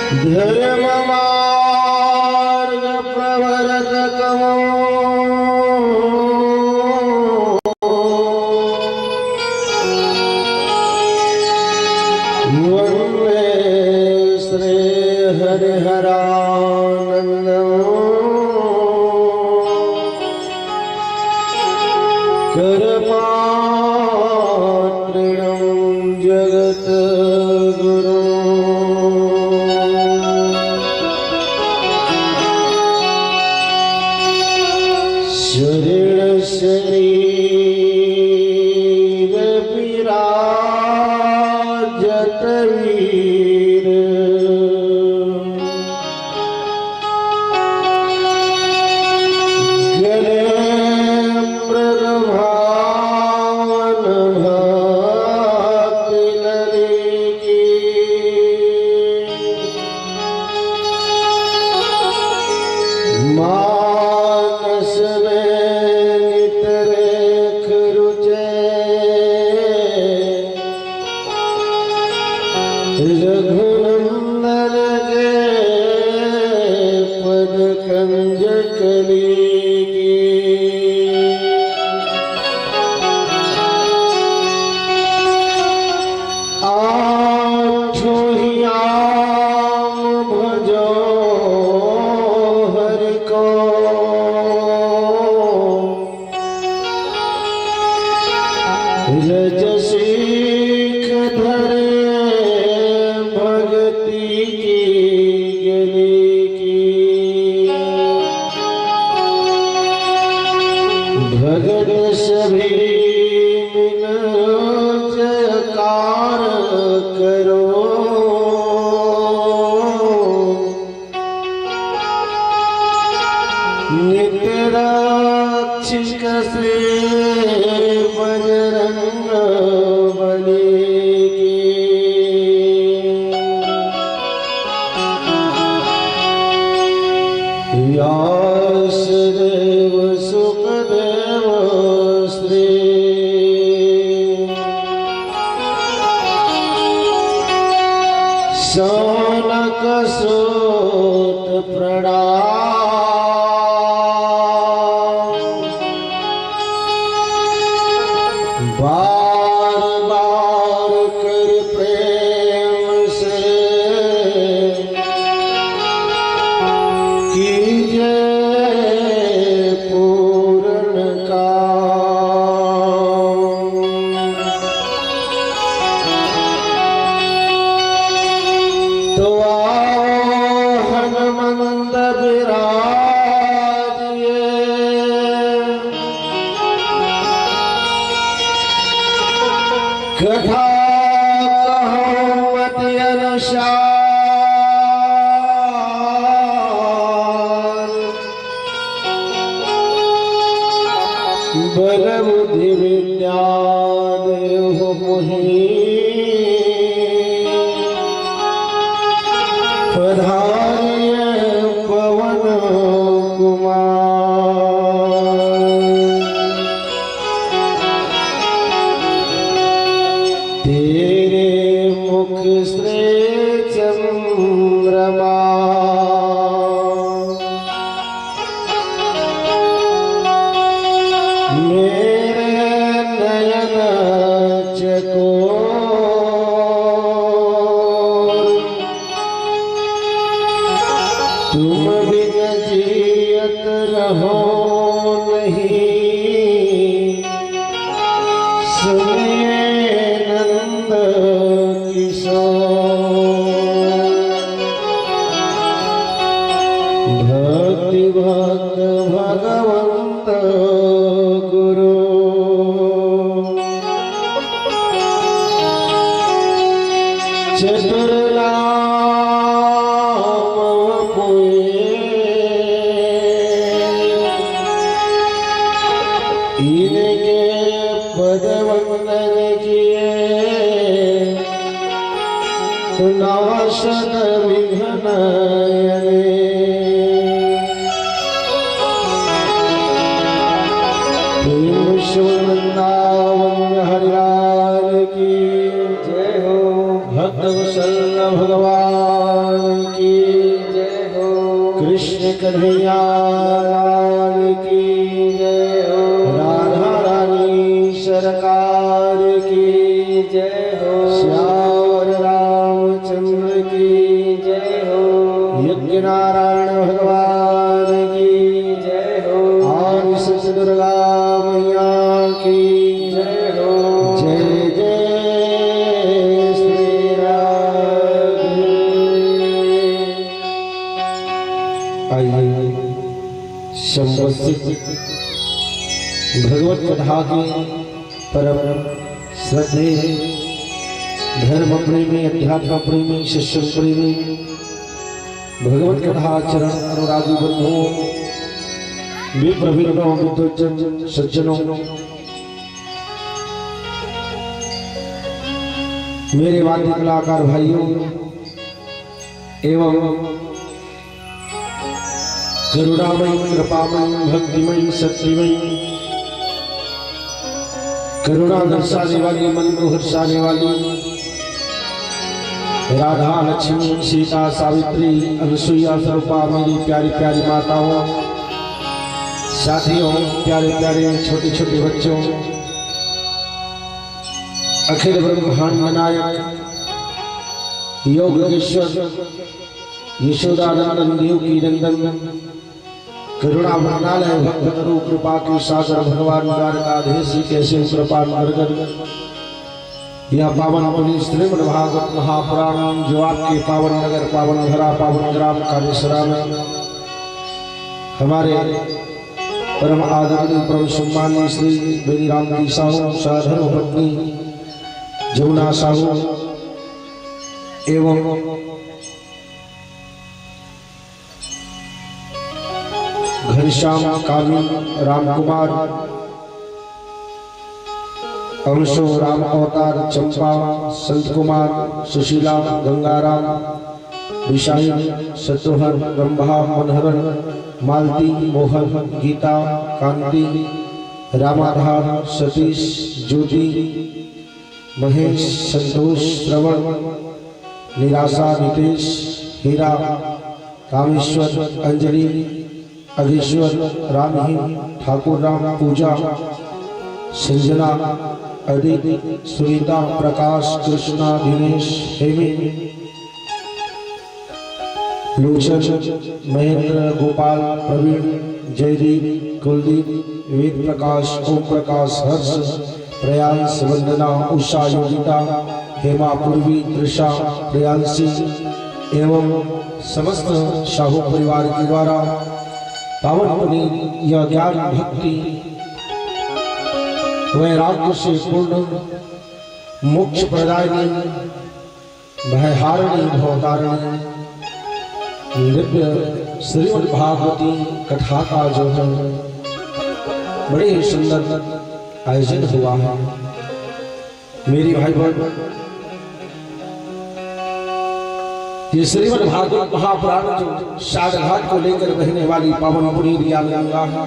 धर्म मार्ग प्रवर्तकमो वन्दे श्री हरिहरानन्दमो करपात्रिणं जगद्गुरुं शरीर शरीर विराजत वीर गले मृगभावन भक्ति लड़ी की मानस रघुनंदन के पद कंज कली आठों ही आम भजो हरि को रज सीख धरे भगत सभी मिल जयकार करो नित्य रक्षक श्री बजरंग बली की व्यासदेव सुखदेव श्री शौनक सूत प्रणाम बार बार कर प्रेम से कीजिए पूर्ण काम तो आओ हनुमंत विराजिए कथा कहो मति अनुसार बल बुद्धि विद्या देव मोहि पधारिए पवन कुमार तेरे मुख से चंद्रमा मेरे नयन चकोर तुम बिन जियत रहो नहीं सुनिए नंद किशोर भक्ति भक्त भगवंत गुरु चतुर इनके पद वंदन किए नाशक विघ्न वृंदावन हरिलाल की जय हो भक्त वत्सल भगवान की कन्हैया लाल की जय हो। राधा रानी सरकार की जय हो। श्याम रामचंद्र की जय हो। यज्ञ नारायण भगवान की जय हो। और सच दुर्गा मैया की जय हो। जय जय श्री राधे। आइए संवत्सित भगवत कथा के परम श्रद्धे धर्म प्रेमी अध्यात्म प्रेमी शिष्य प्रेमी भगवत कथा चरण अनुरागी बंधुओं विप्रवीणों विद्वज्जन सज्जनों मेरे वाद्य कलाकार भाइयों एवं करुणामयी कृपामयी भक्तिमयी शक्तिमयी करुणा दर्शाने वाली मन को हर्षाने वाली राधा लक्ष्मी सीता सावित्री अनुसुईया स्वरूपा मेरी प्यारी प्यारी माताओं साथियों प्यारे प्यारे छोटे छोटे बच्चों अखिल ब्रह्मांड नायक योगेश्वर यशोदानंदन देव की नंदन करुणा वरणालय भक्त करो कृपा के सागर भगवान द्वारकाधीश जी कैसे कृपा कर यह पावन पुण्य श्रीमद् भागवत महापुराण जो आपके पावन नगर पावन धरा पावन ग्राम कालेश्वरा में हमारे परम आदरणीय परम सम्मानीय श्री बेनी राम जी साहू साधर्म पत्नी जमुना साहू एवं घनश्याम कामी रामकुमार अंशो राम अवतार चंपा संत कुमार सुशीला गंगाराम विशाल शत्रुहर ब्रह्मा मनहरन मालती मोहन गीता कांति रामाधार सतीश ज्योति महेश संतोष श्रवण निराशा नितेश हीरा कामेश्वर अंजलि अधीश्वर रामही ठाकुर राम पूजा संजना अदिति सुनीता प्रकाश कृष्णा दिनेश हेमी लोचन महेंद्र गोपाल प्रवीण जयदीप कुलदीप वेद प्रकाश ओम प्रकाश हर्ष प्रयांश वंदना उषा योगिता हेमा पूर्वी त्रिषा प्रियांशी एवं समस्त शाहू परिवार के द्वारा पावन पुनीत यह ज्ञान भक्ति वैराग्य से पूर्ण मोक्ष प्रदायिनी भयहारिणी भवतारिणी दिव्य श्रीमद् भागवती कथा का जो है बड़े ही सुंदर आयोजन हुआ है। मेरी भाई बहन ये श्रीमद् भागवत महापुराण जो सारघाट को लेकर बहने वाली पावन पुनीत ज्ञान गंगा है,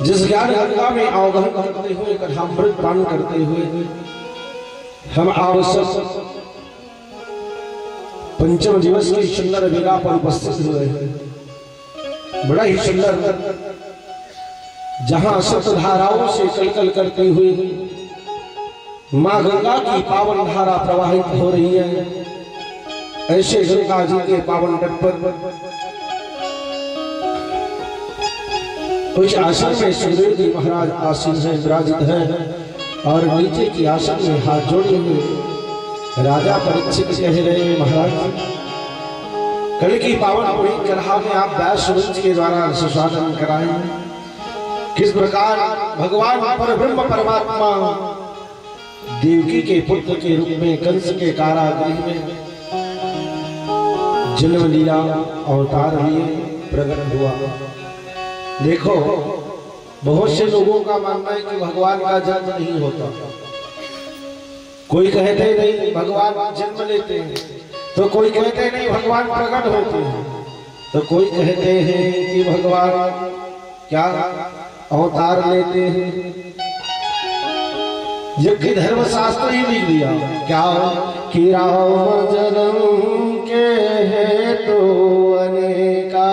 जिस ज्ञान गंगा में अवगमन करते हुए कथामृत पान करते हुए हम आवश्यक पंचम दिवस की सुंदर वेला पर उपस्थित हुए हैं। बड़ा ही सुंदर जहां सप्त धाराओं से कलकल करते हुए मां गंगा की पावन धारा प्रवाहित हो रही है, ऐसे गंगा जी के पावन तट पर कुछ आसन में सुखदेव जी महाराज आसीन हैं विराजित हैं और नीचे की आसन में हाथ जोड़े हुए राजा परीक्षित कह रहे महाराज कल की पावन पुनीत कथा में आप व्यास वंश के द्वारा सुशासन कराएं किस प्रकार भगवान परब्रह्म परमात्मा देवकी के पुत्र के रूप में कंस के कारागृह में जन्म लीला अवतार लिए प्रकट हुआ। देखो बहुत से लोगों का मानना है कि भगवान का जन्म नहीं होता, कोई कहते नहीं भगवान जन्म लेते हैं, तो कोई कहते नहीं भगवान प्रकट होते हैं, तो कोई कहते हैं कि भगवान क्या अवतार लेते हैं। यज्ञ धर्म शास्त्र ही लिख दिया क्या कि राम जन्म के हेतु अनेका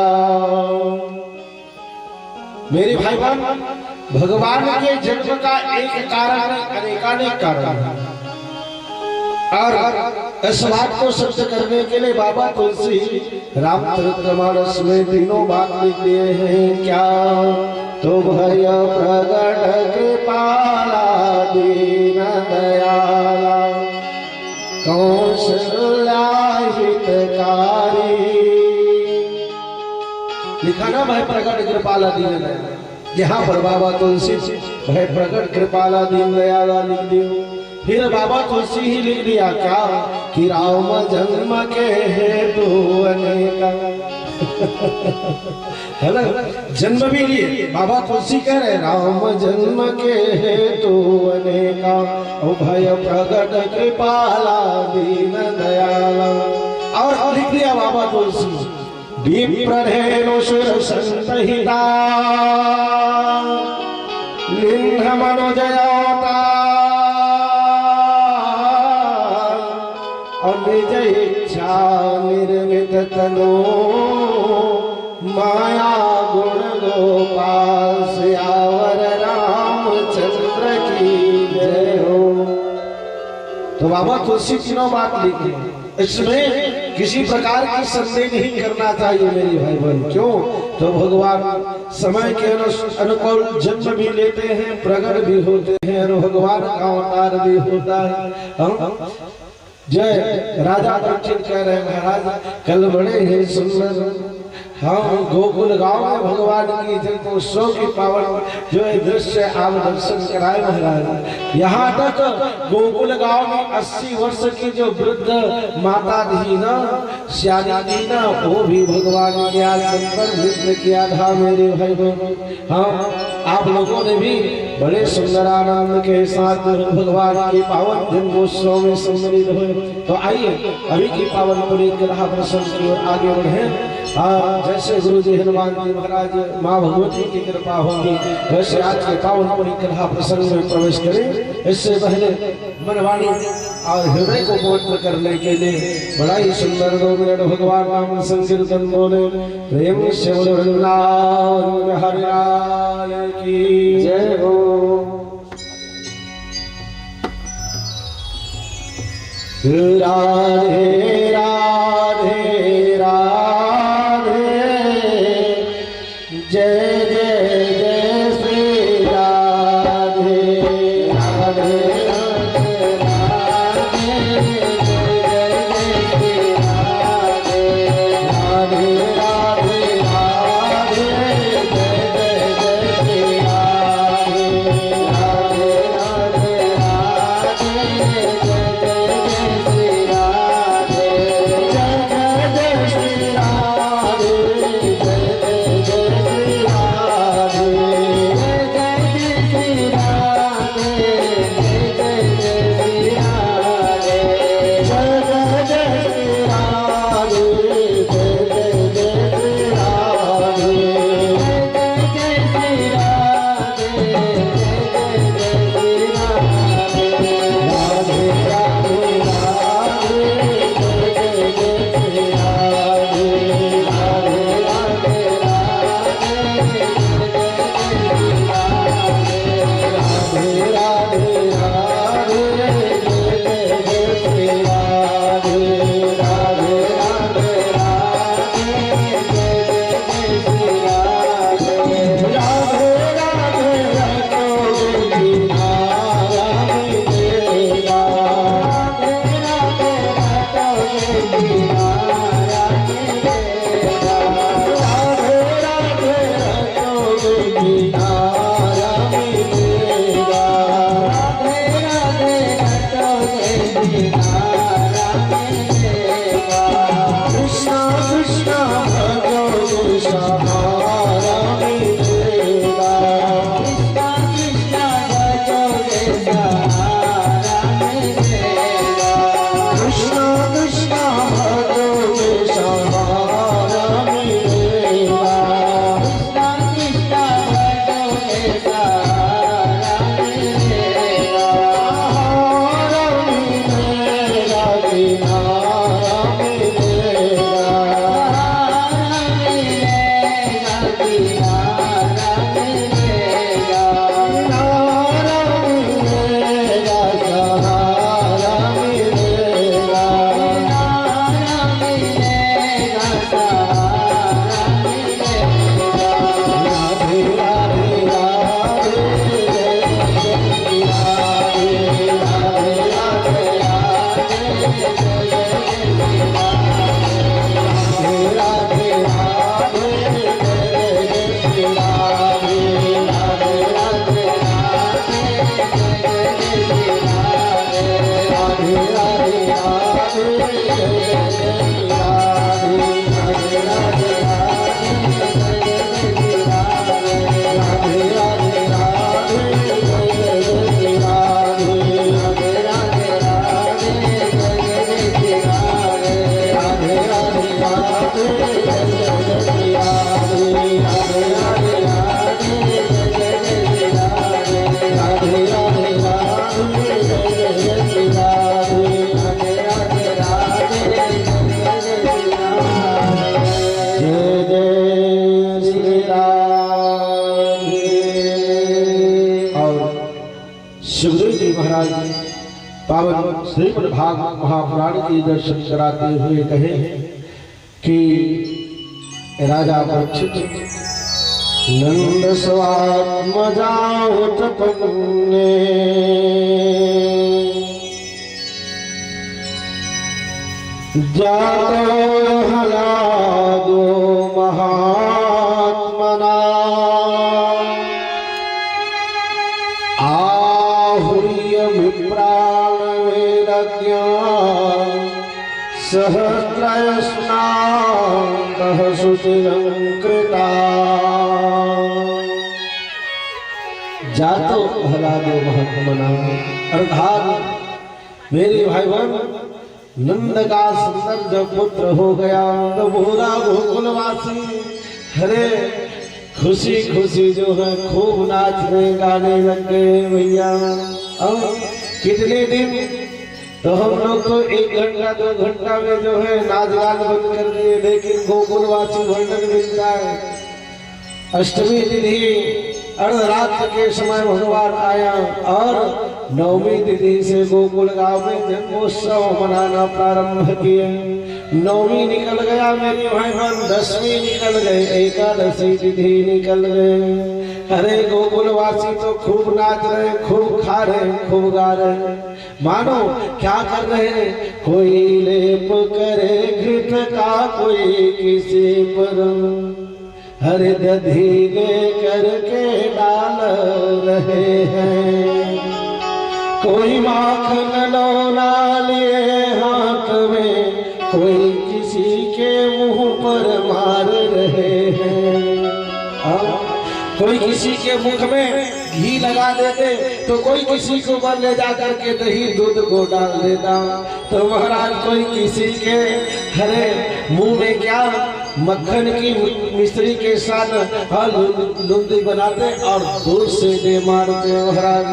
बहन, भगवान के जन्म का एक कारण नहीं, अनेकानेक कारण है। और इस बात को सत्य करने के लिए बाबा तुलसी रामचरितमानस में तीनों बात लिख दिए हैं। क्या तो भय प्रगट कृपाला दीन दयाला कौशल्या हितकारी। लिखा ना भय प्रगट कृपाला दीन दयाला। यहाँ पर बाबा तुलसी भय प्रगट कृपाला दीन दयाला लिख दियो। फिर बाबा तुलसी ही लिख दिया क्या कि राम जन्म के हेतु अनेका। है ना, जन्म भी लिए बाबा तुलसी कह रहे राम जन्म के हेतु अनेका भय प्रगट कृपाला दीन दयाला। और लिख दिया बाबा तुलसी विप्रधेनुषुर संतहिता लिंग मनोजयता निज इच्छा निर्मित तनो माया गुण गोपाल सियावर रामचंद्र की जय हो। तो बाबा तुलसी तीनों बात लिखी, इसमें किसी प्रकार की संदेह नहीं करना चाहिए मेरी भाई बहन। क्यों? तो भगवान समय के अनुकूल जन्म भी लेते हैं, प्रगट भी होते हैं और भगवान का अवतार भी होता है। जय राजा परीक्षित कह रहे महाराज कल बड़े ही सुंदर हम गोकुल गांव में भगवान की जन्मोत्सव की पावन जो है दृश्य आप दर्शन कराए महाराज। यहाँ तक गोकुल गांव में 80 वर्ष की जो वृद्ध माता थी ना, श्यानी थी ना, वो भी भगवान के आगमन पर नृत्य किया था मेरे भाई बहन। हाँ, आप लोगों ने भी बड़े सुंदर आनंद के साथ भगवान की पावन जन्मोत्सव में सम्मिलित हुए। तो आइए अभी की पावन परिक्रमा दर्शन की ओर आगे बढ़े। जैसे गुरु जी हनुमान जी महाराज माँ भगवती की कृपा होगी वैसे आज के पावन परिक्रमा प्रसंग में प्रवेश करें। इससे पहले मनवाणी और हृदय को पवित्र करने के लिए बड़ा ही सुंदर 2 मिनट भगवान नाम संकीर्तन बोले। प्रेम से बोले वृंदावन हरिलाल की जय हो। राधे राधे राधे जय जय जय श्री राधे राधे राधे राधे जय जय श्री राधे राधे राधे राधे जय जय जय श्री राधे राधे राधे राधे जय जय जय श्री राधे। श्रीमद् भागवत महापुराण की दर्शन कराते हुए कहे कि राजा परीक्षित नंद स्वात्मजा उत्पन्ने जातो हलादो महात्मना आहुर्य विप्राण वेदज्ञ सहस्रस्नातः शुचिरंकृता जातो हलादो महात्मना अर्थात मेरे भाई बहन नंद का सुंदर जब पुत्र हो गया तो पूरा गोकुलवासी हरे खुशी खुशी जो है खूब नाचने गाने लग गए भैया। अब कितने दिन तो हम लोग तो 1 घंटा 2 घंटा में जो है नाच गान बंद कर दिए, लेकिन गोकुलवासी वर्णन मिलता है अष्टमी तिथि अर्धरात्र के समय भगवान आया और 9वीं तिथि से गोकुल गांव में जन्मोत्सव मनाना प्रारंभ किए। 9वीं निकल गया मेरे भाई बहन, 10वीं निकल गए, एकादशी तिथि निकल गए। अरे गोकुलवासी तो खूब नाच रहे, खूब खा रहे, खूब गा रहे। मानो क्या कर रहे हैं, कोई लेप करे घृत का, कोई किसी पर हरे दधी ले करके डाल रहे हैं, कोई माखन लौला लिए हाथ में, कोई किसी के मुंह पर मार रहे हैं। कोई किसी के मुख में घी लगा देते तो कोई किसी को ऊपर ले जा करके दही दूध को डाल देता, तो महाराज कोई किसी के हरे मुंह में क्या मक्खन की मिश्री के साथ लुंदी बनाते और दूध से दे मारते महाराज।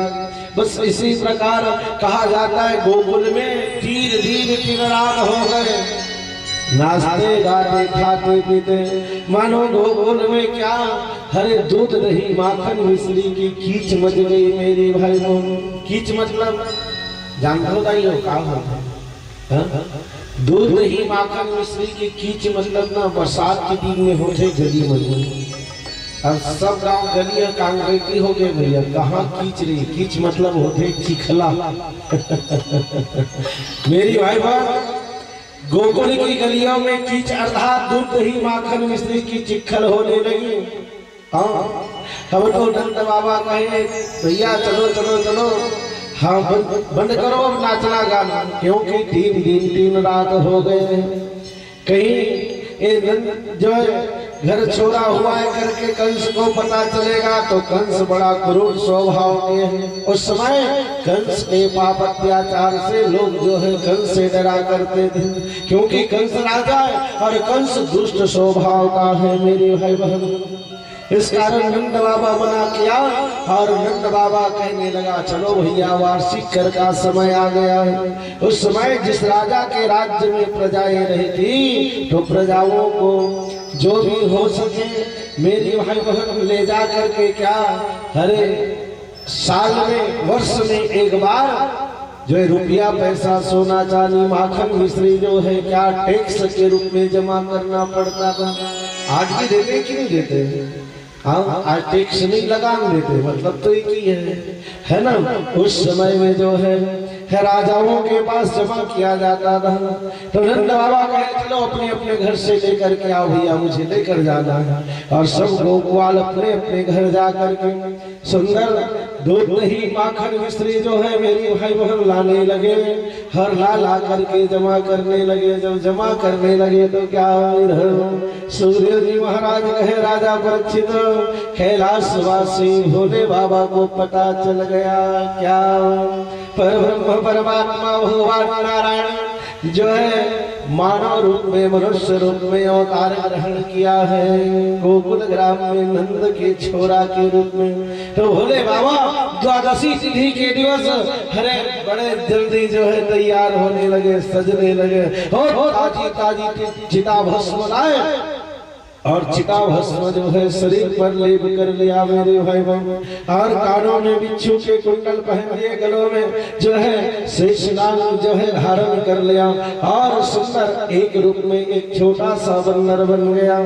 बस इसी प्रकार कहा जाता है गोकुल में 3 दिन 3 रात हो गए, नाचते गाते खाते पीते। मानो गोकुल में क्या हरे दूध दही माखन मिश्री की कीच मच गई मेरी भाई बहन। कीच मतलब जानते हो क्या होता है? दूध दही माखन मिश्री की कीच मतलब ना बरसात के दिन में होते गली मजबूत। अब सब गांव गलियां कांग्रेटी हो गए भैया, कहाँ कीच रही। कीच मतलब होते चिखला। मेरी भाई बहन गोकुल की गलियों में कीच अर्थात दूध दही माखन मिश्री की चिखल होने लगी। हाँ हम तो नंद बाबा कहे भैया चलो चलो चलो, हाँ बंद करो अब नाचना गाना, क्योंकि 3 दिन 3 रात हो गए। कहीं ये नंद जो है घर छोड़ा हुआ है करके कंस को पता चलेगा तो कंस बड़ा क्रूर स्वभाव के है। उस समय कंस के पाप अत्याचार से लोग जो है कंस से डरा करते थे, क्योंकि कंस राजा है और कंस दुष्ट स्वभाव का है मेरे भाई बहन। इस कारण नंद बाबा मना किया और नंद बाबा कहने लगा चलो भैया वार्षिक कर का समय आ गया है। उस समय जिस राजा के राज्य में प्रजाएं रहती तो प्रजाओं को जो भी हो सके मेरी भाई बहन ले जा करके क्या हरे साल में वर्ष में एक बार जो है रुपया पैसा सोना चांदी माखन मिश्री जो है क्या टैक्स के रूप में जमा करना पड़ता था। आज भी देते कि नहीं देते? हाँ आज टैक्स नहीं लगा देते, मतलब तो एक ही है ना। उस समय में जो है राजाओं के पास जमा किया जाता था। तो नंद बाबा कहे चलो अपने अपने घर से लेकर के आओ भैया, मुझे लेकर जाना है। और सब गोपाल अपने अपने घर जा करके सुंदर दूध दही माखन मिश्री जो है मेरी भाई बहन लाने लगे। हर ला करके जमा करने लगे। जब जमा करने लगे तो क्या सूर्य जी महाराज कहे राजा परीक्षित कैलाशवासी भोले बाबा को पता चल गया क्या परब्रह्म परमात्मा भगवान नारायण जो है मानव रूप में मनुष्य रूप में अवतार ग्रहण किया है गोकुल ग्राम में नंद के छोरा के रूप में। तो भोले बाबा द्वादशी तिथि के दिवस हरे बड़े जल्दी जो है तैयार होने लगे, सजने लगे और ताजी ताजी चिता भस्म लाए और चिता भस्म जो है शरीर पर लेप कर लिया मेरे भाई और कानों में बिच्छू के कुंडल पहन लिए, गलों में जो है शेषनाग जो है धारण कर लिया और सुंदर एक रूप में एक छोटा सा बंदर बन गया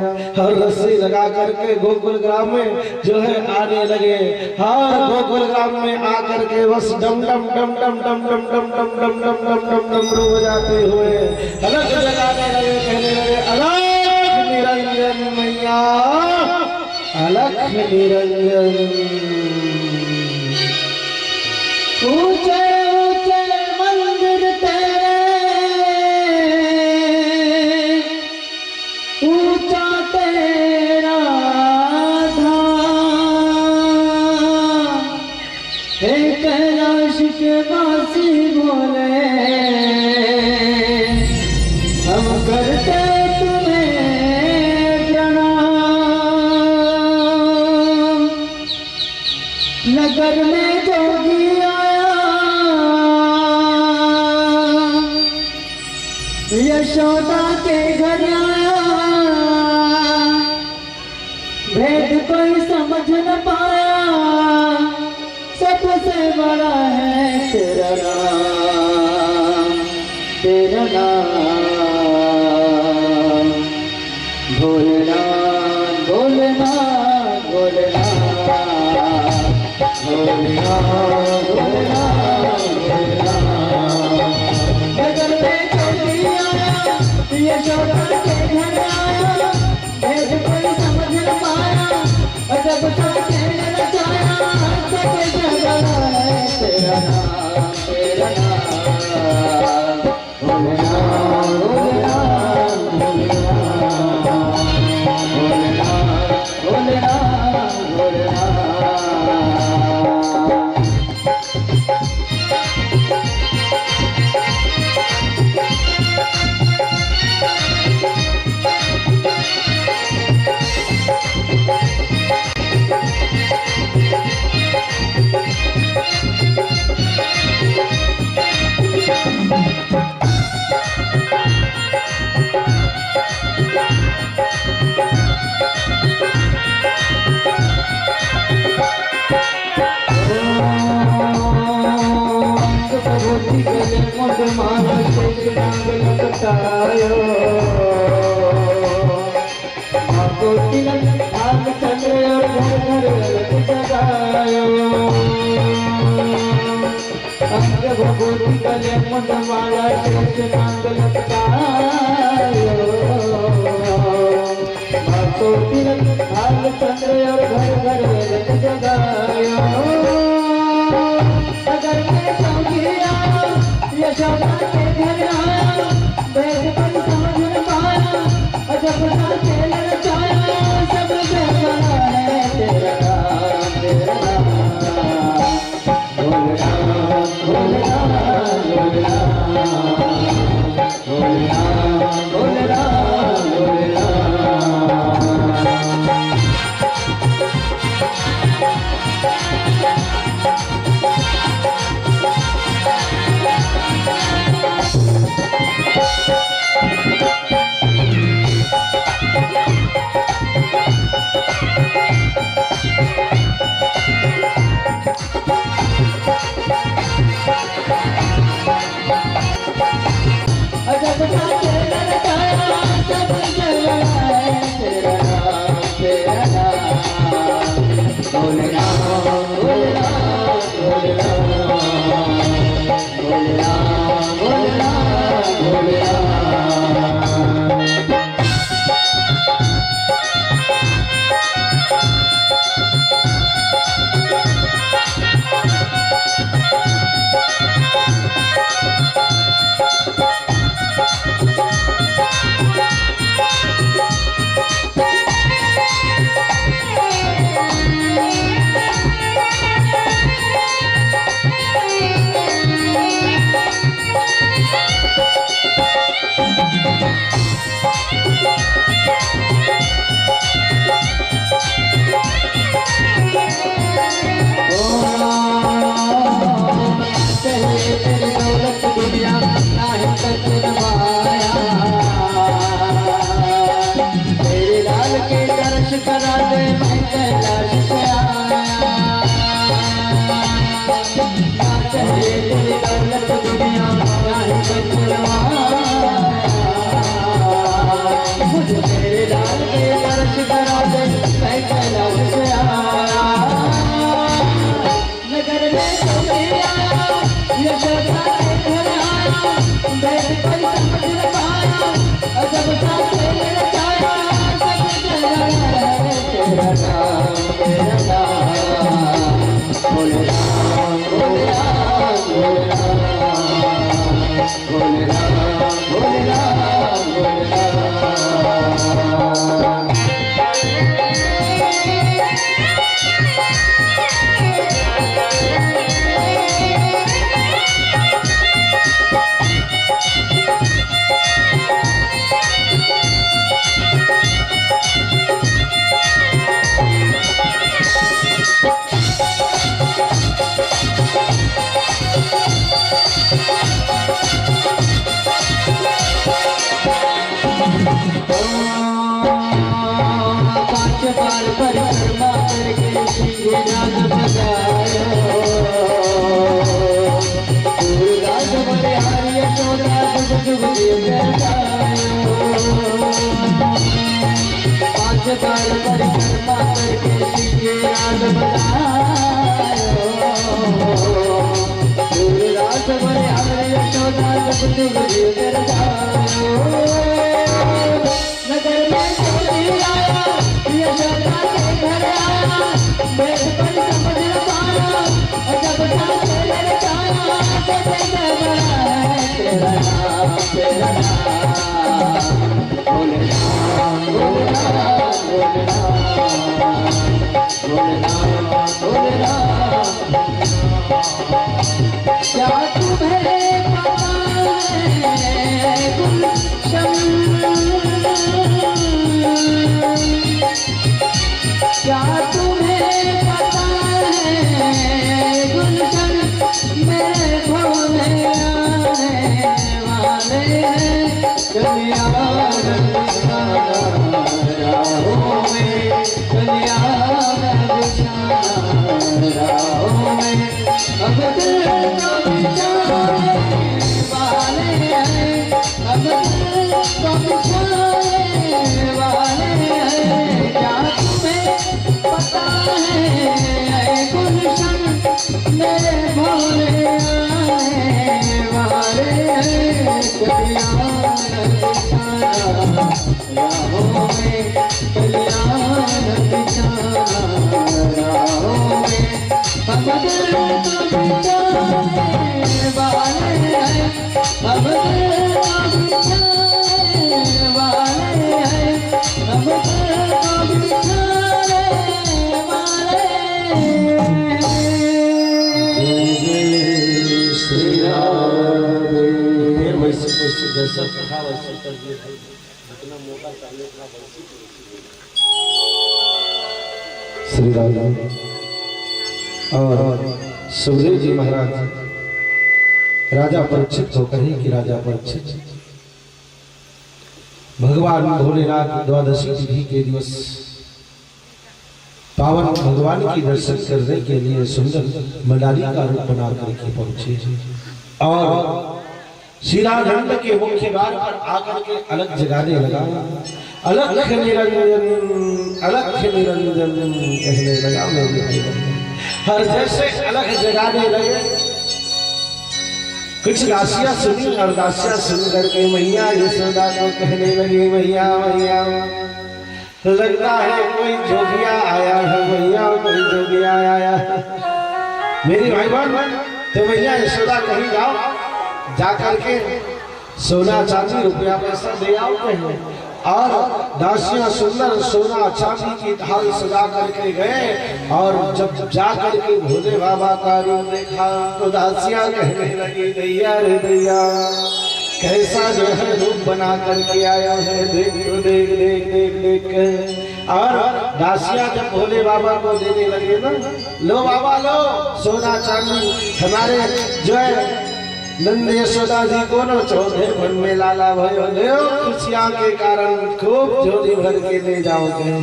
और रस्सी लगा करके गोकुल ग्राम में जो है आने लगे। और गोकुल ग्राम में आकर के बस डम डम डम डम डम डम डम डम डम डम डम डम डम बजाते हुए अलग जगाने लगे, कहने लगे अलग निरंजन मैया अलख निरंजन। ऊंचे ऊंचे मंदिर तेरे, ऊंचा तेरा धाम, हे कैलाश के वासी बोले हम करते नगर में जोगी आया, यशोदा के घर आया, भेद कोई समझ न पाया, सबसे बड़ा है तेरा नाम, तेरा नाम भोलेनाथ भोलेनाथ भोलेनाथ नगर में जोगी आया, यशोदा के घर आया, भेद कोई समझ न पाया, अजब सा खेल रचाया, सबसे बड़ा है तेरा नाम, तेरा नाम भोलेनाथ भोलेनाथ भोलेनाथ भोलेनाथ भोलेनाथ। भगवती गले मुंडमाला शेषनाग लटकायो, भक्तों तिलक भाल चंद्र और घर घर वेद जगायो। नगर में जोगी आया, यशोदा के घर आया, भेद कोई समझ न पाया, अजब सा खेल रचाया, सबसे बड़ा है तेरा नाम, तेरा नाम भोलेनाथ भोलेनाथ भोलेनाथ। पांच बार परिक्रमा करके सिंहनाद बजायो सूरदास बड़े हरि यशोदा जुग जुग जियो पांच बार परिक्रमा करके सिंहनाद बजायो सूरदास बड़े हरि यशोदा जुग जुग जियो नगर में चोरी आया यशोदा के घर आया बैठ पर समझ न पाया जब साथ ले जाया तो तेरा तेरा नाम बोले राम बोले राम बोले राम बोले राम क्या तुम्हें पता है गुलशन क्या तुम्हें पता है गुलशन मेरे भोले आने वाले कल्याण राहों में कल्याण राहों में अब दिल को बिछाने वाले हैं अब दिल को बिछाने वाले हैं क्या तुम्हें पता है गुलशन मेरे भोले आने वाले कल्याण राहों में कल्याण राहों में हम दिल को बिछाने वाले हैं हम दिल को बिछाने वाले हैं हम दिल को बिछाने वाले श्री राम। फिर वैसे जैसा कहा वैसे कर दिए थे, जितना मोटा करने का वैसे श्री राम। और सुखदेव जी महाराज राजा परीक्षित को कहे कि राजा परीक्षित, भगवान भोलेनाथ द्वादशी तिथि के दिवस पावन भगवान की दर्शन करने के लिए सुंदर मदारी का रूप बना करके पहुंचे और श्रीरानंद के मुख्य द्वार पर आकर के अलग जगाने लगा। अलग निरंजन कहने लगा। हर जैसे अलग जगाने लगे। कुछ दासियां सुनी और दासियां सुन करके मैया यशोदा को कहने लगी, मैया मैया लगता है कोई जोगिया आया है, मैया कोई जोगिया आया है। मेरी भाई बहन तो मैया यशोदा कहीं जाओ, जाकर के सोना चांदी रुपया पैसा दे आओ कहीं। और दासियां सुंदर सोना चांदी की थाल सजा करके गए और जब जा करके भोले बाबा का रूप देखा तो दासियां कहने लगी, दैया रे दैया कैसा जो है रूप बना करके आया है, देख तो देख देख देख देख कर। और दासियां जब भोले बाबा को देने लगे ना, लो बाबा लो सोना चांदी, हमारे जो है नंद यशोदा जी को न चौथे मन में लाला भयो ले खुशियां के कारण खूब झोली भर के ले जाओगे।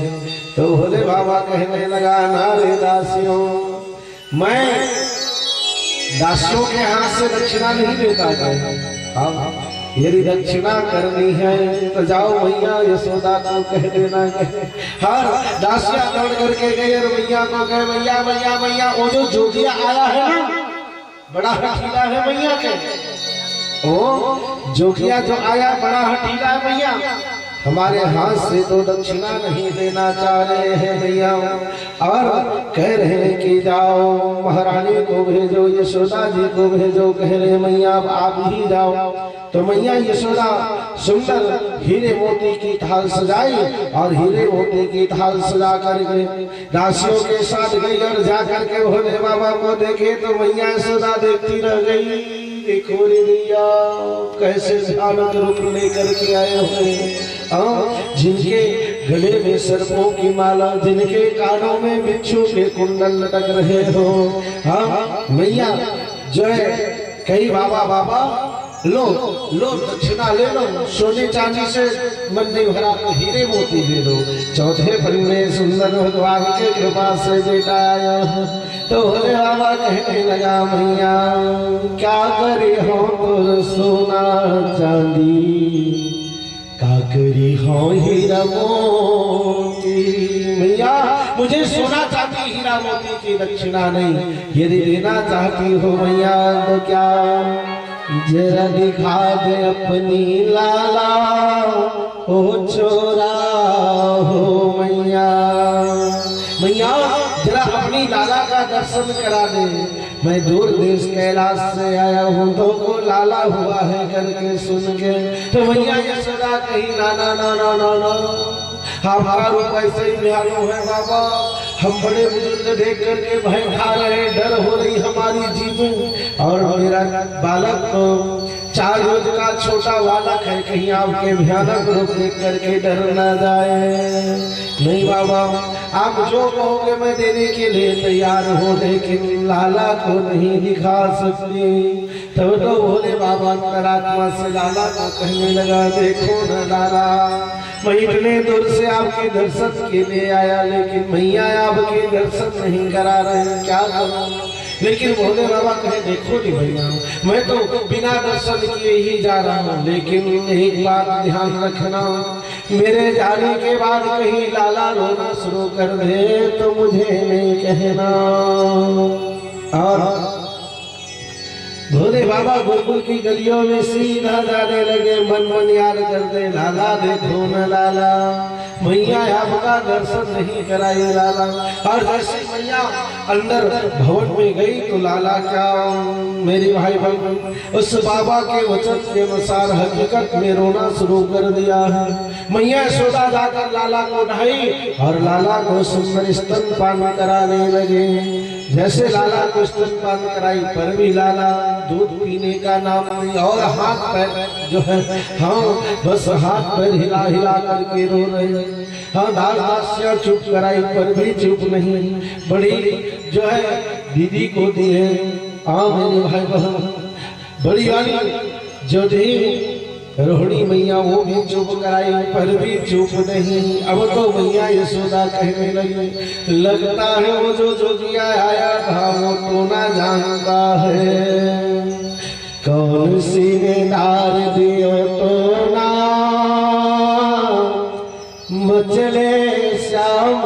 तो भोले बाबा कहने लगा, नारे दासियों, मैं दासियों के हाथ से दक्षिणा नहीं देता है। यदि दक्षिणा करनी है तो जाओ मैया यशोदा को कह देना है। हर दासियां दौड़ करके गए और मैया को कहे, मैया मैया मैया वो जो जोगिया आया है ना, बड़ा हठीला है मैया के। ओ जोगिया जो आया बड़ा हठीला है मैया, हमारे हाथ से तो दक्षिणा नहीं देना चाह रहे हैं मैया, और कह रहे हैं कि जाओ महारानी को भेजो, यशोदा जी को भेजो। कह रहे मैया आप ही जाओ। तो मैया यशोदा सुंदर हीरे मोती की थाल सजाई और हीरे मोती की थाल सजा करके दासियों के साथ गई और जाकर के भोले बाबा को देखे तो मैया यशोदा देखती रह गई। देखो रे दैया कैसे भयानक रूप लेकर के आए हुए, जिनके गले में सर्पों की माला, जिनके कानों में बिच्छू के कुंडल लटक रहे हो। हाँ मैया जो है कई बाबा बाबा लो लो दक्षिणा ले लो, सोने चांदी से मन नहीं भरा तो हीरे मोती दे दो। चौथे पल में सुंदर भगवान के कृपा से बेटा आया तो भोले बाबा कहने लगा मैया क्या करे हो तो सोना चांदी, क्या करी हो हीरा मोती। मैया मुझे सोना चांदी हीरा मोती की दक्षिणा नहीं, यदि देना चाहती हो मैया तो क्या जरा दिखा दे अपनी लाला ओ छोरा हो मैया। मैया जरा अपनी लाला का दर्शन करा दे, मैं दूर देश कैलाश से आया हूँ तो को लाला हुआ है करके सुन के। तो मैया यशोदा कही ना ना ना ना ना ना, हमारा रूप ऐसे ही निहारो है बाबा, हम बड़े बुजुर्ग देख करके भय खा रहे, डर हो रही हमारी जीव, और मेरा बालक तो 4 रोज का छोटा बालक है, कहीं आपके भयानक रूप देख करके डर न जाए। नहीं बाबा आप जो कहोगे मैं देने के लिए तैयार हूँ, लेकिन लाला को नहीं दिखा सकती। तब तो भोले बाबा अंतरात्मा से लाला को कहने लगा देखो न लाला, मैं इतने दूर से आपके दर्शन के लिए आया, लेकिन मैया आपके दर्शन नहीं करा रहे, क्या करूं। लेकिन भोले बाबा कहे देखो नहीं भैया मैं तो बिना दर्शन किए ही जा रहा हूँ, लेकिन एक बात ध्यान रखना, मेरे जाने के बाद कहीं लाला रोना शुरू कर दे तो मुझे नहीं कहना। और भोले बाबा गोकुल की गलियों में सीधा जाने लगे, मन मन याद करते लाला देखो न लाला, मैया आपका दर्शन नहीं कराई लाला। और जैसे मैया अंदर भवन में गई तो लाला क्या मेरी भाई बहन उस बाबा के वचन के अनुसार हकीकत में रोना शुरू कर दिया है। मैया यशोदा जाकर लाला को ढाई और लाला को सुंदर स्तनपान कराने लगे। जैसे लाला को स्तनपान कराई पर भी लाला दूध पीने का नाम नहीं, और हाथ पैर जो है हाँ बस हाथ पैर हिला हिला करके रो रहे। हाँ दासियां चुप कराई पर भी चुप नहीं। बड़ी जो है दीदी को दी है हाँ मेरे भाई बहन, बड़ी वाली जो थी रोहिणी मैया वो भी चुप कराई पर भी चुप नहीं। अब तो मैया यशोदा कहने लगी लगता है वो जो जोगिया आया था वो तो ना जानता है, कौन सी ने डार दियो तो ना मचले श्याम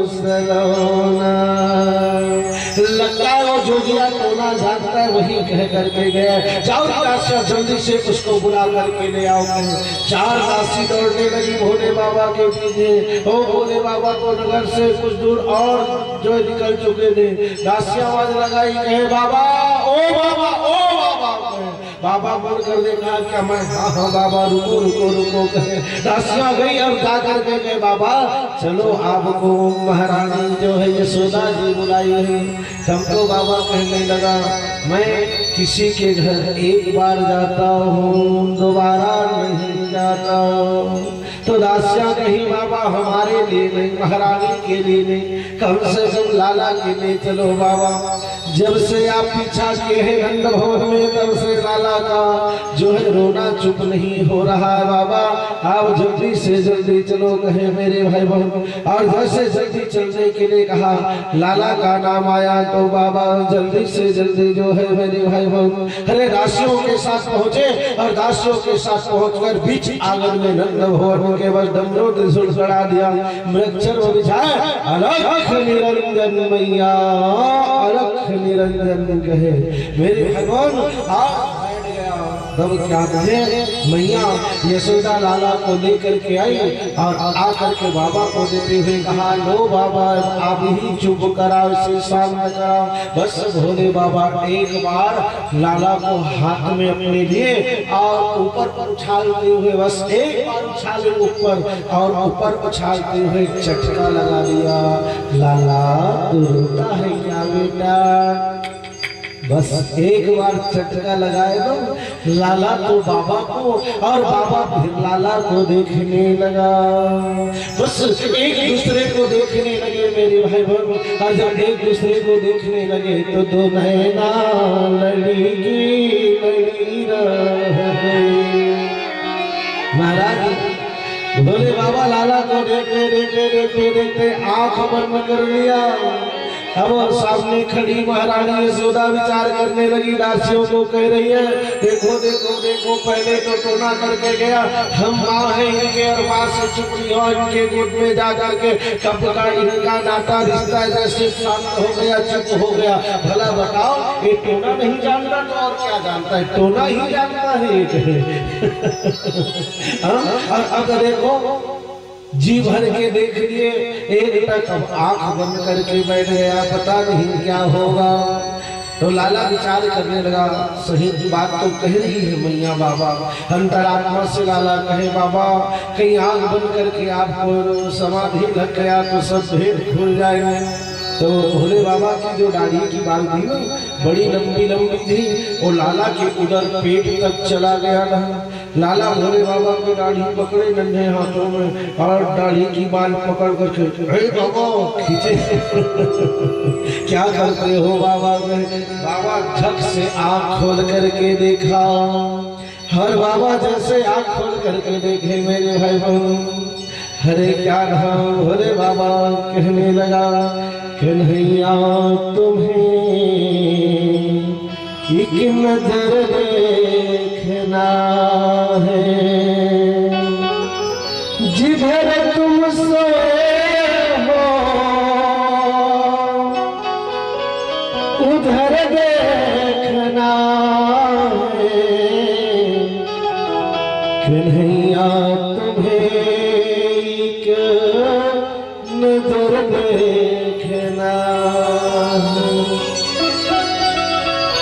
सलोना। लगता है वो जोगिया टोना जानता है वही कह करके गया, जाओ दासिया जल्दी से उसको बुला करके ले आओ। 4 दासी दौड़ने लगी भोले बाबा के पीछे। ओ भोले बाबा को नगर से कुछ दूर और जो निकल चुके थे, दासियां आवाज लगाई कहे बाबा ओ बाबा ओ बाबा। बाबा बोल कर देखा क्या मैं हाँ हाँ बाबा रुको रुको रुको कहे। दासियां गई और जा करके कहे बाबा चलो आपको महारानी जो है यशोदा जी बुलाई है। हमको बाबा कहने लगा मैं किसी के घर एक बार जाता हूँ दोबारा नहीं जाता। तो दासियां कहीं बाबा हमारे लिए नहीं महारानी के लिए नहीं, कम से कम लाला के लिए चलो बाबा। जब से आप पीछा किए हैं नंद भवन में तब से लाला का जो है रोना चुप नहीं हो रहा है बाबा। आप जल्दी से जल्दी चलो कहे मेरे भाई बहन। और जैसे जल्दी चलने के लिए कहा लाला का नाम आया तो बाबा जल्दी से जल्दी जो है मेरे भाई बहन अरे दासियों के साथ पहुंचे और दासियों के साथ पहुंचकर बीच आंगन में नंद भवन के बस डमरू त्रिशूल चढ़ा दिया, मृक्षर बिछाए अलख निरंजन मैया अलख निरंजन कहे मेरे भगवान आप बैठ गया। तब क्या कहे मैया यशोदा लाला को लेकर के आई और आकर के बाबा को देते हुए कहा लो बाबा आप ही चुप कराओ इसे शांत कराओ। बस भोले बाबा एक बार लाला को हाथ में अपने लिए और ऊपर उछालते हुए बस एक बार उछाले ऊपर और ऊपर उछालते हुए चटका लगा दिया। लाला तू रोता है क्या बेटा? बस एक बार चटका लगाए दो लाला तो बाबा को, और बाबा फिर लाला को देखने लगा। बस एक दूसरे को देखने लगे मेरे भाई बहन, और जब एक दूसरे को देखने लगे तो दो नैना लड़ी रहे। महाराज भोले बाबा लाला को देखते देखते देखते देखते आंख बंद कर लिया। अब और सामने खड़ी महारानी यशोदा विचार करने लगी, दासियों को कह रही है देखो देखो देखो, पहले तो टोना करके गया, हम माँ है इनके और माँ से चुप नहीं हो, इनके गोद में जा करके कब का इनका नाता रिश्ता जैसे शांत हो गया, चुप हो गया। भला बताओ ये टोना नहीं जानता तो और क्या जानता है? टोना ही जानता है। और अब देखो जी भर के देख लिए, एक तक अब आंख बंद करके बैठ गया, पता नहीं क्या होगा। तो लाला विचार करने लगा, सही बात तो कह रही है मैया बाबा। अंतरात्मा से लाला कहे बाबा कहीं आंख बंद करके आपको समाधि लग गया तो सब भेद खुल जाएंगे। तो भोले बाबा की जो दाढ़ी की बाल थी ना बड़ी लंबी लंबी थी, वो लाला के उधर पेट तक चला गया था। लाला भोले बाबा की दाढ़ी पकड़े नन्हे हाथों में, और दाढ़ी की बाल पकड़ कर बाबा खींचे। क्या करते हो बाबा? बाबा झक से आँख खोल करके देखा, हर बाबा जैसे आँख खोल करके देखे मेरे भाई बहन, हरे क्या नाम भोले बाबा कहने लगा, कन्हैया तुम्हें एक नजर देखना है, जिधर तुम सोए हो उधर देखना है, कन्हैया तुम्हें एक नजर देखना है।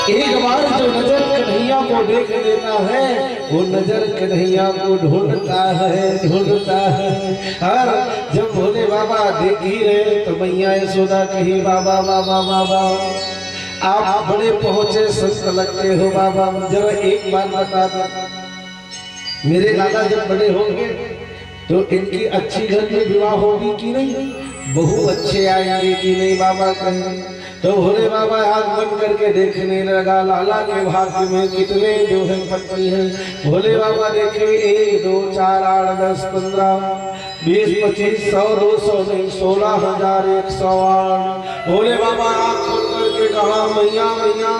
एक बार जो नजर कन्हैया को देख लेता है वो नजर कन्हैया को ढूंढता है ढूंढता है। और जब भोले बाबा देख ही रहे तो मैया यशोदा कही बाबा बाबा बाबा आप बड़े पहुंचे संत लगते हो बाबा, जरा एक बात बता दो, मेरे लाला जब बड़े होंगे तो इनकी अच्छी घर में विवाह होगी कि नहीं, बहु अच्छे आएंगे कि नहीं बाबा कहें। तो भोले बाबा आँख बंद करके देखने लगा, लाला के भाग्य में कितने जो है पत्नी है। भोले बाबा देखे 1 2 4 8 10 15 20 25 100 200 नहीं 16,108। भोले बाबा आँख खोल करके कहा मैया मैया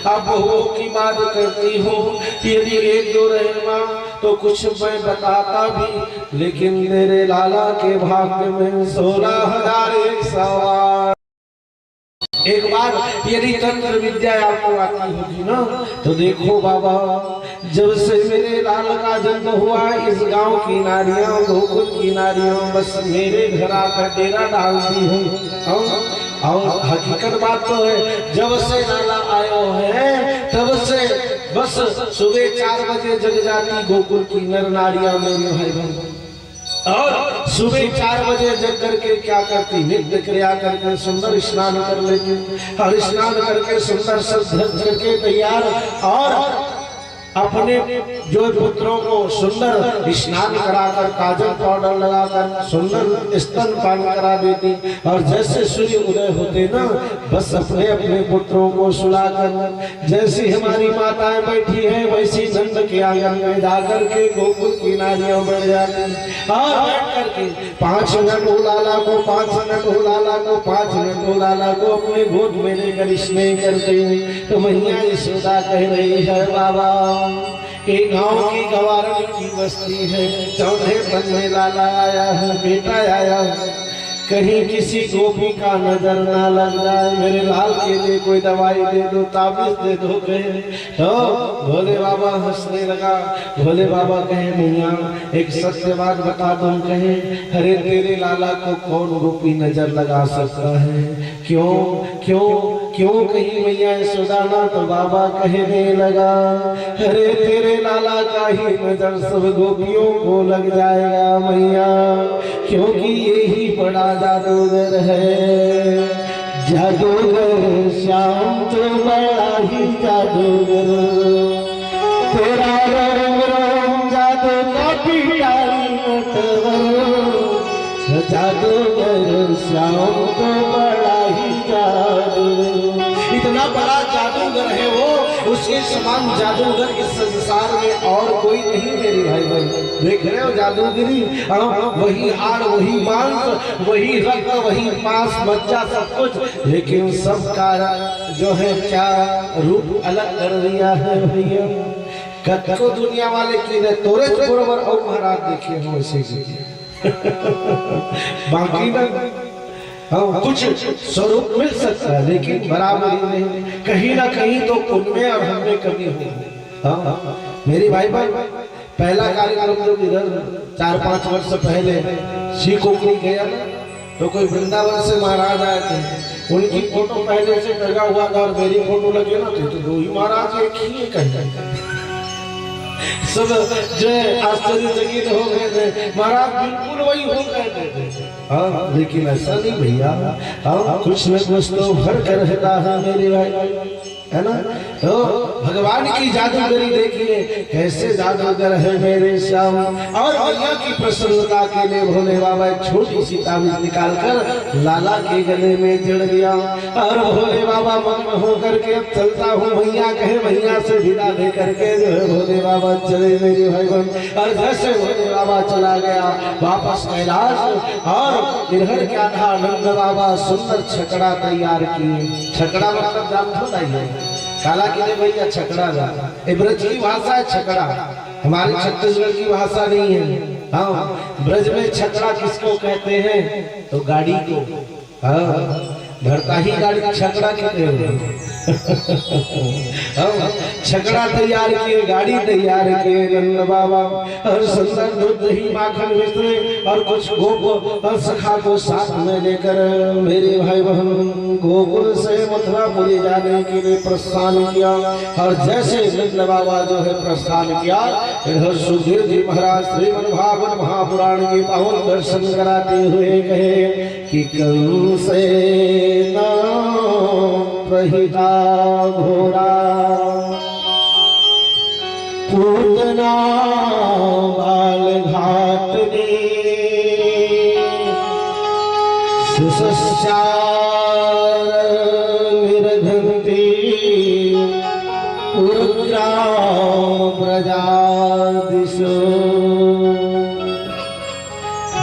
आप बहुओं की बात करती हो, यदि 1 2 रहे माँ तो कुछ मैं बताता भी, लेकिन मेरे लाला के भाग्य में 16,108। एक बार यदि तंत्र विद्या आपको आती होगी ना तो देखो बाबा, जब से मेरे लाल का जन्म हुआ इस गांव की नारियां गोकुल की नारियां बस मेरे घर आकर डेरा डालती हूँ। और हकीकत बात तो है जब से लाला आयो है तब से बस सुबह 4 बजे जग जाती गोकुल की नर नारियां मेरे भाई बहन, और सुबह 4 बजे जग करके क्या करती, नित्य क्रिया करके सुंदर स्नान कर लेती, और स्नान करके सुंदर सब धज करके तैयार, और अपने जो पुत्रों को सुंदर स्नान कराकर काजल पाउडर लगाकर सुंदर स्तन पान करा देती, और जैसे सूर्य उदय होते ना बस अपने अपने पुत्रों को सुलाकर, जैसी हमारी माताएं बैठी हैं वैसी नंद के आंगन में जाकर के गोकुल की नारियां बढ़ जाती, और बैठ करके 5 मिनट लाला को 5 मिनट लाला को 5 मिनट लाला को अपने गोद में लेकर स्नेह करते हैं। तो मैया यशोदा कह रही है बाबा एक गांव की गवारण की बस्ती है, 14 में लाला आया है, बेटा आया है, कहीं किसी गोपी का नजर ना लग जाए, मेरे लाल के लिए कोई दवाई दे दो, ताबीज दे दो कहे। तो भोले बाबा हंसने लगा। भोले बाबा कहे मैया एक सत्य बात बता दो, कहे अरे तेरे लाला को कौन गोपी नजर लगा सकता है, क्यों क्यों क्यों कही मैया यशोदा ना, तो बाबा कहने लगा अरे तेरे लाला का ही नजर सब गोपियों को लग जाएगा मैया, क्योंकि यही बड़ा जादूगर है, जादूगर श्याम तो बड़ा जादूगर, तेरा रंग रंग जादू का पिटारी नटवर, जादूगर श्याम तो बड़ा ही जादूगर। इतना बड़ा जादूगर है वो, उसके समान जादूगर इस संसार में और कोई नहीं मेरे भाई बहन। देख रहे हो जादूगिरी, वही हाड़ वही मांस वही रक्त वही मांस मज्जा सब कुछ, लेकिन सबका जो है क्या रूप अलग कर दिया है भैया। कत्को दुनिया वाले की ने तोरे बरोबर और महाराज देखिए हम ऐसे बाकी ना हाँ कुछ स्वरूप मिल सकता है लेकिन बराबरी नहीं, कहीं ना कहीं तो उनमें और हमें कमी होगी। हाँ मेरी भाई बहन, पहला कार्यक्रम जो इधर 4-5 वर्ष पहले श्री कोकरी गया ना, तो कोई वृंदावन से महाराज आए थे, उनकी फोटो पहले से लगा हुआ था और मेरी फोटो लगे ना थे, तो दो ही महाराज एक ही कहीं सब जो आश्चर्यचकित हो गए थे, महाराज बिल्कुल वही हो गए थे। हाँ लेकिन ऐसा नहीं भैया, हाँ कुछ न कुछ तो हर कर रहता है मेरे भाई, है ना। तो भगवान की जादूगरी देखिए कैसे जादूगर है मेरे श्याम। और भैया की प्रसन्नता के लिए भोले बाबा एक छोटी सी ताबीज निकालकर लाला के गले में जड़ दिया और भोले बाबा मग्न होकर के अब चलता हूँ भैया कहे, भैया से विदा दे करके जो है भोले बाबा चले मेरे भाई बहन। और जैसे भोले बाबा चला गया वापस कैलाश, और इधर क्या था नंद बाबा सुंदर छकड़ा तैयार किए। छकड़ा मतलब जानते हो काला किले भैया छकड़ा जा, ब्रज की भाषा है छकड़ा, हमारे छत्तीसगढ़ की भाषा नहीं है। हाँ ब्रज में छकड़ा किसको कहते हैं, तो गाड़ी को। हाँ भरता ही गाड़ी छकड़ा कहते हो। छकड़ा तैयार किए, गाड़ी तैयार किए नंद बाबा, और सुंदर दूध दही माखन मिश्री और कुछ गोप और सखा को साथ में लेकर मेरे भाई बहन गोकुल से मथुरापुरी जाने के लिए प्रस्थान किया। और जैसे नंद बाबा जो है प्रस्थान किया, इधर सुखदेव जी महाराज श्रीमद् भागवत महापुराण के पावन दर्शन कराते हुए कहे कि कंसे प्रहिता घोड़ा पूतना बाल घाट सुसस्यार निर्घंती उग्राम प्रजादिशो।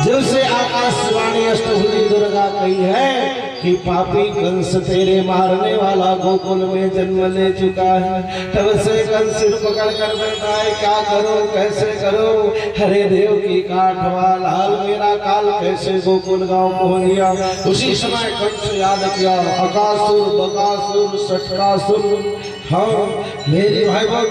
जैसे आकाशवाणी अष्टभुजी दुर्गा कही है कि पापी कंस तेरे मारने वाला गोकुल में जन्म ले चुका है, तब से कंस सिर पकड़ कर बैठा है, क्या करो कैसे करो, हरे देव की काठवा लाल मेरा काल कैसे गोकुल गांव पहुंच गया। उसी समय कंस याद किया अकासुर बकासुर सटकासुर। हाँ मेरी भाई बहन,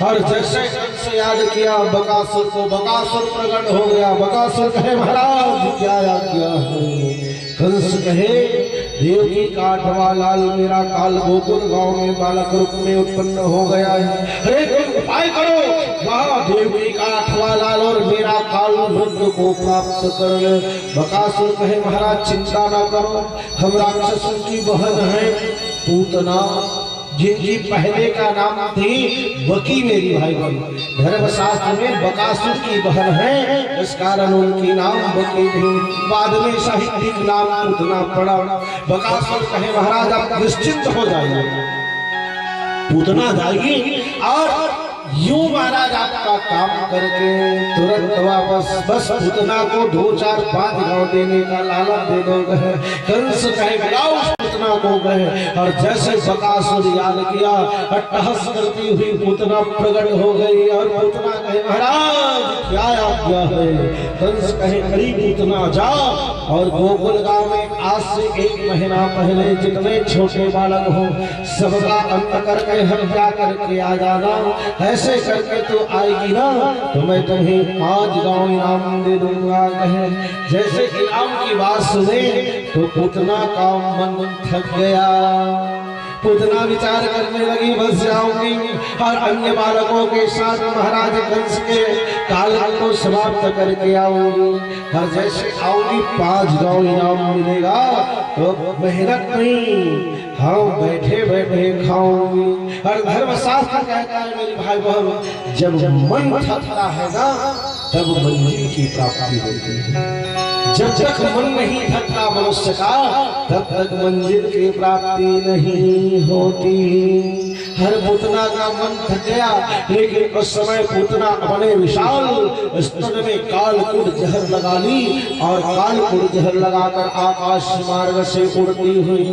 और जैसे कंस याद किया बकासुर को, बकासुर प्रकट हो गया। बकासुर कहे महाराज क्या याद किया है, कंस कहे देव की काठवा लाल मेरा काल गोकुल गांव में बालक रूप में उत्पन्न हो गया है, अरे तुम उपाय करो, वहाँ देव की काठवा लाल और मेरा काल मृत्यु को प्राप्त कर ले। बकासुर कहे महाराज चिंता ना करो, हम राक्षसों की बहन है पूतना, जिनकी पहले का नाम थी बकी मेरी भाई बहन, धर्मशास्त्र में बकासुर की बहन है, इस कारण उनकी नाम बकी थी। बाद में साहित्यिक नाम पूतना पड़ा। बकासुर कहे महाराज आप निश्चिंत हो जाइए, पूतना जाइए और यूं महाराज आपका काम करके तुरंत वापस, बस पूतना को 2-4-5 गांव देने का लालच दे दो। कंस कहे बुलाओ पूतना को गए, और जैसे बकासुर याद किया अट्टहास करती हुई पूतना प्रकट हो गई। और पूतना कहे महाराज क्या आज्ञा है। कंस कहे अरे पूतना जा और गोकुल गांव में आज से 1 महीना पहले जितने छोटे बालक हो सबका अंत करके हत्या करके आ जाना। ऐसे करके तो आएगी ना तो मैं तुम्हें 5 गांव इनाम दे दूंगा। कहे जैसे इनाम की बात सुने तो पूतना का मन थक गया। पूतना विचार करने लगी बस जाऊंगी और अन्य बालकों के साथ महाराज कंस के काल को समाप्त करके आऊंगी और जैसे आऊंगी 5 गांव इनाम मिलेगा तो मेहनत नहीं हाँ बैठे बैठे खाऊंगी। और धर्मशास्त्र कहता है मेरे भाई बहन जब मन थकता है ना तब मंजिल की प्राप्ति होती है। जब तक मन नहीं थकता मनुष्य का तब तक मंजिल की प्राप्ति नहीं होती। हर पूतना का मन थक गया लेकिन उस समय पूतना अपने विशाल स्तन में कालकूट जहर लगा ली और कालकूट जहर लगाकर आकाश मार्ग से उड़ती हुई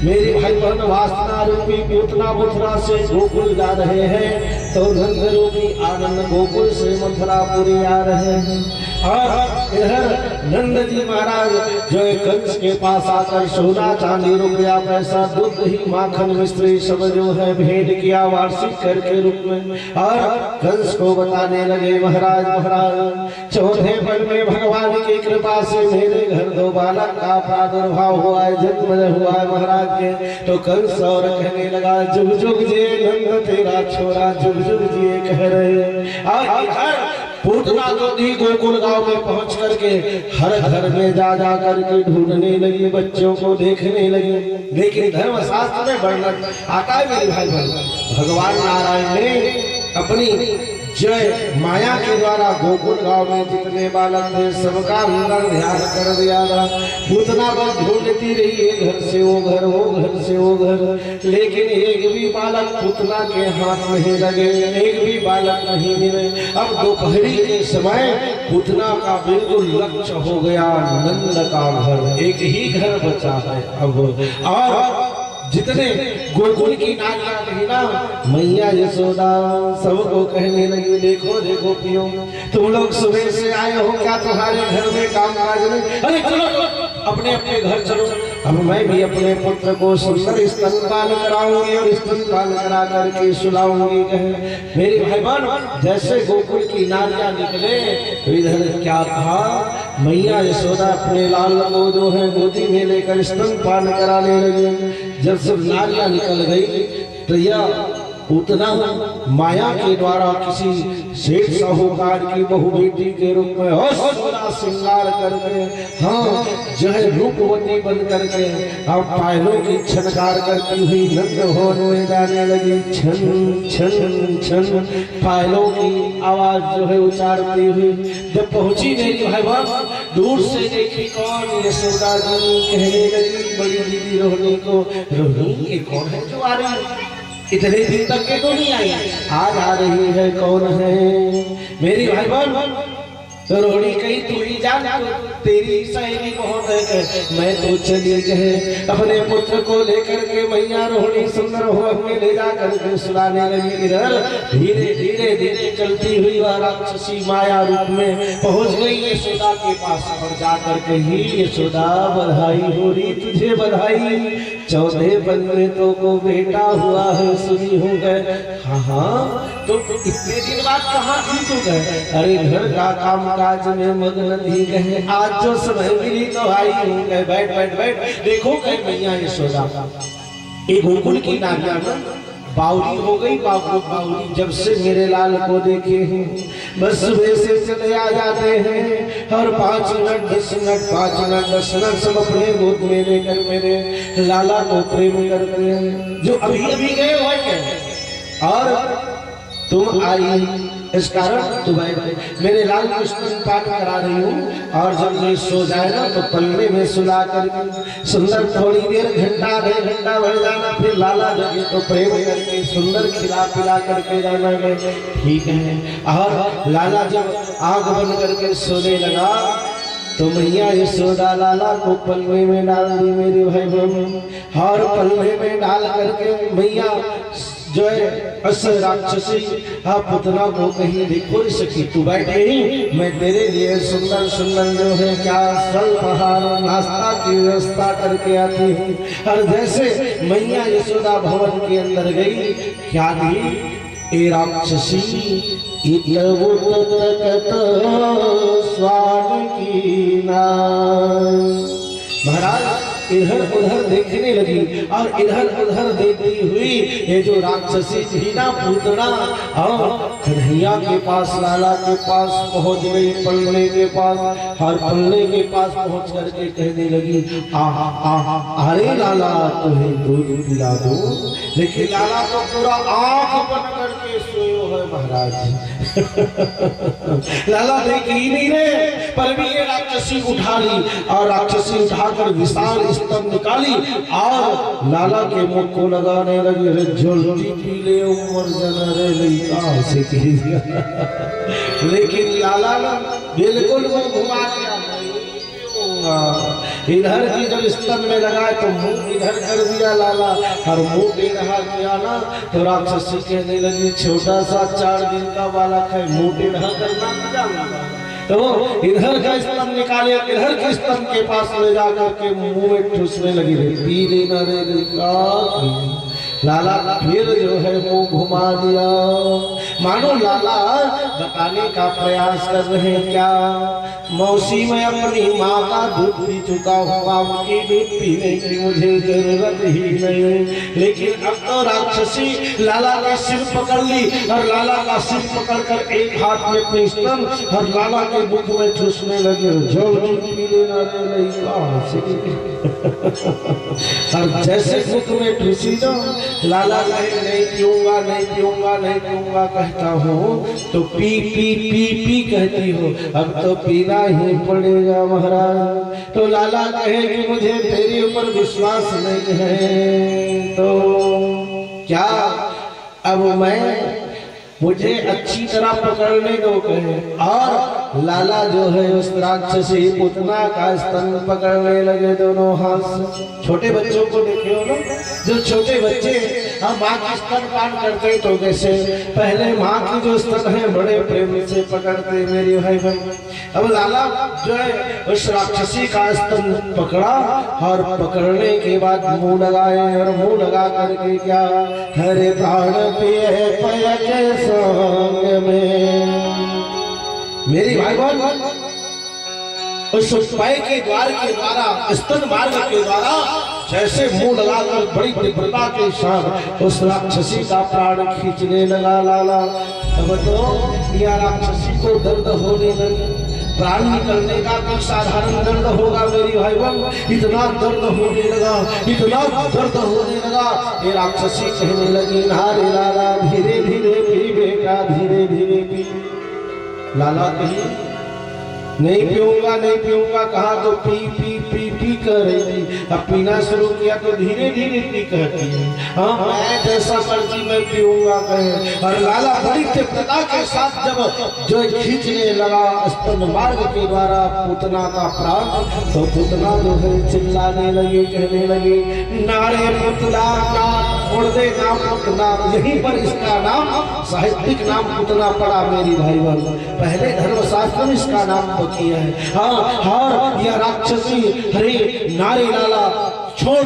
मेरे भाई बहन वासना रूपी पूतना मथुरा से गोकुल जा रहे हैं तो नंद रूपी आनंद गोकुल से मथुरापुरी आ रहे हैं। और इधर नंद जी महाराज जो कंस के पास आकर सोना चांदी रुपया पैसा दूध ही माखन मिश्री सब जो है भेंट किया वार्षिक कर के रूप में और कंस को बताने लगे महाराज महाराज चौथे पल में भगवान की कृपा से मेरे घर 2 बालक का प्रादुर्भाव हुआ है जन्म हुआ है महाराज के। तो कंस और कहने लगा जुग जुग जिए नंद तेरा छोरा जुग जुग जिए कह रहे। और पूतना तो दी गोकुल गांव में पहुंच करके हर घर में जा जा करके ढूंढने लगी बच्चों को देखने लगी लेकिन धर्मशास्त्र में वर्णन आता है मेरे भाई भगवान नारायण ने अपनी जय माया के द्वारा गोकुल गांव में जितने बालक थे सबका अंदर ध्यान कर दिया था। पूतना बस ढूंढती रही है घर से वो घर वो घर से वो घर लेकिन एक भी बालक पूतना के हाथ नहीं लगे एक भी बालक नहीं मिले। अब दोपहरी के समय पूतना का बिल्कुल लक्ष्य हो गया नंद का घर एक ही घर बचा है अब। और जितने गोकुल की नारियां थी ना मैया यशोदा सबको कहने लगी देखो देखो पियो तुम लोग सुबह से आए हो क्या तुम्हारे घर में काम काज नहीं अरे चलो अपने अपने घर चलो। अब मैं भी अपने पुत्र को सुंदर स्तनपान कराऊंगी और स्तनपान करा करके सुलाऊंगी कहे मेरे भाई बहन जैसे गोकुल की नारियां निकले तो इधर क्या था मैया यशोदा अपने लाल को जो है गोदी में लेकर स्तनपान कराने लगे। जब सब नारियां निकल गई तो यह पूतना माया के द्वारा किसी सेठ साहूकार की बहु बेटी के रूप में सोना श्रृंगार करके हाँ जो है रूपवती बन करके अब पायलों की छनकार करती हुई नंद भवन में जाने लगी। छन छन छन पायलों की आवाज जो है उचारती हुई जब पहुंची मेरी भाई बहन दूर से देखी कौन यशोदा जी कहने लगी बड़ी दीदी रोहिणी को रोहिणी ये कौन है जो आ रही है इतने दिन तक के तो नहीं आई आज आ रही है कौन है मेरी भाई बहन तो रोहिणी कही तू ही जान तेरी सहेली बहुत है मैं तो चली गए अपने पुत्र को लेकर के मैया रोहिणी सुंदर हो हमें ले जा करके सुलाने लगी। इधर धीरे धीरे धीरे चलती हुई वह राक्षसी माया रूप में पहुंच गई यशोदा के पास और जाकर कही यशोदा बधाई हो रही तुझे बधाई चौथे पल में तो को बेटा हुआ है सुनी हो गए। हाँ तो इतने दिन बाद कहाँ थी तू गए अरे घर का काम काज में मग्न थी गए आज जो समय मिली तो आई हूँ गए बैठ बैठ बैठ देखो गए मैया यशोदा एक गोकुल की नारियां बावली हो गई बावली जब से मेरे लाल को देखे हैं बस सुबह से चले आ जाते हैं और 5 मिनट 10 मिनट 5 मिनट 10 मिनट सब अपने गोद में लेकर मेरे लाला को प्रेम करते हैं जो अभी अभी गए हुए हैं और तुम आई इस कारण तुम्हें मेरे लाल को स्तनपान करा रही हूँ और जब मैं सो जाए ना तो पल्ले में सुला कर सुंदर थोड़ी देर घंटा 2 घंटा बढ़ जाना फिर लाला जगे तो प्रेम करके सुंदर खिला पिला करके जाना है ठीक है। और लाला जब आग बंद करके सोने लगा तो मैया यशोदा लाला को पल्ले में डाल दी मेरे भाई बहन और पल्ले में डाल करके मैया जो है असर राक्षसी पुतना को कहीं देखो सकी तू बैठे ही मैं तेरे लिए सुंदर सुंदर जो है क्या स्वल्पहार नाश्ता की व्यवस्था करके आती हूँ। और जैसे मैया यशोदा भवन के अंदर गई क्या दी ए राक्षसी स्वान की ना महाराज इधर उधर देखने लगी और इधर उधर देखती हुई ये जो राक्षसी थी ना पूतना और कन्हैया के पास लाला के पास पहुंच गई, पलने के पास। और पलने के पास पहुंच करके कहने लगी अरे लाला तुम्हें दूध पिला दो। लेकिन लाला तो पूरा आंख बंद करके सोयो है महाराज। लाला देख ही नहीं रहे, पर भी ये राक्षसी उठा ली और राक्षसी उठाकर विशाल स्तंभ निकाली और लाला के मुख को लगाने लगी। रे जल्दी पी ले उमर जना रे लइका से कह दिया। लेकिन लाला ने बिल्कुल मुंह घुमा दिया, इधर की जब स्तन में लगाए तो मुंह इधर कर दिया लाला और मुंह दे रहा किया ना तो राक्षसी कहने लगी छोटा सा 4 दिन का बालक है, मुंह दे रहा करना क्या। तो इधर का स्तन निकाले, इधर के स्तन के पास ले जाकर के मुंह में ठूसने लगी। रे पी लेना रे लाला फिर जो है मुंह घुमा दिया। मानो लाला बताने का प्रयास कर रहे हैं क्या मौसी मैं अपनी माँ का दूध पी चुका हूँ, उनकी दूध पीने की मुझे जरूरत ही नहीं। लेकिन अब तो राक्षसी लाला का सिर पकड़ ली और लाला का सिर पकड़ कर एक हाथ में अपने स्तन और लाला के मुख में ठूसने लगे। जल्दी पी लेना रे लइका। और जैसे मुख में ठूसी दो लाला कहे नहीं पीऊंगा नहीं पीऊंगा नहीं पीऊंगा कहता हूँ तो पी पी पी पी कहती हो, अब तो पीना ही पड़ेगा महाराज। तो लाला कहे कि मुझे तेरे ऊपर विश्वास नहीं है तो क्या अब मैं मुझे अच्छी तरह पकड़ने दो कहे। और लाला जो है उस राक्षसी पूतना का स्तन पकड़ने लगे दोनों हाथ से। छोटे बच्चों को देखे हो ना, जो छोटे बच्चे हम माँ की स्तन पान करते तो कैसे पहले माँ की जो स्तन है बड़े प्रेम से पकड़ते मेरे भाई भाई। अब लाला जो है उस राक्षसी का स्तन पकड़ा और पकड़ने के बाद मुंह लगाए और मुंह लगा करके क्या हरे प्राण पिए पय के संग में मेरी भाई बहन उस उपाय के द्वार के द्वारा स्तन मार्ग के द्वारा जैसे मुंह लगाकर बड़ी तीव्रता के साथ उस राक्षसी का प्राण खींचने लगा लाला। अब तो यह राक्षसी को दर्द होने लगा। प्राण निकलने का कोई साधारण दर्द होगा मेरी भाई बहन, इतना दर्द होने लगा, इतना दर्द होने लगा। ये राक्षसी कहने लगी नारे लाला धीरे धीरे पी बेटा धीरे धीरे पी। लाला कही नहीं पीऊंगा नहीं पीऊंगा कहा तो पी पी पी पी कर रही। अब पीना शुरू किया तो धीरे धीरे पी कहती है। हाँ मैं जैसा मर्जी मैं पीऊंगा कहे। और लाला बड़ी तीव्रता के साथ जब जो खींचने लगा स्तन मार्ग के द्वारा पूतना का प्राण तो पूतना जो है चिल्लाने लगी कहने लगी नारे पुतला ना छोड़ दे नाम पूतना। यहीं पर इसका नाम साहित्यिक नाम पूतना पड़ा मेरी भाई बहन। पहले धर्मशास्त्र में इसका नाम किया है। हाँ हाँ यह राक्षसी हरे नारे लाला छोड़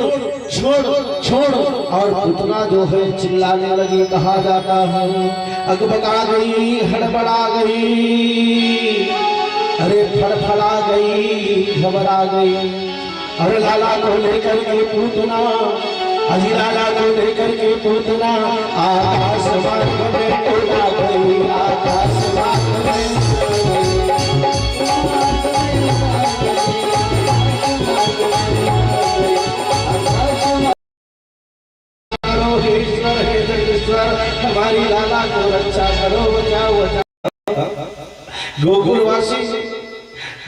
छोड़ छोड़ और पूतना जो है चिल्लाने लगी। कहा जाता है अगबका गई हड़बड़ा गई अरे फड़फड़ा गई घबरा गई। अरे लाला को लेकर के पूतना अजी लाला को लेकर के पूतना आकाश मार्ग में उड़ा गई आकाश मार्ग में। हमारी लाला को रक्षा करो बचाओ बचाओ। गोकुलवासी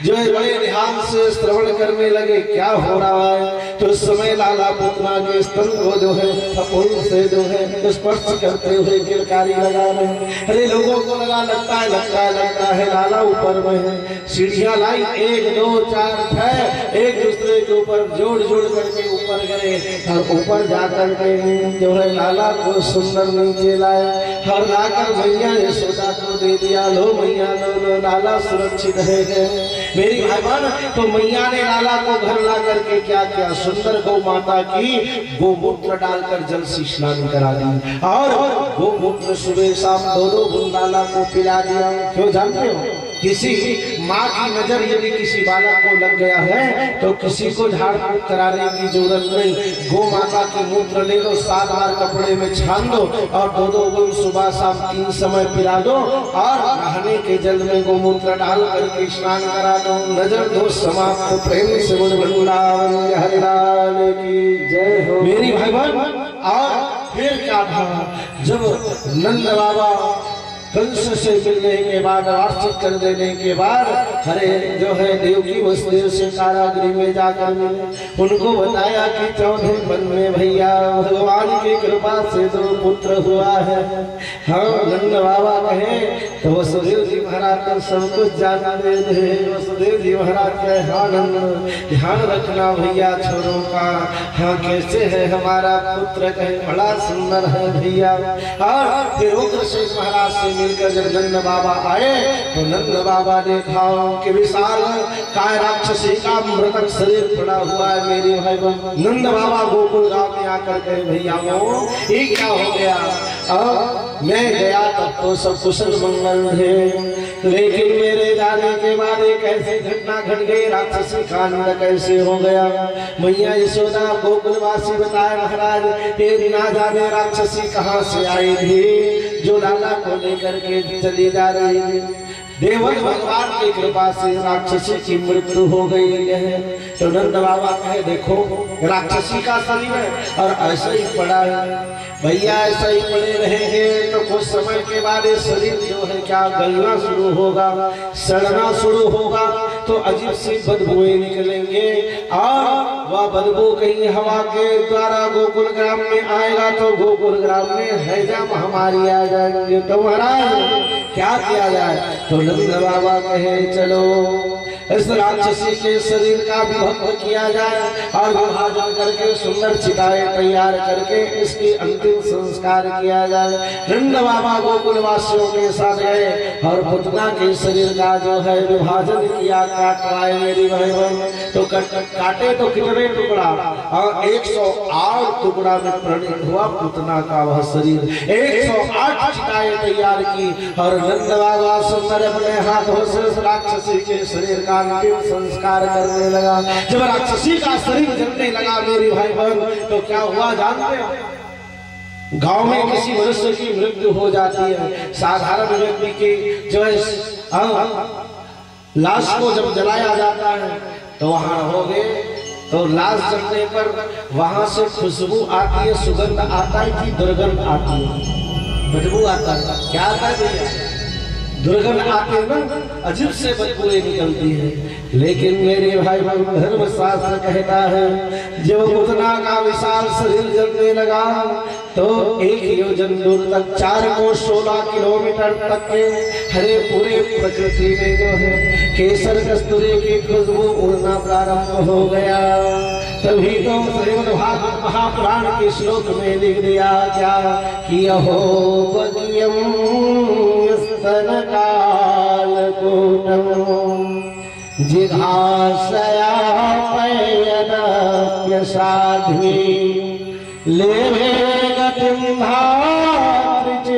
जो है बड़े ध्यान से श्रवण करने लगे क्या हो रहा है। तो उस समय लाला पूतना के स्तन को जो है फूल से जो है स्पर्श करते हुए किलकारी लगा रहे हैं। अरे लोगों को लगता है लाला ऊपर में है। सीढ़ियां लाई 1 2 4 6 एक दूसरे के ऊपर जोड़ जोड़ करके ऊपर गए और ऊपर जाकर के जो है लाला को सुंदर नीचे लाए और लाकर मैया यशोदा को दे दिया। लो मैया लो लाला सुरक्षित है मेरी भाई बहन। तो मैया ने लाला को घर ला करके क्या किया सुंदर गौ माता की गोमूत्र डालकर जल से स्नान करा दी और गोमूत्र सुबह शाम 2-2 बूंद लाला को पिला दिया। क्यों जानते हो किसी माँ की नजर यदि किसी बालक को लग गया है तो किसी को झाड़ फूक कराने की जरूरत नहीं। गौ माता की मूत्र ले लो, 7 बार कपड़े में छान दो और 2-2 गुण सुबह शाम 3 समय पिला दो और नहाने के जल में गोमूत्र डाल करके स्नान करा दो। नजर दोष समाप्त। प्रेम से बोल वृंदावन बिहारी लाल की जय हो। मेरी भाई बहन, और फिर क्या था, जब नंद बाबा कंस से मिलने के बाद, वार्षिक कर देने के बाद, हरे जो है देवकी वसुदेव से कारागृह में जाकर मिले। उनको बताया कि 14 वन में भैया भगवान की कृपा से 2 पुत्र हुआ है। हाँ, नंद बाबा कहे तो वसुदेव जी महाराज तो सब कुछ जानते थे। वसुदेव जी महाराज कहे हाँ नंद, ध्यान रखना भैया छोरों का। हाँ, कैसे है हमारा पुत्र? कहे बड़ा सुंदर है भैया। और फिर उग्रसेन महाराज से मिलकर जब नंद बाबा आए तो नंद बाबा देखा कि विशाल काय राक्षसी का मृतक शरीर पड़ा हुआ है। मेरी भाई बहन, नंद बाबा गोकुल गांव में आकर कहे भैया वो ये क्या हो गया? अब मैं गया तब तो सब कुशल मंगल थे, लेकिन मेरे जाने के बाद एक ऐसी घटना घट गई, राक्षसी कांड कैसे हो गया? मैया यशोदा गोकुलवासी बताए महाराज ये ना जाने राक्षसी कहाँ से आई थी जो लाला को लेकर के चली जा रही थी। देवल भगवान की कृपा से राक्षसी की मृत्यु हो गई है। तो नंद बाबा कहे देखो राक्षसी का शरीर है और ऐसा ही पड़ा है भैया, ऐसा ही पड़े रहेंगे तो कुछ समय के बाद ये शरीर जो है क्या गलना शुरू होगा, सड़ना शुरू होगा, तो अजीब सी बदबूएं निकलेंगे और वह बदबू कहीं हवा के द्वारा गोकुल ग्राम में आएगा तो गोकुल ग्राम में हैजा महामारी आ जाएंगे। तो महाराज क्या किया जाए? तो नंद बाबा कहे चलो इस राक्षसी के शरीर का विभक्त किया जाए और विभाजन करके सुंदर चिताएं तैयार करके इसकी अंतिम संस्कार किया जाए। नंद बाबा गोकुल वासियों के साथ गए और पुतना के शरीर का जो है विभाजन किया, काटवाए। मेरी बहन तो काटे तो कितने टुकड़ा? और 108 टुकड़ा में परिणत हुआ पुतना का वह शरीर। 108 चिताएं तैयार की और नंद बाबा सुंदर अपने हाथों से उस राक्षसी के शरीर का अंतिम संस्कार करने लगा। जब राक्षसी का शरीर जलने लगा मेरी भाई बहन तो क्या हुआ जानते हो? गांव में किसी मनुष्य की मृत्यु हो जाती है, साधारण व्यक्ति की जो लाश को जब जलाया जाता है तो वहां रहोगे तो लाश जलने पर वहां से खुशबू आती है, सुगंध आता है कि दुर्गंध आती है? बदबू आता है। क्या आता है भैया? दुर्गंध आती है ना, अजीब से बदबूएं निकलती है। लेकिन मेरे भाई बहन धर्मशास्त्र कहता है जब पुतना का विशाल शरीर जलने लगा तो 1 योजन दूर तक 4 को 16 किलोमीटर तक के हरे पूरे प्रकृति में जो है केसर कस्तूरी की खुशबू उड़ना प्रारंभ हो गया। तभी तो श्रीमद्भागवत महापुराण के श्लोक में लिख दिया क्या कि अहो बगियम स्तन काल कूटम जिघासया पयनप्य साध्वी लेभे गतिं भातृचितां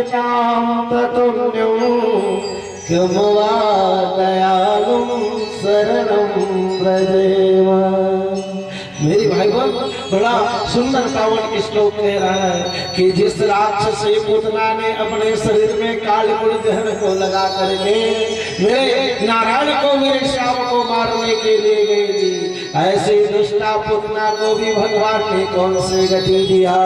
ततुल्यं किं वा दयालुं शरणं व्रजेम। मेरी भाई बहन बड़ा सुंदर पावन श्लोक कह रहा है कि जिस राक्षसी पुतना ने अपने शरीर में कालकुल जहर को लगा करके मेरे नारायण को, मेरे श्याम को मारने के लिए गई थी, ऐसे दुष्टा पुतना को भी भगवान ने कौन से गति दिया?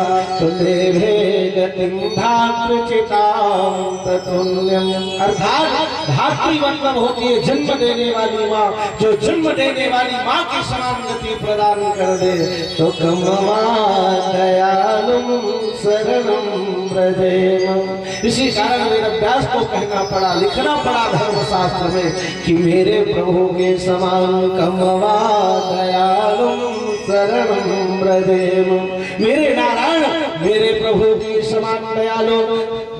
तो देवे गतिं भातृचितां ततुल्यं। अर्थात धात्री मतलब होती है जन्म देने वाली माँ, जो जन्म देने वाली माँ की समान गति प्रदान कर दे। तो कमवा दयालुं शरणं व्रजेम। इसी कारण मेरे व्यास को कहना पड़ा, लिखना पड़ा धर्मशास्त्र में कि मेरे प्रभु के समान कमवा दयालुं शरणं व्रजेम। मेरे नारायण मेरे प्रभु के समान दयालु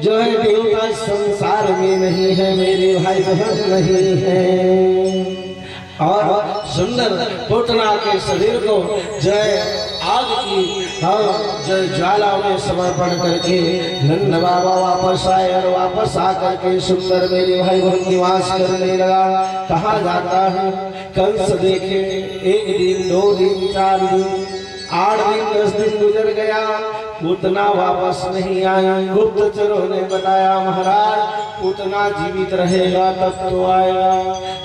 जो है देवता संसार में नहीं है, मेरे भाई बहन नहीं है। और सुंदर पुतना के शरीर को जय आग की जो ज्वाला में समर्पण करके नंद बाबा वापस आए और वापस आकर के सुंदर मेरे भाई बहन निवास करने लगा। कहा जाता है कंस देखे 1 दिन 2 दिन 4 दिन 8 दिन 10 दिन गुजर गया, पूतना वापस नहीं आया। गुप्तचरों ने बताया महाराज पूतना जीवित रहेगा तब तो आएगा।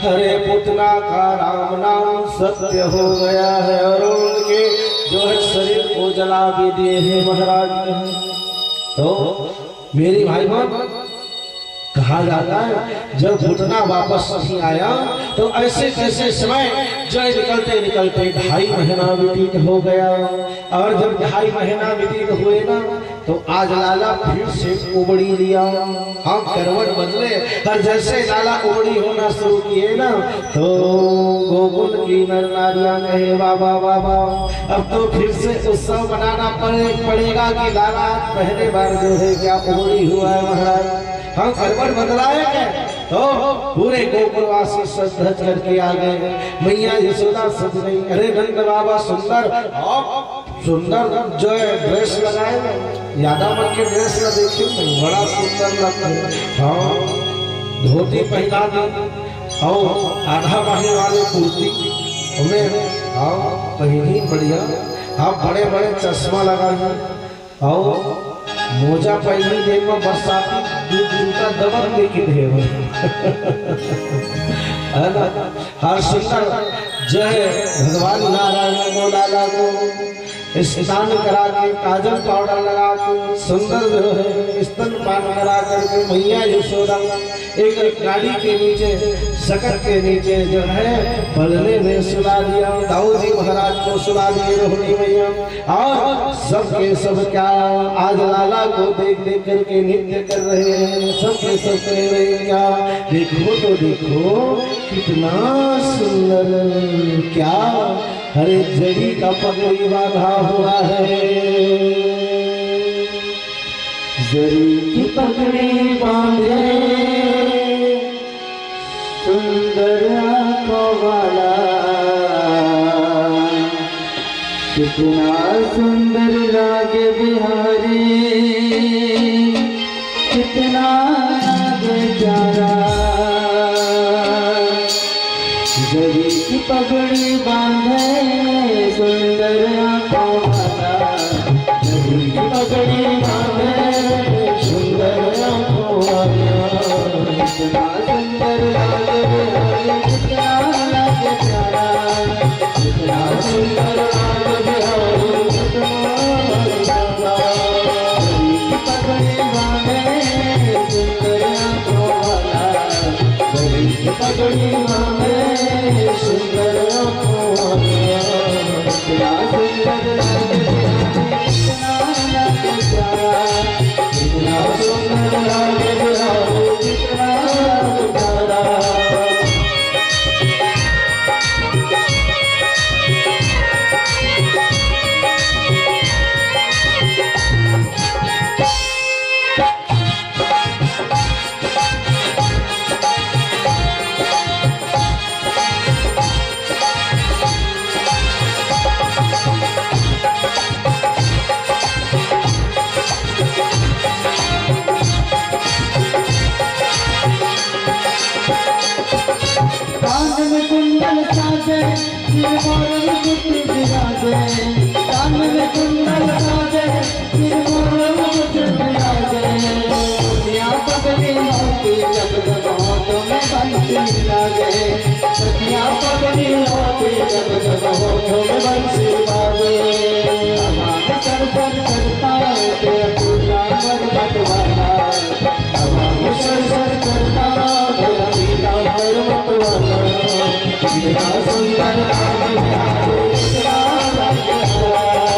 हरे पूतना का राम नाम सत्य हो गया है और उनके जो है शरीर को जला भी दिए हैं महाराज। तो मेरी भाई बहन कहा जाता है जब पूतना वापस नहीं आया तो ऐसे कैसे समय जो निकलते निकलते 2.5 महीना व्यतीत हो गया। और जब 2.5 महीना व्यतीत हुए ना तो आज लाला फिर से उबड़ी लिया। हम करवट बदले और जैसे लाला उबड़ी होना शुरू किए ना तो गोकुल की नर नारियां कहे बाबा बाबा अब तो फिर से उत्सव मनाना पड़ेगा कि लाला पहले बार जो है क्या उबड़ी हुआ है महाराज। हम करवट बदलाए क्या तो पूरे गोकुलवासी सज धज करके आ गए। मैया यशोदा सज गई। अरे नंद बाबा सुंदर सुंदर जो है ड्रेस लगाए यादव मन के ड्रेस में देखिए बड़ा सुंदर लगता है। हाँ धोती पहना दी और आधा बाही वाले कुर्ती हमें हाँ पहनी बढ़िया। हाँ बड़े बड़े चश्मा लगा और मोजा पहनी देव में बरसाती जूता दबक लेके देव हर सुंदर जय भगवान नारायण को लाला को स्नान करा के काजल पाउडर लगा के सुंदर जो है स्तन पान करा करके मैया यशोदा एक गाड़ी के नीचे शकट के नीचे जो है पलने में सुला दिया। दाऊद जी महाराज को सुला दिए रोहिणी मैया और सबके सब क्या आज लाला को देख देख करके नृत्य कर रहे हैं। सबके सब कह रहे हैं क्या देखो तो देखो कितना सुंदर क्या हरे जड़ी का पगड़ी बांधा हुआ है। जड़ी की पगड़ी बांधे सुंदर आंखों वाला कितना सुंदर लागे बिहारी कितना लागे प्यारा। जड़ी की पगड़ी बांधे सुंदर आंखों वाला जड़ी की पगड़ी बांधे सुंदर आंखों वाला कितना सुंदर लागे बिहारी कितना लागे प्यारा कितना सुंदर लागे बिहारी कितना लागे प्यारा। जड़ी की पगड़ी बांधे सुंदर आंखों वाला जड़ी की पगड़ी बांधे सुंदर आंखों वाला कितना सुंदर लागे कितना लागे प्यारा कितना सुंदर लागे बिहारी कितना लागे प्यारा। कान में कुंडल साजे सिर मोर मुकुट विराजे कान में कुंडल साजे सिर मोर मुकुट विराजे दुनिया पगड़ी होती जब जब होठों में बंसी लागे दुनिया पगड़ी होती जब जब होठों में बंसी लागे। हमारे सर पर करता है पूरा मन बटवाना हमारे सर सर करता है पीला भर मतवाना कितना सुंदर लागे बिहारी कितना लागे प्यारा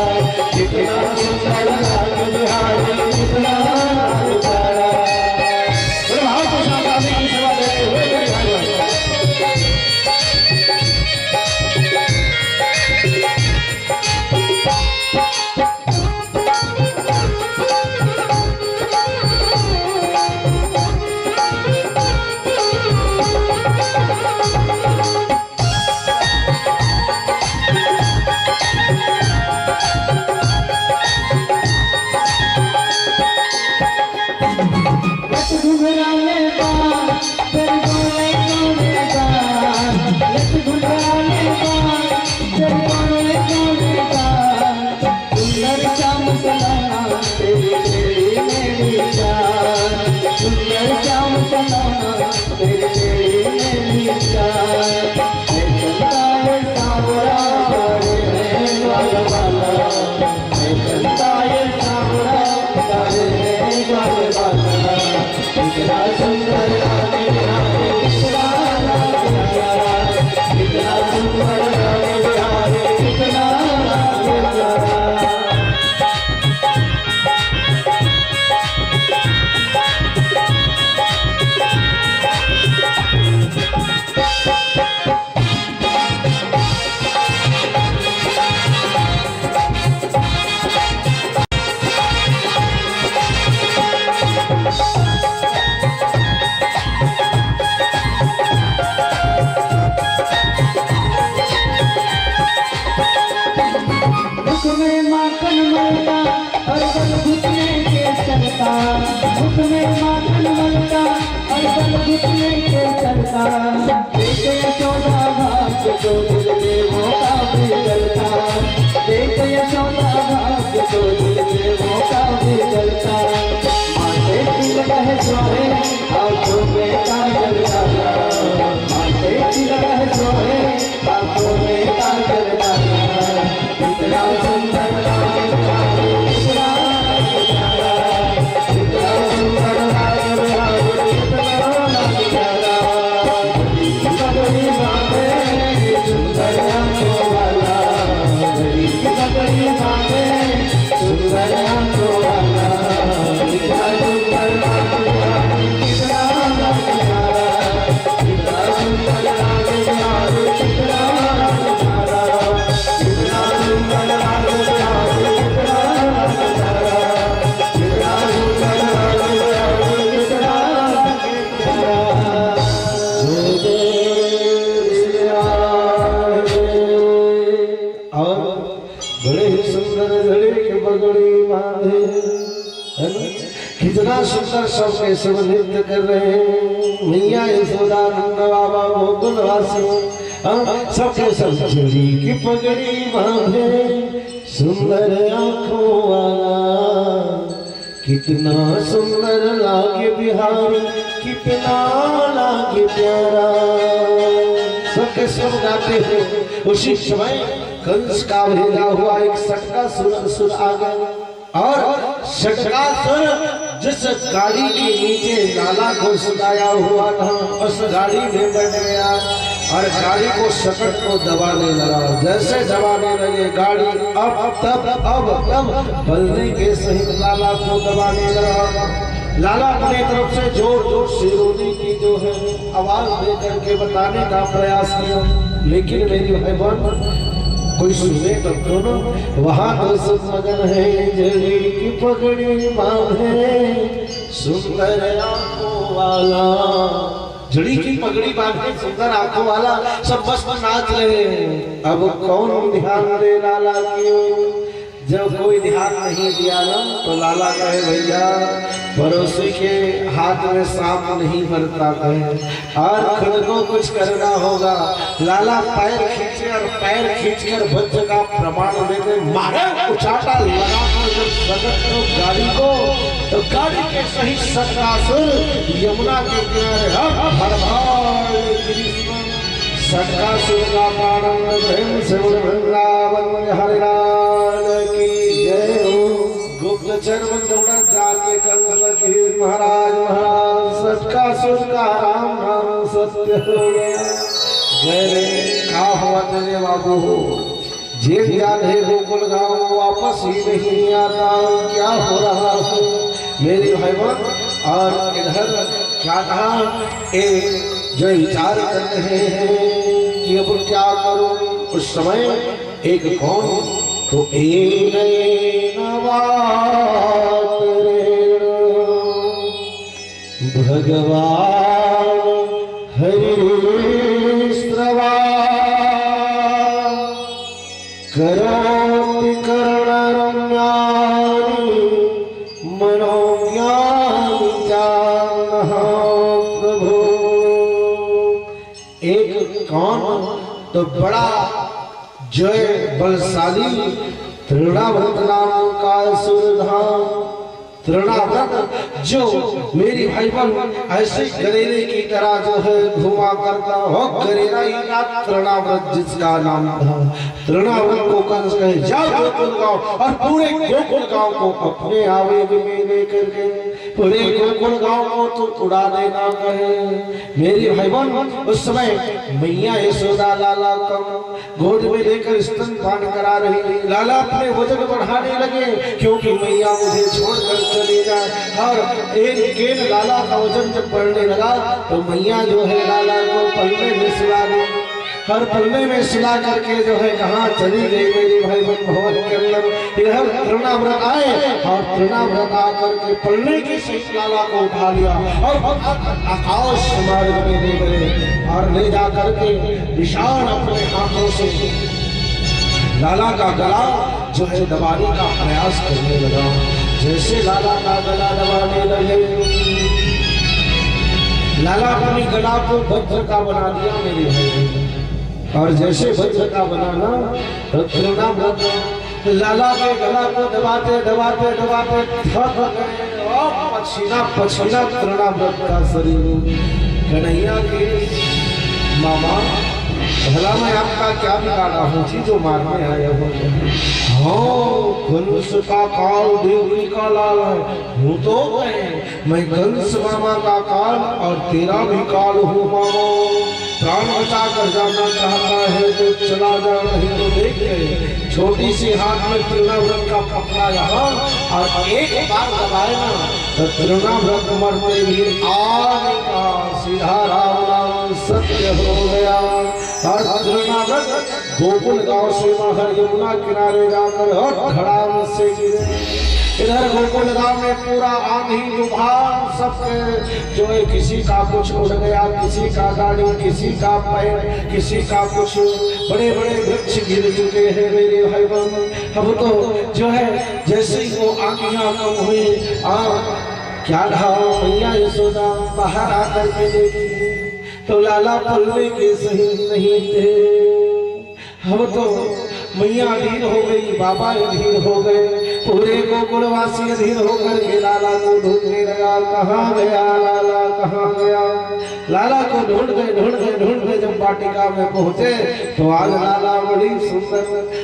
कितना सुंदर लागे बिहारी कितना लागे प्यारा। भाव को शांति की सेवा देते हुए मेरे भाई कितना सुंदर सब कैसे नृत्य कर रहे हैं। मैया यशोदा नंद बाबा गोकुलवासी सबके सब चली की पगड़ी बांधे सुंदर आंखों वाला कितना सुंदर लागे बिहारी कितना लागे प्यारा। सबके सब गाते हैं। उसी समय कंस का भेजा हुआ एक सटका सुर आ गया और शटकासुर जिस गाड़ी के नीचे नाला को सजाया हुआ था उस गाड़ी में बैठ गया और गाड़ी को शकट को दबाने लगा। जैसे दबाने लगे गाड़ी अब तब बलने के सहित लाला को दबाने लगा। लाला अपनी तरफ से जोर जोर से रोने की जो है आवाज दे करके बताने का प्रयास किया, लेकिन मेरी भाई बहन कोई सुने तब तो न। वहां तो सब मगन है जली की पगड़ी बांधे सुंदर आंखों वाला। जड़ी की पगड़ी बांधे सुंदर आंखों वाला सब मस्त नाच रहे हैं। अब कौन ध्यान दे लाला की? जब कोई ध्यान नहीं दिया ना तो लाला कहे भैया पड़ोसी के हाथ में सांप नहीं मरता है और खुद को कुछ करना होगा। लाला पैर खींचे और पैर खींचकर वज्र का प्रमाण देते मारे उचाटा लगाकर जब सगट तो गाड़ी को तो गाड़ी के सही शटकासुर यमुना के किनारे शटकासुर का प्राणंद प्रेम से वृंदावन हरिलाल की जय हो। गुप्तचर दौड़ा जाके कर लगे महाराज शटकासुर का राम नाम सत्य हो गया। गए का हुआ तेरे बाबू हो जेल याद है गोकुल गाँव वापस ही नहीं आता क्या हो रहा हो मेरी भाई बहन। और इधर क्या कहा एक जो विचार कर रहे हैं कि अब क्या करूं। उस समय एक कौन तो भगवान हरिश्रवा करोति करुणरम्यानि मनोज्ञानि जानः प्रभु। एक कौन तो बड़ा जय बलशाली तृणाव्रत नाम का सुरधाम। तृणाव्रत जो मेरी भाई बहन ऐसे गरेरे की तरह जो है घुमा करता हो, गरेरा ही का तृणाव्रत जिसका नाम था। तृणाव्रत को कंस कहे जाओ गोकुल गांव और पूरे गोकुल गांव को अपने आवेग में लेकर के पूरे गोकुल गांव को तो उड़ा देना कहे। मेरी भाई बहन उस समय मैया यशोदा लाला को गोद में लेकर स्तनपान करा रही थी। लाला अपने वजन बढ़ाने लगे क्योंकि मैया मुझे छोड़कर चले जाए। और एक गेंद लाला का वजन जब बढ़ने लगा तो मैया जो है लाला को पलने में सुला दी। हर पलने में सुला करके जो है कहाँ चली गई मेरी भाई बहन भवन के अंदर। यह तृणाव्रत आए और तृणाव्रत आकर के पलने की सहित लाला को उठा लिया और आकाश मार्ग में ले गए और ले जा करके विशाल अपने हाथों से लाला का गला जो है दबाने का प्रयास करने लगा। जैसे लाला का गला दबाने लगे, लाला अपनी गला को वज्र का बना दिया मेरे भाई। और जैसे वज्र का बनाना तो तृणाव्रत लाला के गला को दबाते दबाते दबाते थक गए और पसीना पसीना तृणाव्रत का शरीर। कन्हैया के मामा भला मैं आपका क्या बिगाड़ा हूँ जी जो मारने आया हूँ। हाँ कंस का काल देवी का लाल है, हूँ तो मैं कंस मामा का काल और तेरा भी काल हूँ मामा। प्राण बचा कर जाना चाहता है तो चला जा, नहीं तो देख गए छोटी सी हाथ में तृणाव्रत का पकड़ा यहाँ और एक बार दबाए ना तो तृणाव्रत मरते भी आने का सीधा राम नाम सत्य हो गया। और तृणाव्रत गोकुल गांव से बाहर यमुना किनारे जाकर और धड़ाम से गिरे। इधर गोकुल गांव में पूरा आंधी तूफान सबके जो है किसी का कुछ उड़ गया, किसी का गाड़ी, किसी का पैर, किसी का कुछ बड़े बड़े वृक्ष गिर चुके हैं मेरे भाई बहन। अब तो जो है जैसे ही वो आंधियां कम हुई क्या ढाओ मैया यशोदा बाहर आकर के देखी तो लाला पलने के सही नहीं थे। अब तो मैया अधीर हो गई, बाबा अधीर हो गए, पूरे गोकुलवासी अधीर होकर के लाला को ढूंढने लगा। कहाँ गया लाला, कहाँ गया? लाला को ढूंढ गए जब वाटिका में पहुंचे तो आज लाला बड़ी सुंदर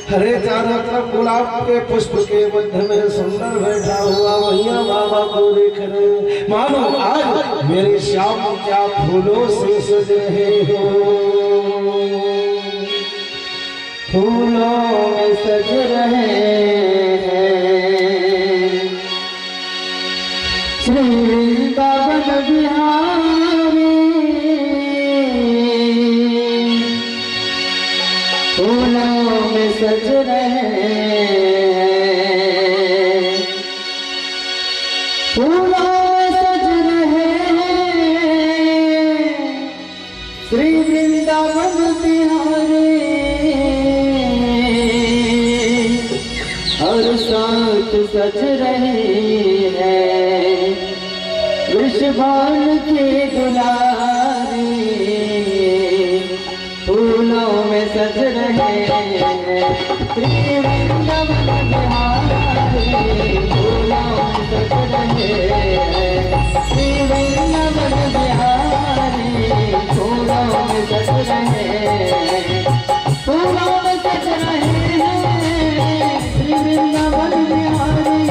हरे चारों तरफ गुलाब के पुष्प के मध्य में सुंदर बैठा हुआ मैया बाबा को देख रहे। मानो आज मेरे श्याम क्या फूलों से सज रहे हो, फूलों में सज रहे हैं श्री वृंदावन बिहारी। फूलों में सज रहे हैं, फूलों में सज रहे हैं श्री वृंदावन बिहारी। और साथ सज रहे हैं वृषभान के दुलारी। फूलों में सज रहे हैं श्री वृंदावन बिहारी। फूलों में सज रहे हैं श्री वृंदावन बिहारी। फूलों में सज रहे हैं, फूलों में सज रहे हैं श्री वृंदावन बिहारी।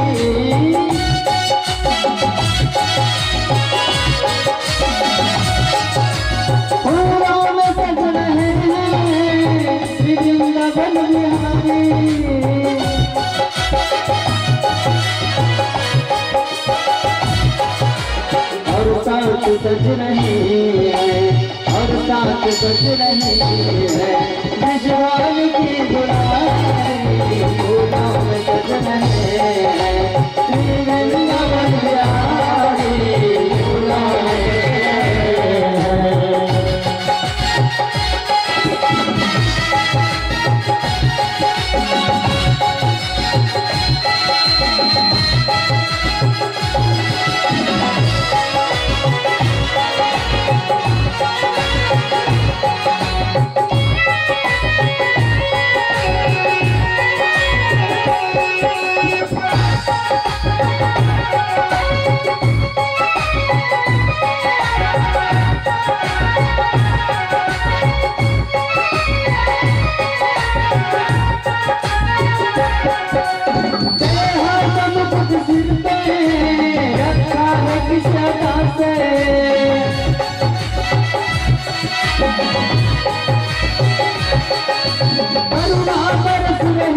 फूलों में सज रहे हैं श्री वृंदावन बिहारी। और साथ सज रहे हैं, और साथ सज रहे हैं विश्वाल की दुलारी। फूलों में सज रहे हैं श्री वृंदावन बिहारी। फूलों में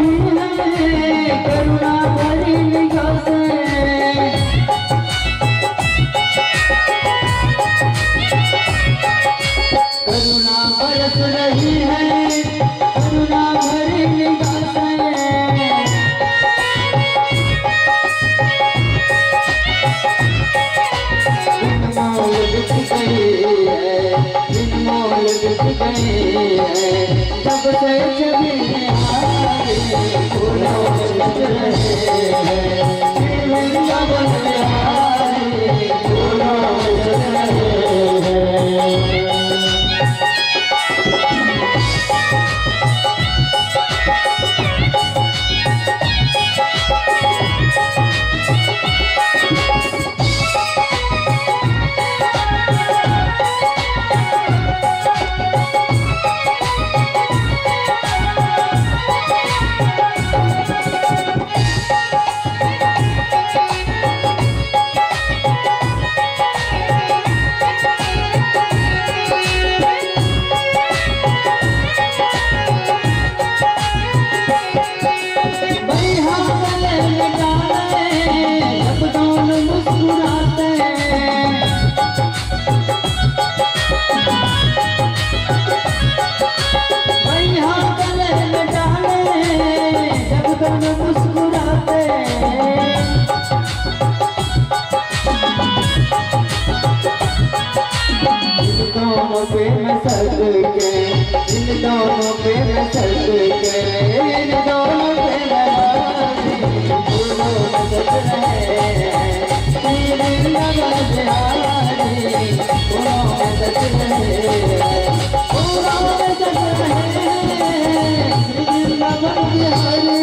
रही है करुणा भरी निगाह से करुणा बरस रही है करुणा भरी निगाह से बिनमोल बिक गई है बिनमोल बिक गई है जब से छवि निहारी फूलों में सज रहे हैं वृंदावन बिहारी फूलों में सज रहे हैं। दोनों पे मैं सज के इन दोनों पे मैं सज के इन दोनों पे मैं फूलों में सज रहे हैं वृंदावन बिहारी फूलों में सज रहे हैं फूलों में सज रहे हैं वृंदावन बिहारी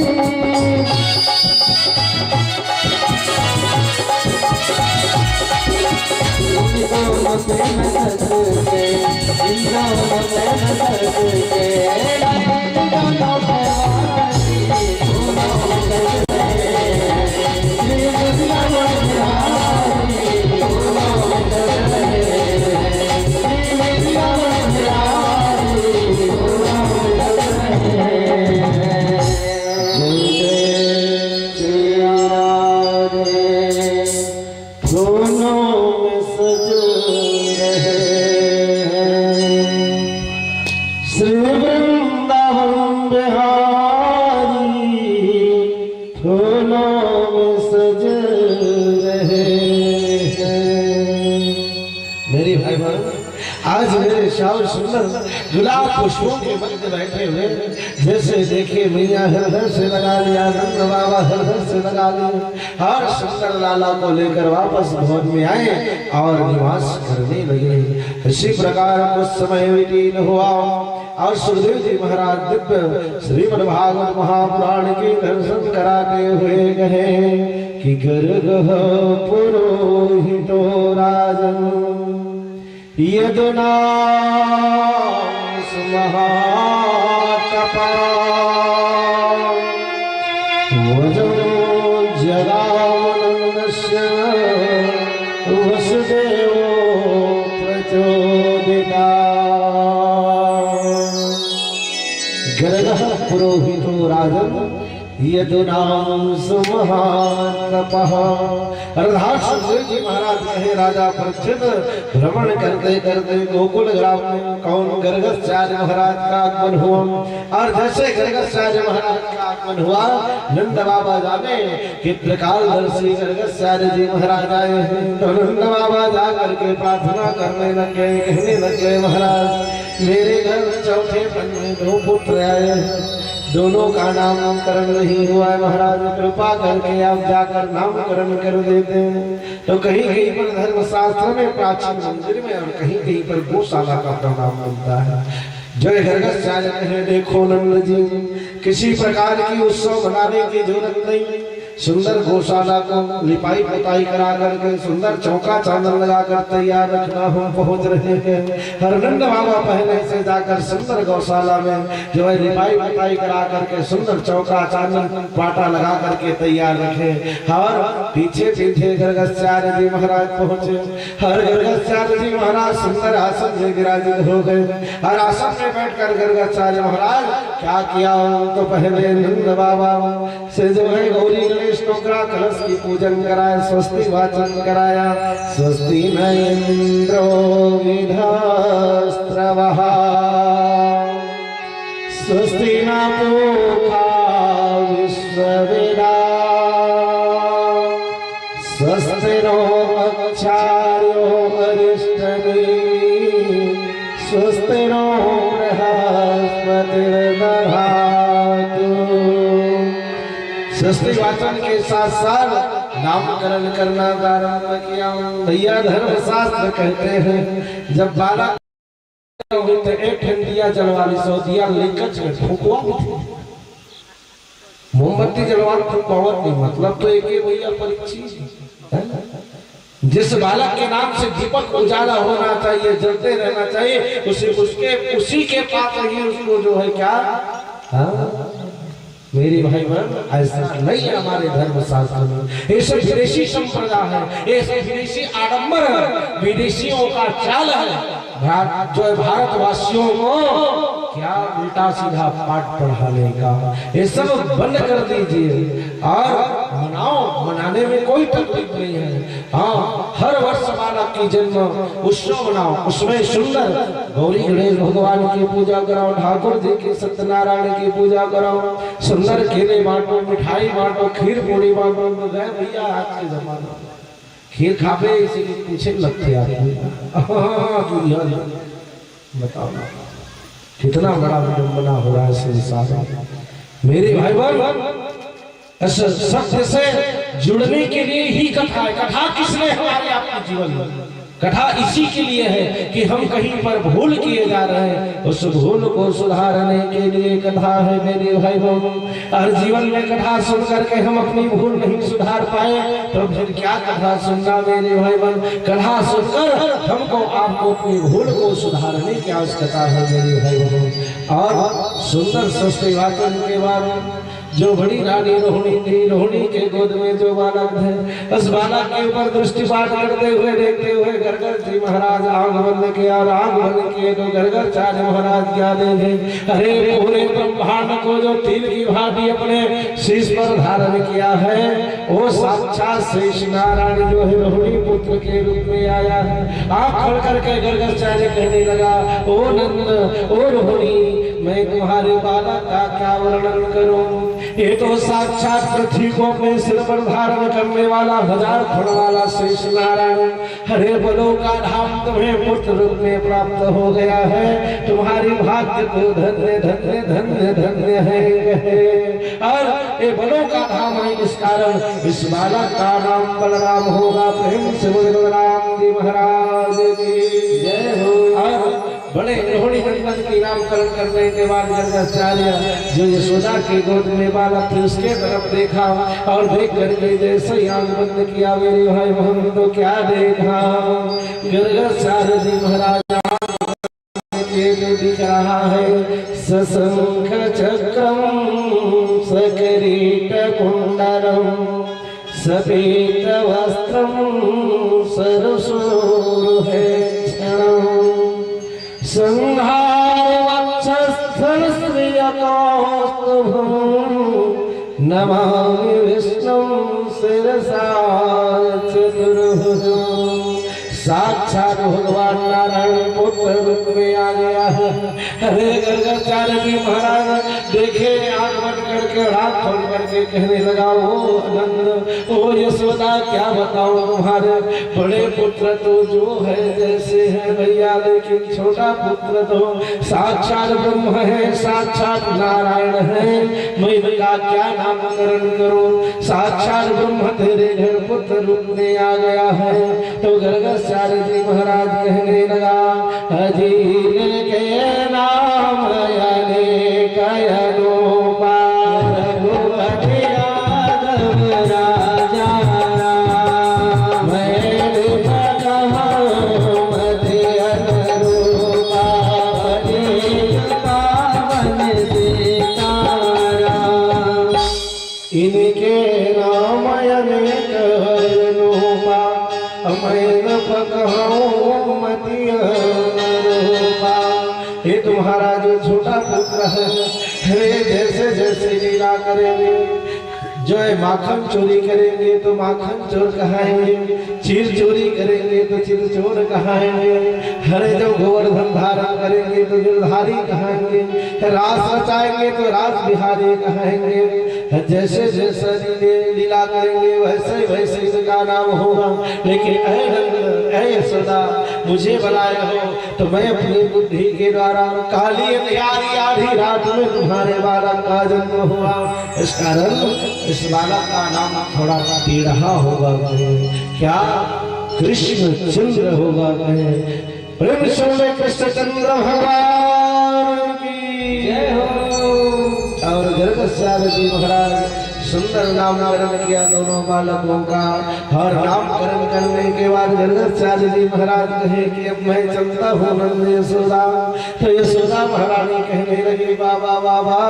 दोनों पे मैं सज के इन दोनों पे मैं सज के इन दोनों पे फूलों में सज रहे हैं वृंदावन बिहारी फूलों में सज रहे हैं वृंदावन बिहारी फूलों में सज रहे हैं। श्री राधे दोनों में सज रहे हैं श्री वृंदावन बिहारी फूलों में सज रहे हैं। मेरी भाई बहन आज मेरे श्याम सुंदर गुलाब पुष्पों के मध्य बैठे हुए जैसे देखे मैया हृदय से लगा लिया नंद बाबा हृदय से लगा लिया हर सुंदर लाला को लेकर वापस भवन में आए और निवास करने लगे। इसी प्रकार कुछ समय व्यतीत हुआ और सुखदेव जी महाराज दिव्य श्रीमद् भागवत महापुराण के दर्शन कराते हुए कहे कि गर्ग पुरोहितो राजन यदुना महातपा वजो जगावनन्दस्य वसुदेवो प्रचोदिता गर्गः पुरोहितो राजन् यदुनाम सुमहातपः। हरदास सुखदेव जी महाराज कहे राजा परीक्षित भ्रमण करते करते गोकुल ग्राम में कौन गर्गाचार्य महाराज का आगमन हुआ और जैसे गर्गाचार्य महाराज का आगमन हुआ नंद बाबा जाने कि त्रिकालदर्शी गर्गाचार्य जी महाराज आए हैं तो नंद बाबा जाकर के प्रार्थना करने लगे कहने लगे महाराज मेरे घर चौथे पन में 2 पुत्र आए हैं दोनों का नामकरण नहीं हुआ है महाराज कृपा करके आप जाकर नामकरण कर देते हैं। तो कहीं कहीं पर धर्मशास्त्र में प्राचीन मंदिर में और कहीं कहीं पर गौशाला का प्रणाम मिलता है। जय गर्गाचार्य कहे देखो नंद जी किसी प्रकार की उत्सव मनाने की जरूरत नहीं सुंदर गौशाला को लिपाई पुताई करा करके सुंदर चौका चांदन लगाकर तैयार रखना हम पहुंच रहे हैं। हरनंद बाबा पहले से जाकर सुंदर गौशाला में जो है लिपाई पुताई करा करके सुंदर चौका चांदन पाटा लगा करके तैयार रखे। और पीछे पीछे गर्गाचार्य जी महाराज पहुंचे। हर गर्गाचार्य जी महाराज सुंदर आसन में विराजित हो गए। हर आसन में बैठकर गर्गाचार्य महाराज क्या किया तो पहले नंद बाबा से जो है गौरी गणेश टोकरा कलश की पूजन कराया, स्वस्ति वाचन कराया। स्वस्ति न इंद्रो विधास्त्रवः स्वस्ति न पूषा विश्ववेदाः स्वस्ति नो अक्षार्यो अरिष्टनेमिः स्वस्ति नो बृहस्पतिर्दधातु। स्वस्ति वाचन के साथ साथ नामकरण करना आरंभ किया। भैया धर्मशास्त्र कहते हैं जब बालक तो एक दिया जलवाली 100 दिया लेकर फूकवा मोमबत्ती जलवान फूकवावत नहीं, मतलब तो एक ही भैया परीक्षी। जिस बालक के नाम से दीपक उजाला होना चाहिए, जलते रहना चाहिए, उसी के पास ही उसको जो है क्या मेरी भाई बहन ऐसा नहीं है हमारे धर्म शास्त्र में। ये सब विदेशी संप्रदाय है, ये सब विदेशी आडंबर है, विदेशियों का चाल है। जो है भारतवासियों को क्या उल्टा सीधा पाठ पढ़ाने का, ये सब बंद कर दीजिए और मनाओ। मनाने में कोई तकलीफ नहीं है। हाँ, हर वर्ष बालक की जन्म उत्सव मनाओ, उसमें सुंदर गौरी गणेश भगवान की पूजा कराओ, ठाकुर जी की सत्यनारायण की पूजा कराओ, सुंदर केले बांटो, मिठाई बांटो, खीर पूरी बांटो। तो गए भैया आज के जमाने खीर खावे इसी के पीछे लगते आदमी। बताओ कितना बड़ा विडंबना हो रहा है संसार में। मेरे भाई बहन सत्य से जुड़ने के लिए ही कथा है। कथा किसने हमारे आपके जीवन में? कथा इसी के लिए है कि हम कहीं पर भूल किए जा रहे हैं, उस भूल को सुधारने के लिए कथा है मेरे भाई बहन। हर जीवन में कथा सुन करके हम अपनी भूल नहीं सुधार पाए तो फिर क्या कथा सुनना मेरे भाई बहन। कथा सुनकर हमको आपको अपनी भूल को सुधारने की आवश्यकता है मेरे भाई बहन। और सुंदर स्वस्ति वाचन के बाद जो बड़ी रानी रोहिणी थी, रोहिणी के गोद में जो बालक थे, उस बालक के ऊपर दृष्टिपात करते हुए देखते हुए गरगर जी महाराज आंख बंद किया। और आंख बंद किए तो गरगाचार्य महाराज क्या देंगे? अरे पूरे ब्रह्मांड को जो तिल की भांति अपने शीश पर धारण किया है वो साक्षात शेष नारायण जो है रोहिणी पुत्र के रूप में आया है। आंख खोल करके गरगाचार्य कहने लगा, ओ नंद, ओ रोहिणी, मैं तुम्हारे बालक का क्या वर्णन करूं? ये तो साक्षात पृथ्वी को अपने सिर पर धारण करने वाला, 1000 फण वाला शेष नारायण। हरे बलों का धाम तुम्हें पुत्र रूप में प्राप्त हो गया है। तुम्हारी भाग्य को धन्य धन्य धन्य धन्य है। और ये बलों का धाम है, इस कारण इस बालक का नाम बलराम होगा। प्रेम से बोले बलराम जी महाराज की जय हो। और बड़े रोहिणी नंदन की नामकरण करने के बाद गर्गाचार्य जो यशोदा के गोद में बालक थे उसके तरफ देखा और देख करके जैसे आंख बंद किया मेरे भाई बहन तो क्या देखा? गर्गाचार्य जी महाराज दिख रहा है सशंख चक्रम सकिरीट कुंडलम सफेद वस्त्रम सरसूर है संहार वक्षस्थल श्रियकौस्तुभं नमामि विष्णुं शिरसा चतुर्भुजं। साक्षात भगवान नारायण पुत्र रूप में आ गया है। अरे गर्गाचार्य जी महाराज देखे, आंख बंद करके हाथ खोल करके कहने लगा, ओ नंद, ओ यशोदा, क्या बताऊं तुम्हारे बड़े पुत्र तो जो है जैसे है भैया, लेकिन छोटा पुत्र तो साक्षात ब्रह्म है, साक्षात नारायण है। मैं इनका क्या नामकरण करूं? साक्षात ब्रह्म तेरे घर पुत्र रूप में आ गया है। तो गर्गाचार्य जी महाराज कहने लगा, अजीर के नाम अनेक अनूपा रघुपति यादव इनके नाम अनेक रूपा मैं न पकड़ूं मतिया रूपा। ये तुम्हारा जो छोटा पुत्र है वे जैसे जैसे लीला करेंगे, जो है माखन चोरी करेंगे तो माखन चोर कहाएंगे, चीर चोरी करेंगे तो चिर चोर कहाएंगे, हरे जो गोवर्धन धारण करेंगे तो गिरधारी कहाएंगे, रास रचाएंगे तो रास बिहारी कहाएंगे। जैसे जैसे लीला करेंगे वैसे वैसे इसका नाम होगा। लेकिन ऐ यशोदा मुझे बुलाए हो तो मैं अपनी बुद्धि के द्वारा काली अंधियारी आधी रात में तुम्हारे बालक का जन्म हुआ। इस कारण इस बालक का नाम थोड़ा टेढ़ा होगा, क्या कृष्ण चंद्र होगा। प्रेम से कृष्ण चंद्र भगवान की जय हो। और गर्गस्यादि जी महाराज सुंदर नामकरण किया दोनों बालकों का। और नामकरण करने के बाद गर्गस्यादि जी महाराज कहे कि अब मैं चलता हूँ नंद यशोदा। तो यशोदा महारानी कहने लगी बाबा बाबा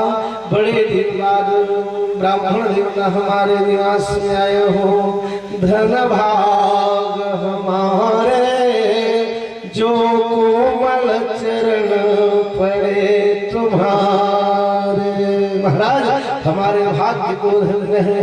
बड़े दिन बाद ब्राह्मण देवता हमारे निवास में आए हो, धन भाग हमारे जो कोमल चरण पड़े तुम्हारे। महाराज हमारे भाग्य को धन्य है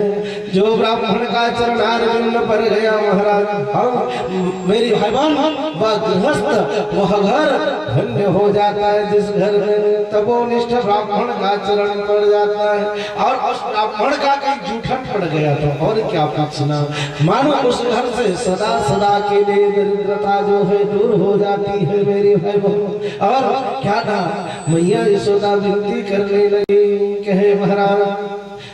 जो ब्राह्मण का चरणारविंद पर गया। महाराज हम मेरी भाईवान वह गृहस्थ वह घर धन्य हो जाता है जिस घर में तपोनिष्ठ ब्राह्मण का चरण पड़ जाता है। और उस ब्राह्मण का कहीं जूठन पड़ गया तो और क्या पूछना, मानो उस घर से सदा सदा के लिए दरिद्रता जो है दूर हो जाती है मेरी भाई बहन। और क्या था मैया यशोदा विनती करने लगी, कहे महाराज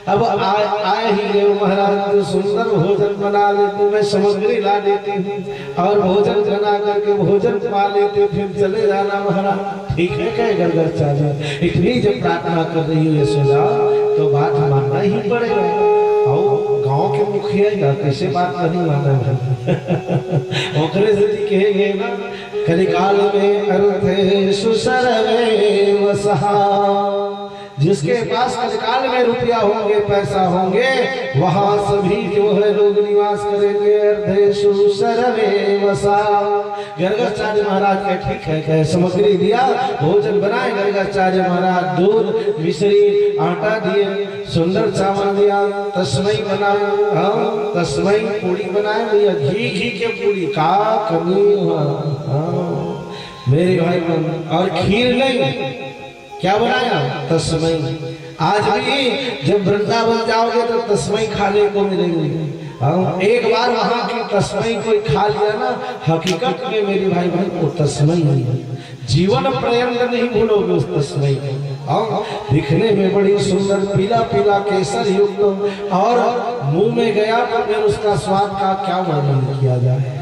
अब आए ही गए महाराज तो सुंदर भोजन बना लेते, मैं सामग्री ला देती हूँ और भोजन बना करके भोजन पा लेते, फिर चले जाना महाराज। ठीक है कहे गर्गस्यादि, इतनी जब प्रार्थना कर रही हो यशोदा तो बात मानना ही पड़ेगा। और गांव के मुखिया कैसे बात नहीं माना ओकरे से कहेंगे ना कलिकाल में अर्थे सुसरवे वसहा। जिसके पास कलिकाल में रुपया होंगे पैसा होंगे वहां सभी जो है लोग निवास करेंगे। अर्धेषु सर्वे वसा। गर्गस्यादि महाराज के ठीक है कहे सामग्री दिया भोजन बनाए। गर्गस्यादि महाराज दूध मिश्री आटा दिए, सुंदर चावल दिया, तस्मई बनाए, तस्मई पूड़ी बनाए भैया, घी के पूड़ी का कमी हुआ मेरे भाई बहन। और खीर नहीं क्या बनाया तस्मई। आज भी जब वृंदावन जाओगे तो तस्मई खाने को मिलेगी। एक बार वहां की तस्मई कोई खा लिया ना हकीकत में मेरी भाई बहन वो तस्मई नहीं है, जीवन पर्यंत नहीं भूलोगे उस तस्मई को। दिखने में बड़ी सुंदर पीला पीला केसर युक्त और मुंह में गया तो फिर उसका स्वाद का क्या वर्णन किया जाए।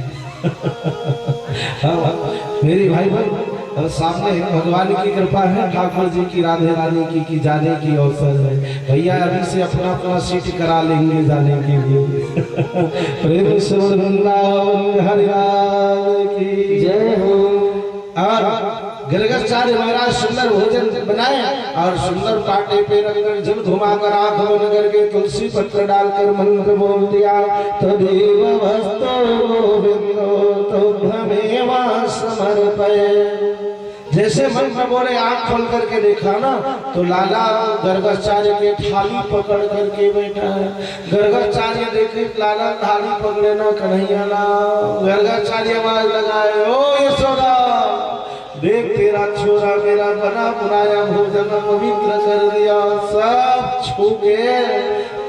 मेरी भाई बहन और सामने भगवान की कृपा है, ठाकुर जी की राधे रानी की जाने की अवसर है। भैया अभी से अपना अपना सीट करा लेंगे जाने के लिए। प्रेम से वृंदावन हरिलाल की जय हो। और गर्गस्यादि महाराज सुंदर भोजन बनाए और सुंदर पाटे पे रंगकर जल घुमाकर आंख बंद करके तुलसी पत्र डालकर मंत्र बोल दिया। तदेव वस्तो गोविंदो तुभ्यमेव समर्पये। जैसे मन में बोले आंख खोल करके देखा ना तो लाला गर्गस्यादि के थाली पकड़ करके बैठा है। गर्गस्यादि देखे लाला थाली पकड़े ना कन्हैया ना। गर्गस्यादि आवाज लगाए ओ यशोदा देख तेरा छोरा मेरा बना बनाया भोजन पवित्र कर दिया, सब छू के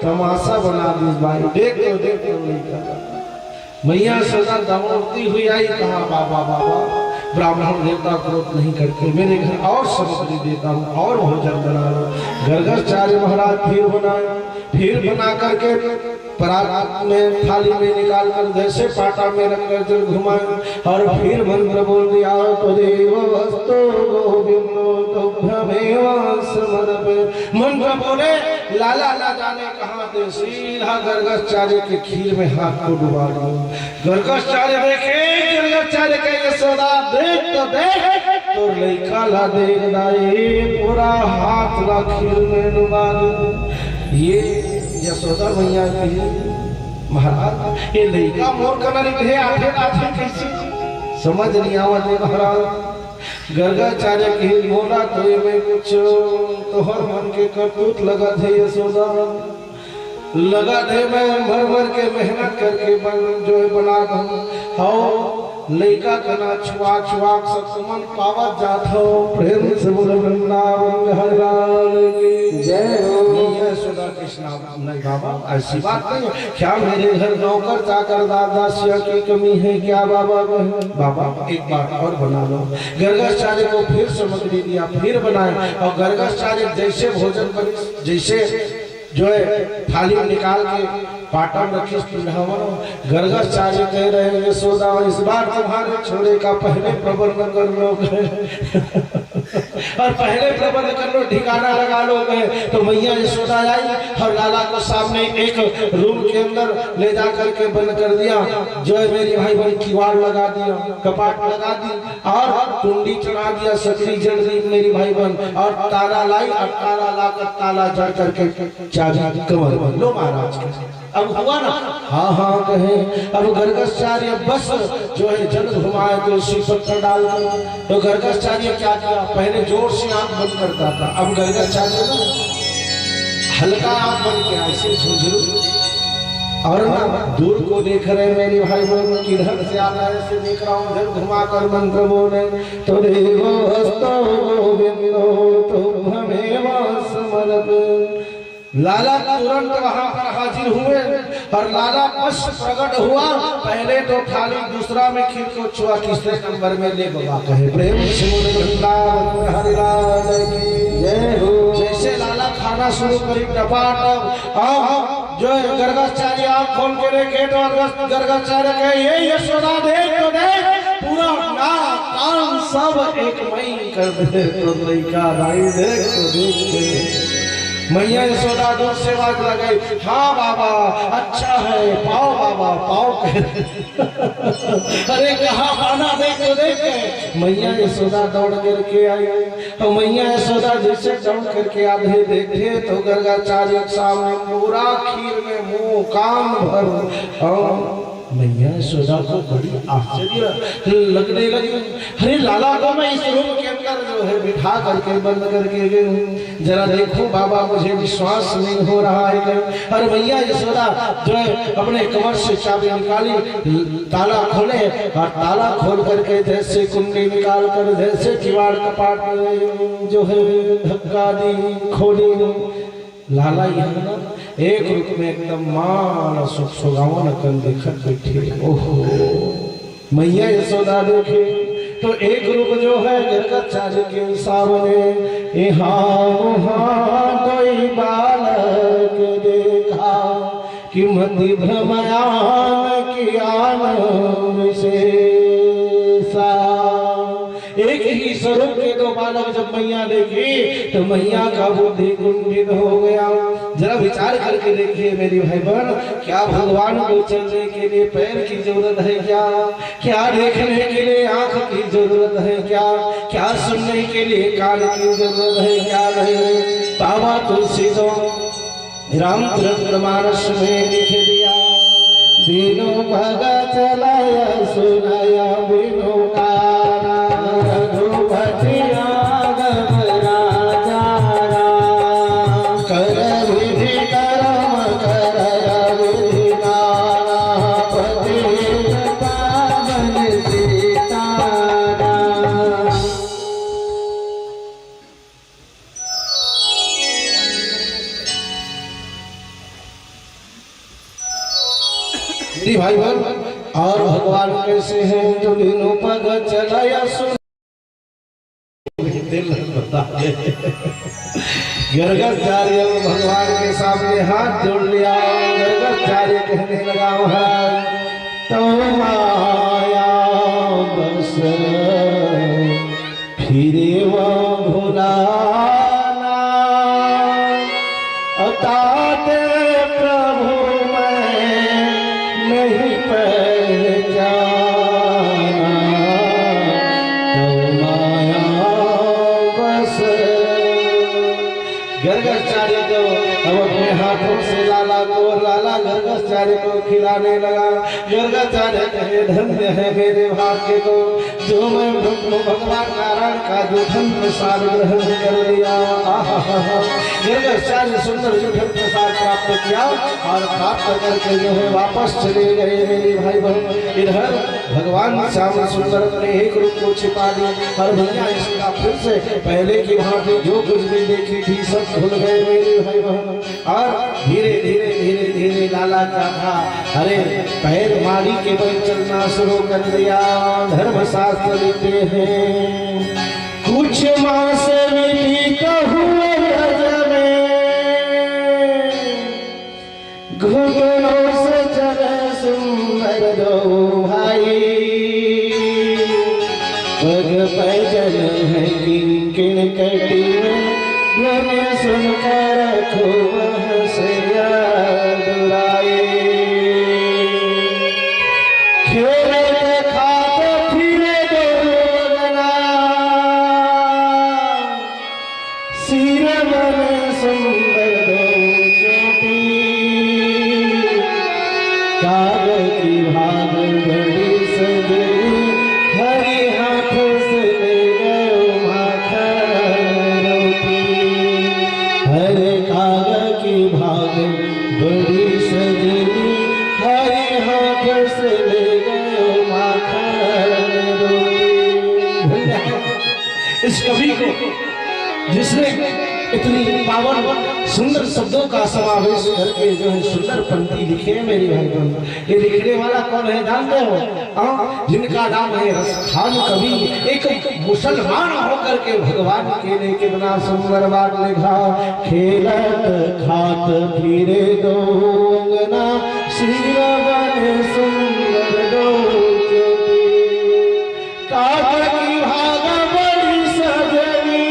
तमाशा बना दी भाई। देख मैया सदा दमोड़ती हुई आई, कहा बाबा बाबा ब्राह्मण देवता क्रोध नहीं करते, मेरे घर और सामग्री देता हूँ और भोजन बना लो। गर्गस्यादि महाराज फिर बना करके परात में थाली में निकाल कर जैसे पाटा में रखकर जल घुमाए और फिर मंत्र बोल दिया। तदेव वस्तो गोविंदो तुभ्यमेव समर्पये। मंत्र बोले लाला ना जाने कहाँ से सीधा गर्गस्यादि के खीर में हाथ को डुबा दिया। गर्गस्यादि देखे गर्गस्यादि के यशोदा देख तो लइका ला देख दाई पूरा हाथ ला खीर में डुबा दिया। ये यशोदा मैया की महाराज ये लड़का मोर कना निकले आधे आधे कैसे समझ नहीं आवत है महाराज। गर्गाचार्य की मोला तो में कुछ तोहर मन के करतूत लगा थे यशोदा लगा दे मैं भर भर के मेहनत करके बन जो बना दूं आओ लड़का कना छुआ छुआ सत्समन पावत जात हो प्रेम से बोल वृंदावन हरि लाल की जय हो। यशोदा कृष्णा नहीं बाबा ऐसी बात नहीं क्या मेरे घर नौकर चाकर दादासिया की कमी है क्या बाबा बाबा एक बार और बना लो। गर्गाचार्य को फिर सामग्री दिया फिर बनाए और गर्गाचार्य जैसे भोजन बने जैसे जो है थाली में निकाल के पाटा में रखी गर्गाचार्य कह रहे हैं यशोदा इस बार तुम्हारे छोरे का पहले प्रबंध कर लो और पहले प्रबंध कर लो ठिकाना लगा लो तो मैया यशोदा आई और लाला को सामने एक रूम के अंदर ले जा करके बंद कर दिया जो है मेरी भाई बहन किवाड़ लगा दिया कपाट लगा दी और कुंडी चढ़ा दिया सकरी जड़ दी मेरी भाई बहन और ताला लाई और ताला लाकर ताला जड़ करके चाबी कमर लो महाराज अब हुआ ना हाँ हाँ कहे अब गर्गाचार्य बस जो है जल घुमाए तो उसी पत्थर डाल तो गर्गाचार्य क्या किया पहले जोर से आंख बंद करता था अब गर्गाचार्य ना हल्का आंख बंद किया ऐसे झुंझुरू और ना दूर को देख रहे मेरी भाई बहन किधर से आ रहा है ऐसे देख रहा हूँ जल घुमा कर मंत्र बोले तो देवो हस्तो गोविंदो तुम हमें समर्प। लाला तुरंत वहां पर हाजिर हुए और लाला बस प्रकट हुआ पहले तो थाली दूसरा में खीर को छुआ तीसरे नंबर में ले बाबा कहे प्रेम से हरि लाल की जय हो। जैसे लाला खाना शुरू करी टपाटप जो है गर्गाचार्य आंख खोल के देखे तो गर्गाचार्य कहे ये यशोदा देख तो देख पूरा नाक कान सब एक मई कर दे तो लड़का भाई देख तो देख मैया यशोदा दूर से बात लगाई हाँ बाबा अच्छा है पाओ बाबा पाओ अरे कहाँ पाना देख तो देख मैया यशोदा दौड़ करके आई तो मैया यशोदा जैसे दौड़ करके आधे देखे तो गर्गाचार्य सामने पूरा खीर में मुंह कान भर मैया यशोदा को बड़ी आश्चर्य लगने लगी अरे लाला को मैं इस रूम के अंदर जो है बिठा करके बंद करके गई जरा देखो बाबा मुझे विश्वास नहीं हो रहा है और मैया यशोदा जो है अपने कमर से चाबी निकाली ताला खोले और ताला खोल करके जैसे कुंडी निकाल कर जैसे किवाड़ कपाट जो है धक्का दी खोली लाला यहाँ एक रूप में एकदम मान सुख सुगावन कर देखत बैठे ओहो मैया यशोदा देखे तो एक रूप जो है गर्गाचार्य के सामने यहाँ कोई बालक देखा कि मति भ्रमयान कियान विशेषा एक ही स्वरूप के दो बालक जब मैया देखी तो मैया का बुद्धि कुंठित हो गया। जरा विचार करके देखिए मेरी भाई बहन क्या भगवान को चलने के लिए पैर की जरूरत है क्या देखने के लिए आंख की जरूरत है क्या सुनने के लिए कान की जरूरत है क्या नहीं। बाबा तुलसी तो रामचरितमानस में लिख दिया बिनु भगत चलाया सुनाया बिनु काना रघुपतिया भाई बहन और भगवान कैसे हैं जो बिनु पग चलाया सुन गर्गाचार्य भगवान के सामने हाथ जोड़ लिया गर्गाचार्य कहने लगा महाराज तो माया बस फिरे वो भुलाना अताते प्रभु नहीं पहचाना तो माया बस गर्गाचार्य तो अब अपने अपने हाथों से लाला गर्गाचार्य को खिलाने लगा। गर्गाचार्य कहे धन्य है मेरे भाग्य को जो मैं भगवान नारायण का जो धन प्रसाद ग्रहण कर लिया। गर्गाचार्य सुंदर जो धन प्रसाद प्राप्त किया और प्राप्त करके जो है वापस चले गए मेरे भाई बहन। इधर भगवान श्याम सुंदर अपने एक रूप को छिपा दिया और भैया इसका फिर से पहले की भांति जो कुछ भी देखी थी सब भूल गए मेरे भाई बहन। और धीरे धीरे धीरे धीरे लाला क्या था, अरे पैर मारी के बल चलना शुरू कर दिया। धर्मशास्त्र लिखते हैं कुछ मास व्यतीत हुए व्रज में घुटनों से चले सुंदर दो भाई। पग पैदल है किंकिण कटी में ध्वनि सुनकर खूब हंसिया दुराए। खेले खाते फिरे दोगना सिर मन सुंदर दो चोटी। कागज की भाग बड़ी सजनी हरी हाथ से ले गए माखन रोटी। हरे कागज की भाग बड़ी सजनी हरी हाथ से ले गए माखन रोटी। इस कवि को जिसने इतनी पावन सुंदर शब्दों का समावेश करके जो है सुंदर पंक्ति लिखे है मेरी भाई बहन। ये लिखने वाला कौन है जानते हो? जिनका नाम है रसखान कवि। एक मुसलमान होकर के भगवान के लिए कितना सुंदर बात लिखा। खेलत खात फिरे दो अंगना श्रीवन सुंदर दो कागज की भाग बड़ी सजनी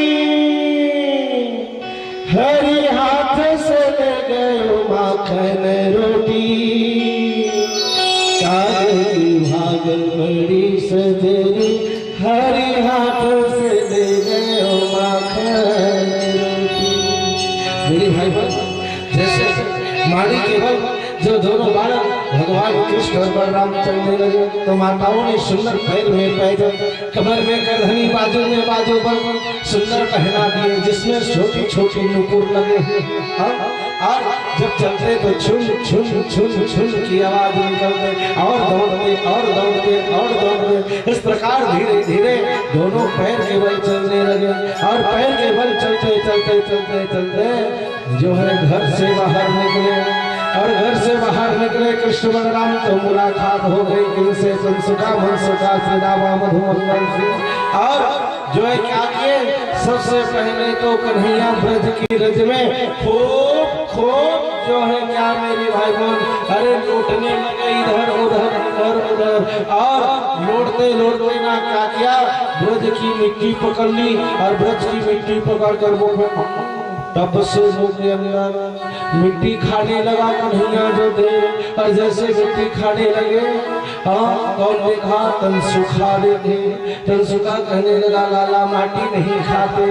हरी हाथ से ले गए माखन रोटी। कागज की भाग बड़ी सजनी हरी हाथ से ले गए माखन रोटी। मेरे भाई बहन जैसे माड़ी केवल जो दोनों बालक भगवान कृष्ण और बलराम चलने लगे तो माताओं ने सुंदर पैर में पैदल कमर में करधनी बाजू में बाजू पर सुंदर पहना दिए जिसमें छोटी छोटी नुपुर लगे। और जब चलते तो छुन छुन छुन छुन की आवाज निकलते और दौड़ते और दौड़ते और दौड़ते। इस प्रकार धीरे धीरे दोनों पैर के बल चलने लगे और पैर के बल चलते चलते चलते चलते जो है घर से बाहर निकले। और घर से बाहर निकले कृष्ण बलराम तो मुलाकात हो गई किनसे? तनसुका मनसुका श्रीदामा मधुमंगल सिंह। और जो है क्या किए सबसे पहले तो कन्हैया ब्रज की रज में खूब जो है क्या मेरी भाई बहन अरे लूटने लगे इधर उधर इधर उधर। और लौटते लौटते ना क्या किया ब्रज की मिट्टी पकड़ ली और ब्रज की मिट्टी पकड़ कर वो तब से मुंह के अंदर मिट्टी खाने लगा कन्हैया जो थे। और जैसे मिट्टी खाने लगे कौन देखा? तनसुखा देखे। तनसुखा कहने लगा लाला माटी नहीं खाते,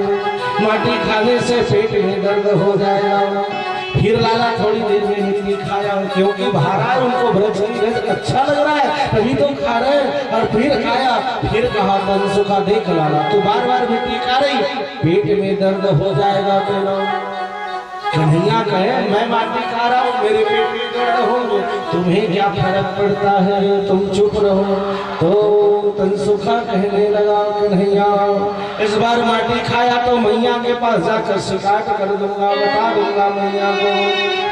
माटी खाने से पेट में दर्द हो जाएगा। फिर लाला थोड़ी देर में मिट्टी खाया क्योंकि भारा उनको ब्रज की रज अच्छा लग रहा है तभी तो खा रहे हैं। और फिर खाया फिर कहा तनसुखा देख लाला तू बार बार मिट्टी खा रही पेट में दर्द हो जाएगा तेरा। कन्हैया कहे मैं माटी खा रहा हूँ मेरे पेट में दर्द होंगे तुम्हें क्या फर्क पड़ता है तुम चुप रहो। तो तनसुखा कहने लगा कन्हैया इस बार माटी खाया तो मैया के पास जाकर शिकायत कर दूंगा बता दूंगा मैया को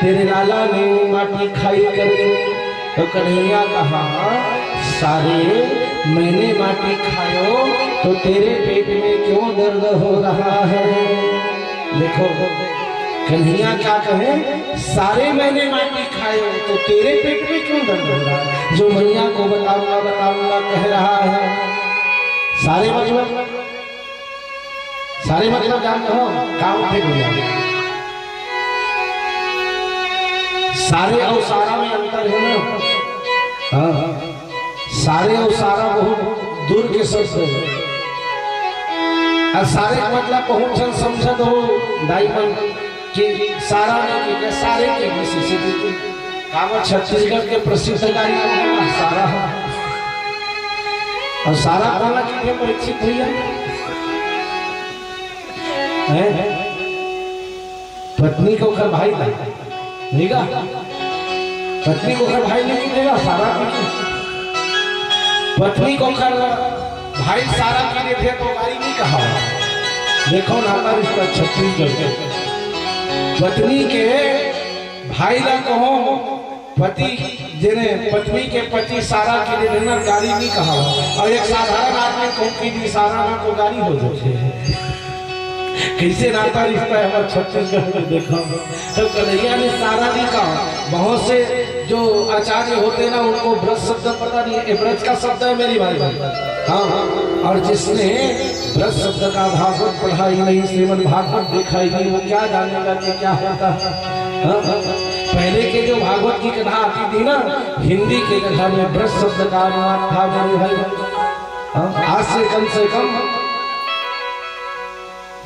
तेरे लाला ने माटी खाई करके। तो कन्हैया कहा सारे मैंने माटी खायो तो तेरे पेट में क्यों दर्द हो रहा है? देखो कन्हैया क्या कहे सारे मैंने माटी खाए तो तेरे पेट में क्यों दर्द हो रहा है? जो मैया को बताऊंगा बताऊंगा कह रहा है। सारे मतलब जानते हो काम थे भैया। सारे और सारा में अंतर है ना। हाँ सारे और सारा बहुत दूर के शब्द है और सारे का मतलब पहुंचन समझत हो दाईमन कि सारा के सारे के विशेष कावड़ छत्तीसगढ़ के प्रसिद्ध गायक सारा और सारा बोला कि परीक्षित भैया पत्नी को घर भाई देगा, पत्नी को घर भाई नहीं देगा, सारा पत्नी को घर भाई सारा के लिए तो गाड़ी नहीं कहा। देखो नाता रिश्ता छत्तीसगढ़ के पत्नी के भाई का कहो पति जिन्हें पत्नी के पति सारा के लिए गाड़ी नहीं कहा। और एक साधारण आदमी को की सारा ना को गाड़ी हो जाती है। कैसे नाता रिश्ता है हमारे छत्तीसगढ़ में देखो तो कन्हैया ने सारा नहीं कहा। बहुत से जो आचार्य होते ना उनको ब्रज शब्द पता नहीं है, ब्रज का शब्द है मेरी भाई। हाँ, और जिसने ब्रज शब्द का भागवत पढ़ा ही नहीं, श्रीमद् भागवत देखा ही नहीं, वो क्या जानेगा कि क्या होता है। पहले के जो भागवत की कथा आती थी ना हिंदी के कथा में ब्रज शब्द का अनुवाद था मेरे भाई। आज से कम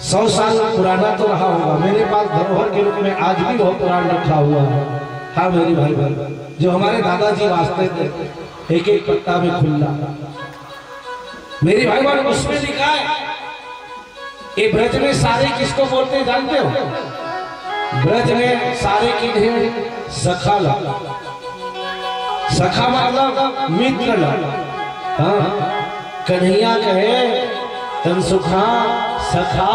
100 साल पुराना तो रहा होगा। मेरे पास धरोहर के रूप में आज भी बहुत पुराना रखा हुआ है। हाँ मेरी भाई जो हमारे दादाजी वास्ते थे एक एक पत्ता में खुला मेरी भाई बहन उसमें लिखा है। ये ब्रज में सारे किसको बोलते हैं जानते हो? ब्रज में सारे की ढेर सखा लगा, सखा मतलब मित्र लगा। हाँ कन्हैया कहे तन सुखा सखा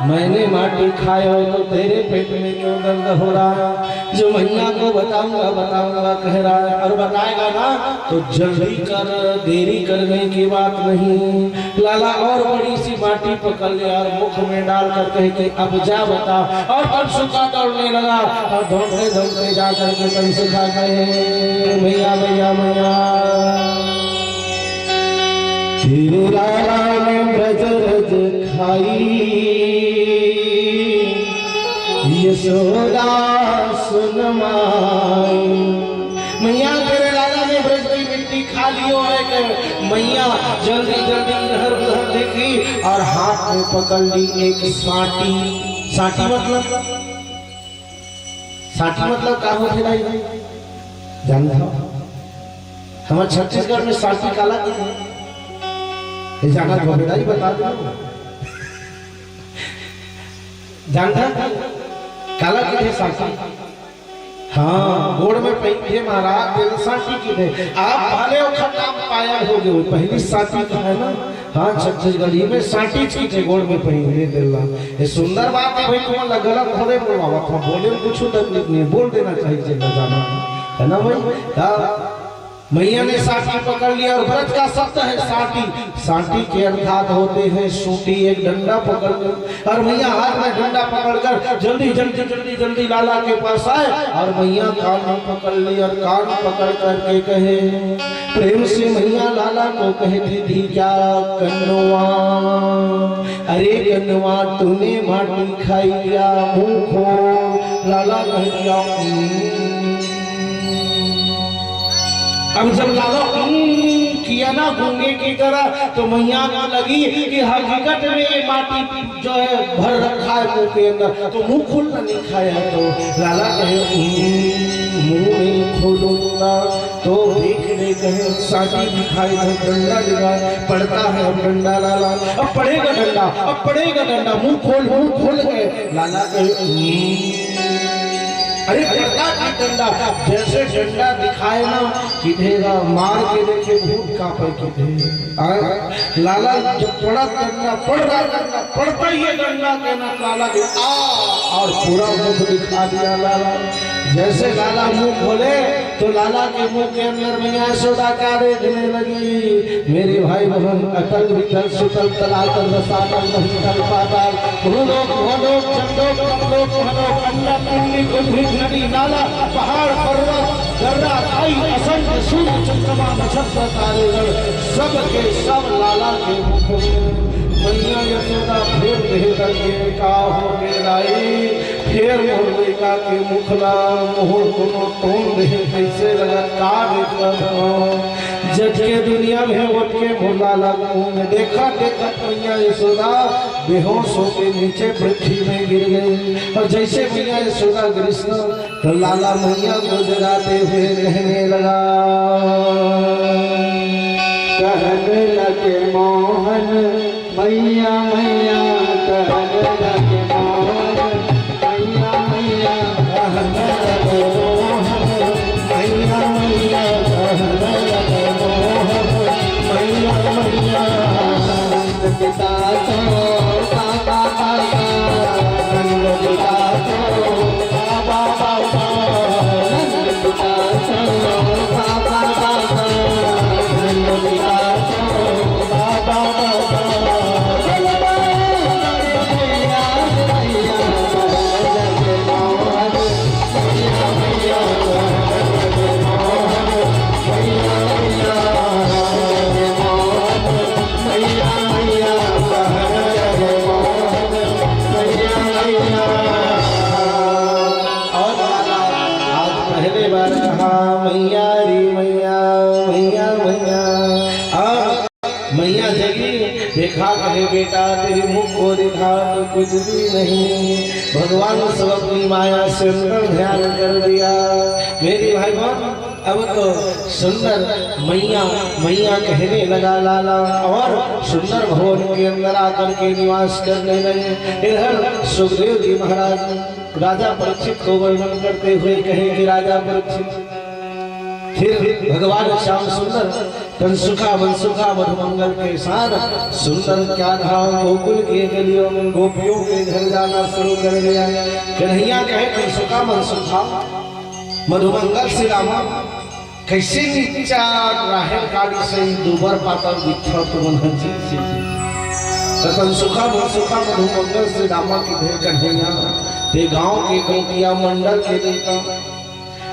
मैंने माटी खाया तो तेरे पेट में क्यों दर्द हो रहा है? जो मैया को बताऊंगा बताऊंगा कह रहा है और बताएगा ना तो जल्दी कर, देरी करने की बात नहीं। लाला और बड़ी सी माटी पकड़ लिया और मुख में डाल कर कहे कि अब जा बता। और तन सुखा दौड़ने लगा और दौड़ते दौड़ते जा करके तन सुखा गए मैया मैया मैया तेरे लाला ने ब्रज रज खाई यशोदा सुन माई। मैया तेरे लाला ने ब्रज की मिट्टी खा लियो है कि मैया जल्दी जल्दी इधर उधर देखी और हाथ में पकड़ ली एक साटी। साटी मतलब क्या होती भाई जानते हो? हमारे छत्तीसगढ़ में साटी काला जाना ही बता दो जानता काला की साटी। हाँ गोड़ में पहले महाराज दिल साटी की थे आप भाले खट्टा पाया हो गए पहली साटी का है ना। हाँ छत्तीसगढ़ी में साटी की थे गोड़ में पहले दिल्ला। ये सुंदर बात है भाई तुम्हारा गलत थोड़े बोलवा था बोले में कुछ तकलीफ नहीं बोल देना चाहिए जाना है ना भाई। मैया ने साटी पकड़ लिया और ब्रज का शब्द है साटी। साटी के अर्थात होते हैं सूटी। एक डंडा पकड़कर और मैया हाथ में डंडा पकड़कर जल्दी जल्दी जल्दी जल्दी लाला के पास आए और मैया कान में पकड़ ली और कान पकड़ करके कहे प्रेम से मैया लाला को कहती थी क्या कन्नवा अरे कन्नवा तूने माटी खाई क्या मुंह खो। लाला कह दिया अब जब लाला किया ना गूंगे की तरह तो मैया को लगी कि हकीकत में ये माटी जो है भर रखा है मुंह के अंदर तो मुंह खोलना नहीं खाया। तो लाला कहे मुंह नहीं खोलूंगा तो देखने कहे साटी दिखाई तो डंडा लगा पड़ता है। अब डंडा लाला अब पड़ेगा डंडा अब पड़ेगा डंडा मुंह खोल के लाला कहे अरे डंडा जैसे डंडा दिखाए ना किधेगा मार के देखे भूत कांपे किधे। लाला जब पड़ा डंडा पड़ रहा डंडा पड़ता ही डंडा के ना लाला के आ और पूरा मुख दिखा दिया लाला। जैसे लाला मुंह खोले तो लाला के मुंह के अंदर मैया यशोदा क्या देखने लगी। मेरे भाई बहन अटल विठल सुतल तलातल रसातल नहीं तल पाताल भूलोक भोलोक चंदोक कमलोक महलोक अन्ना पिंडी कुंभित नदी नाला पहाड़ पर्वत गर्रा खाई असंख्य सूर्य चंद्रमा नक्षत्र तारेगण सब के सब लाला के मुख में मैया यशोदा फिर देह करके का हो के लाई फिर मुरलिका के मुखला मोहर कोनो टोन दे कैसे लगा का झटके दुनिया में उठ के मुला लगू में देखा देखा मैया यशोदा बेहोश होके नीचे पृथ्वी में गिर गए। और जैसे मैया यशोदा कृष्ण तो लाला मैया को जगाते हुए कहने लगा, कहने लगे मोहन मैया मैया, कहने लगे मोहन मैया मैया, कहने लगे मोहन मैया मैया, कहने लगे मोहन मैया मैया। नंद पिता तो बाबा बाबा, नंद पिता तो बाबा बाबा, नंद पिता तो बाबा बाबा, नंद पिता तो बाबा बाबा। मैया जगी देखा कहे बेटा तेरे मुख को देखा तो कुछ भी नहीं। भगवान सब अपनी माया से अंदर ध्यान कर दिया। मेरी भाई बहन अब तो सुंदर मैया मैया कहने लगा लाला और सुंदर भवन के अंदर आकर के निवास करने लगे। इधर सुखदेव जी महाराज राजा परीक्षित को वर्णन करते हुए कहे कि राजा परीक्षित फिर भगवान श्याम सुंदर कंसुखा मनसुखा मधुमंगल के साथ सुंदर क्या धाम गोकुल के गलियों में गोपियों के घर जाना शुरू कर दिया। कन्हैया कहे कंसुखा मनसुखा मधुमंगल से रामा कैसे नीचा राहल काली से दुबर पातर दिखा तुम कंसुखा मनसुखा मधुमंगल से रामा की भेंट कन्हैया ते गांव के गोपिया मंडल के देता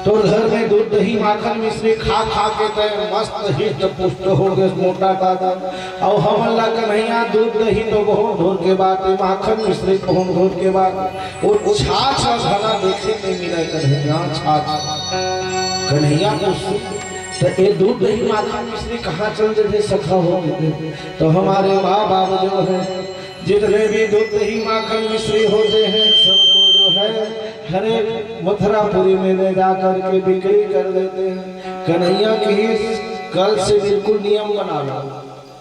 तो घर में दूध दही माखन मिश्री खा खा के तय मस्त हित पुष्ट हो गए मोटा दादा। और हम अल्लाह कन्हैया दूध दही तो बहुत भोर के बाद माखन मिश्री बहुत भोर के बाद वो छाछ और घना देखे नहीं मिला कन्हैया छाछ कन्हैया को तो ये दूध दही माखन मिश्री कहाँ चल जाते सखा हो गए। तो हमारे माँ बाप जो है जितने भी दूध दही माखन मिश्री होते हैं सबको जो है हरे मथुरापुरी में ले जाकर के बिक्री कर देते हैं। कन्हैया की कल से बिल्कुल नियम बना लो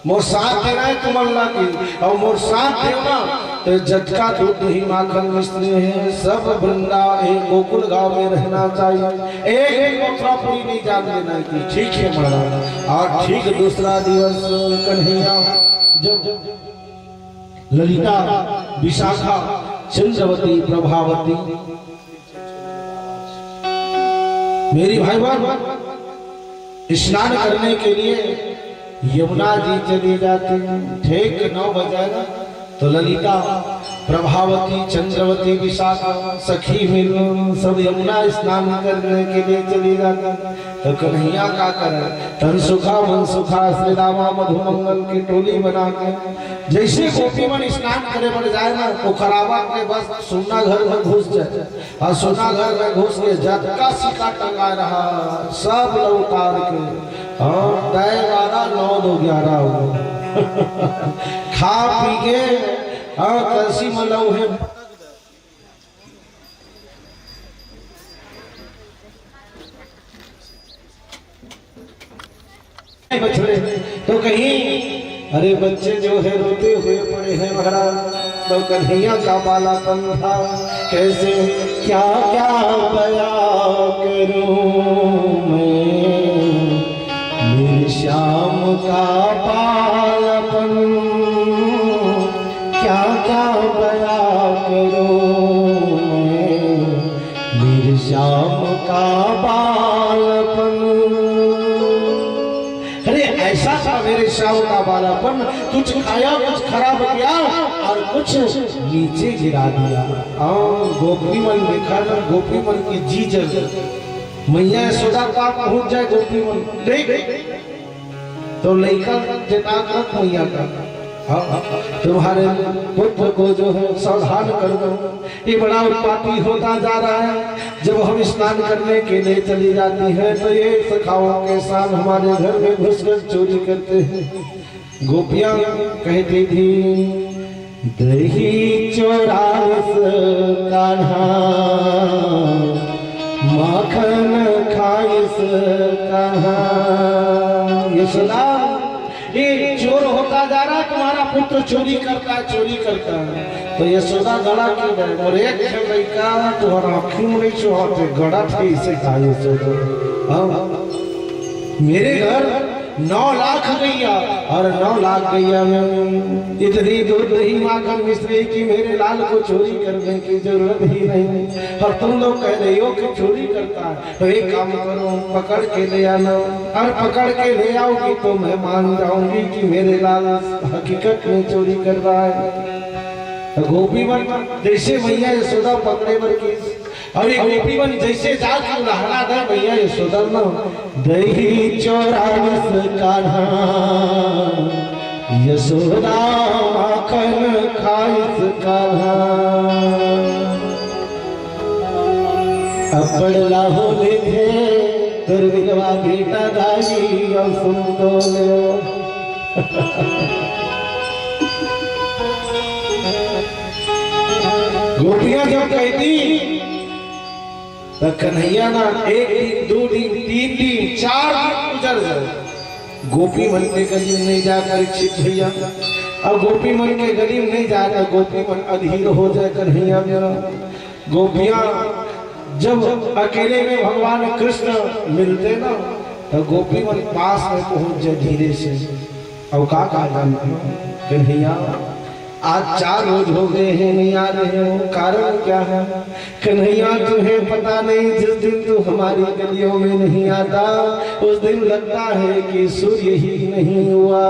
मोर साथ देना है तुम अल्लाह की और मोर साथ देना तो जटका दूध दही माखन मिश्री है सब वृंदा एक गोकुल गांव में रहना चाहिए। एक मथुरापुरी नहीं जान देना की ठीक है महाराज। और ठीक दूसरा दिवस कन्हैया जब ललिता विशाखा चंद्रवती प्रभावती मेरी भाई बहन स्नान करने के लिए यमुना जी चली जाती। ठीक 9 बजे तो ललिता प्रभावती चंद्रवती विशाखा सखी मिल सब यमुना स्नान करने के लिए चली जाती। तो कन्हैया का करे तन सुखा मन सुखा श्री रामा मधुमंगल की टोली बना के जैसे गोपी मन स्नान करे बढ़ जाए ना तो खराबा के बस सोना घर में घुस जाए और सोना घर में घुस के झटका सिक्का टंगा रहा सब उतार के और तय 9 2 11 हो खा पी के और कलसी में लौ है बछड़े तो कहीं अरे बच्चे जो है रोते हुए पड़े हैं महाराज। तो कन्हैया का बालापन था कैसे क्या क्या बया करूं मैं मेरे श्याम का बालापन क्या क्या बया करूं मैं मेरे श्याम का बालापन। अरे ऐसा था मेरे श्याम का बालापन कुछ खाया कुछ खराब किया और कुछ नीचे गिरा दिया। गोपी मन देखा ना गोपी मन की जी जल मैया यशोदा का पहुंच जाए गोपी मन देख तो लड़का जटा मैया का तुम्हारे पुत्र को जो है सावधान कर दो, ये बड़ा उत्पाती होता जा रहा है। जब हम स्नान करने के लिए चली जाती है तो ये सखाओं के साथ हमारे घर में घुसकर चोरी करते हैं। गोपियां कहती थी दही चोरास कान्हा माखन खाइस कान्हा। यशोदा ये चोर होता जा रहा है, तुम्हारा पुत्र चोरी करता है। तो यशोदा गड़ा क्यों गए? और एक लड़का तुम्हारा क्यों नहीं चोहते गड़ा थे इसे कहा यशोदा। मेरे घर 9 लाख गैया और 9 लाख गैया में इतनी दूध दही माखन मिश्री की मेरे लाल को चोरी करने की जरूरत ही नहीं। और तुम लोग कह रहे हो कि चोरी करता है, तो एक काम करो पकड़ के ले आना, और पकड़ के ले आओगी तो मैं मान जाऊंगी कि मेरे लाल हकीकत में चोरी कर रहा है। गोपी बन जैसे भैया यशोदा पकड़े बर की, और ये गोपी बन जैसे जाके लहरा दे भैया यशोदा न दही चोरास कान्हा यशोदा माखन खाइस कान्हा। अपड़ लाहो लेखे दुर्विधवा बेटा दाई और सुन तो ले। गोपियां जब कहती तो कन्हैया ना 1 दिन 2 दिन 3 दिन 4 दिन गुजर जाए, गोपी मन के गली में नहीं जाकर इच्छित भैया। और गोपी मन के गली में नहीं जाकर गोपी मन अधीर हो जाए कन्हैया मेरा। गोपियां जब अकेले में भगवान कृष्ण मिलते ना तो गोपी मन पास में पहुंच जाए धीरे से। और का कन्हैया आज 4 रोज हो गए हैं नहीं आ रहे हो, कारण क्या है? कन्हैया तुम्हें पता नहीं, जिस दिन तू हमारी गलियों में नहीं आता उस दिन लगता है कि सूर्य ही नहीं हुआ।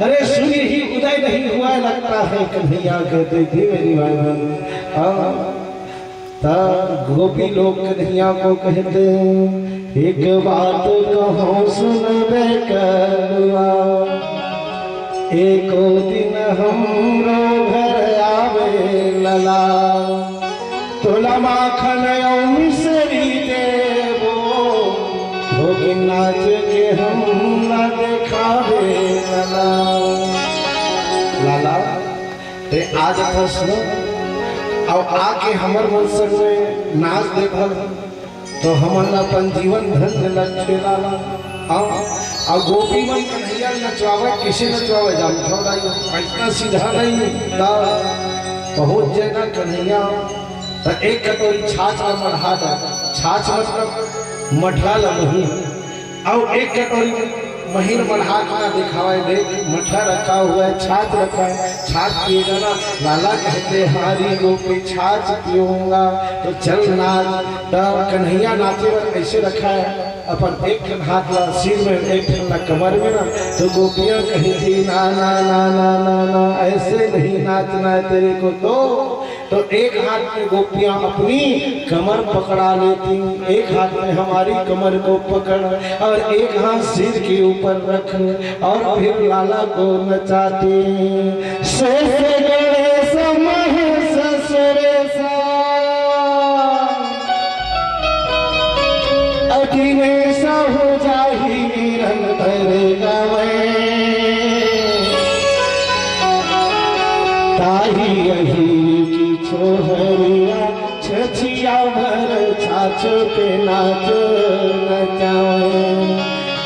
अरे सूर्य ही उदय नहीं हुआ लगता है, कन्हैया कहते थे मेरी भाई। गोपी लोग कन्हैया को कहते एक बात कहो सुन बे कलुआ, एको दिन हमरो घर आवे लला, तोला माखन और मिश्री देबो, भोगी नाच के हम न देखावे लला। लाला ते आज प्रश्न और आके हमर मनसर में नाच देखल तो हमन अपन जीवन धन्य लगे लाला। और गोपी मन कन्हैया नचवावे, किसे नचवावे जान छोड़ाई पैसा सीधा नहीं ला पहुंच जाएगा कन्हैया तो एक कटोरी छाछ में मढ़ा दे, छाछ मतलब मठा ला नहीं, और एक कटोरी महीन बढ़ा के दिखावा दे, मठा रखा हुआ है छाछ रखा है, छाछ पिएगा ना। लाला कहते हारी गोपी छाछ पीऊंगा तो चल नाच। कन्हैया नाचे पर ऐसे रखा है अपन एक हाथ ला सिर में एक ला कमर में ना, तो गोपियां कहती ना ना ना ना ना ना ऐसे नहीं नाचना है तेरे को। तो एक हाथ में गोपियां अपनी कमर पकड़ा लेती, एक हाथ में हमारी कमर को पकड़ और एक हाथ सिर के ऊपर रख और फिर लाला को नचाती। हो जाही निरंतर गवे ताही अही की छोहरिया छछिया भर छाछ पे नाच नचावे,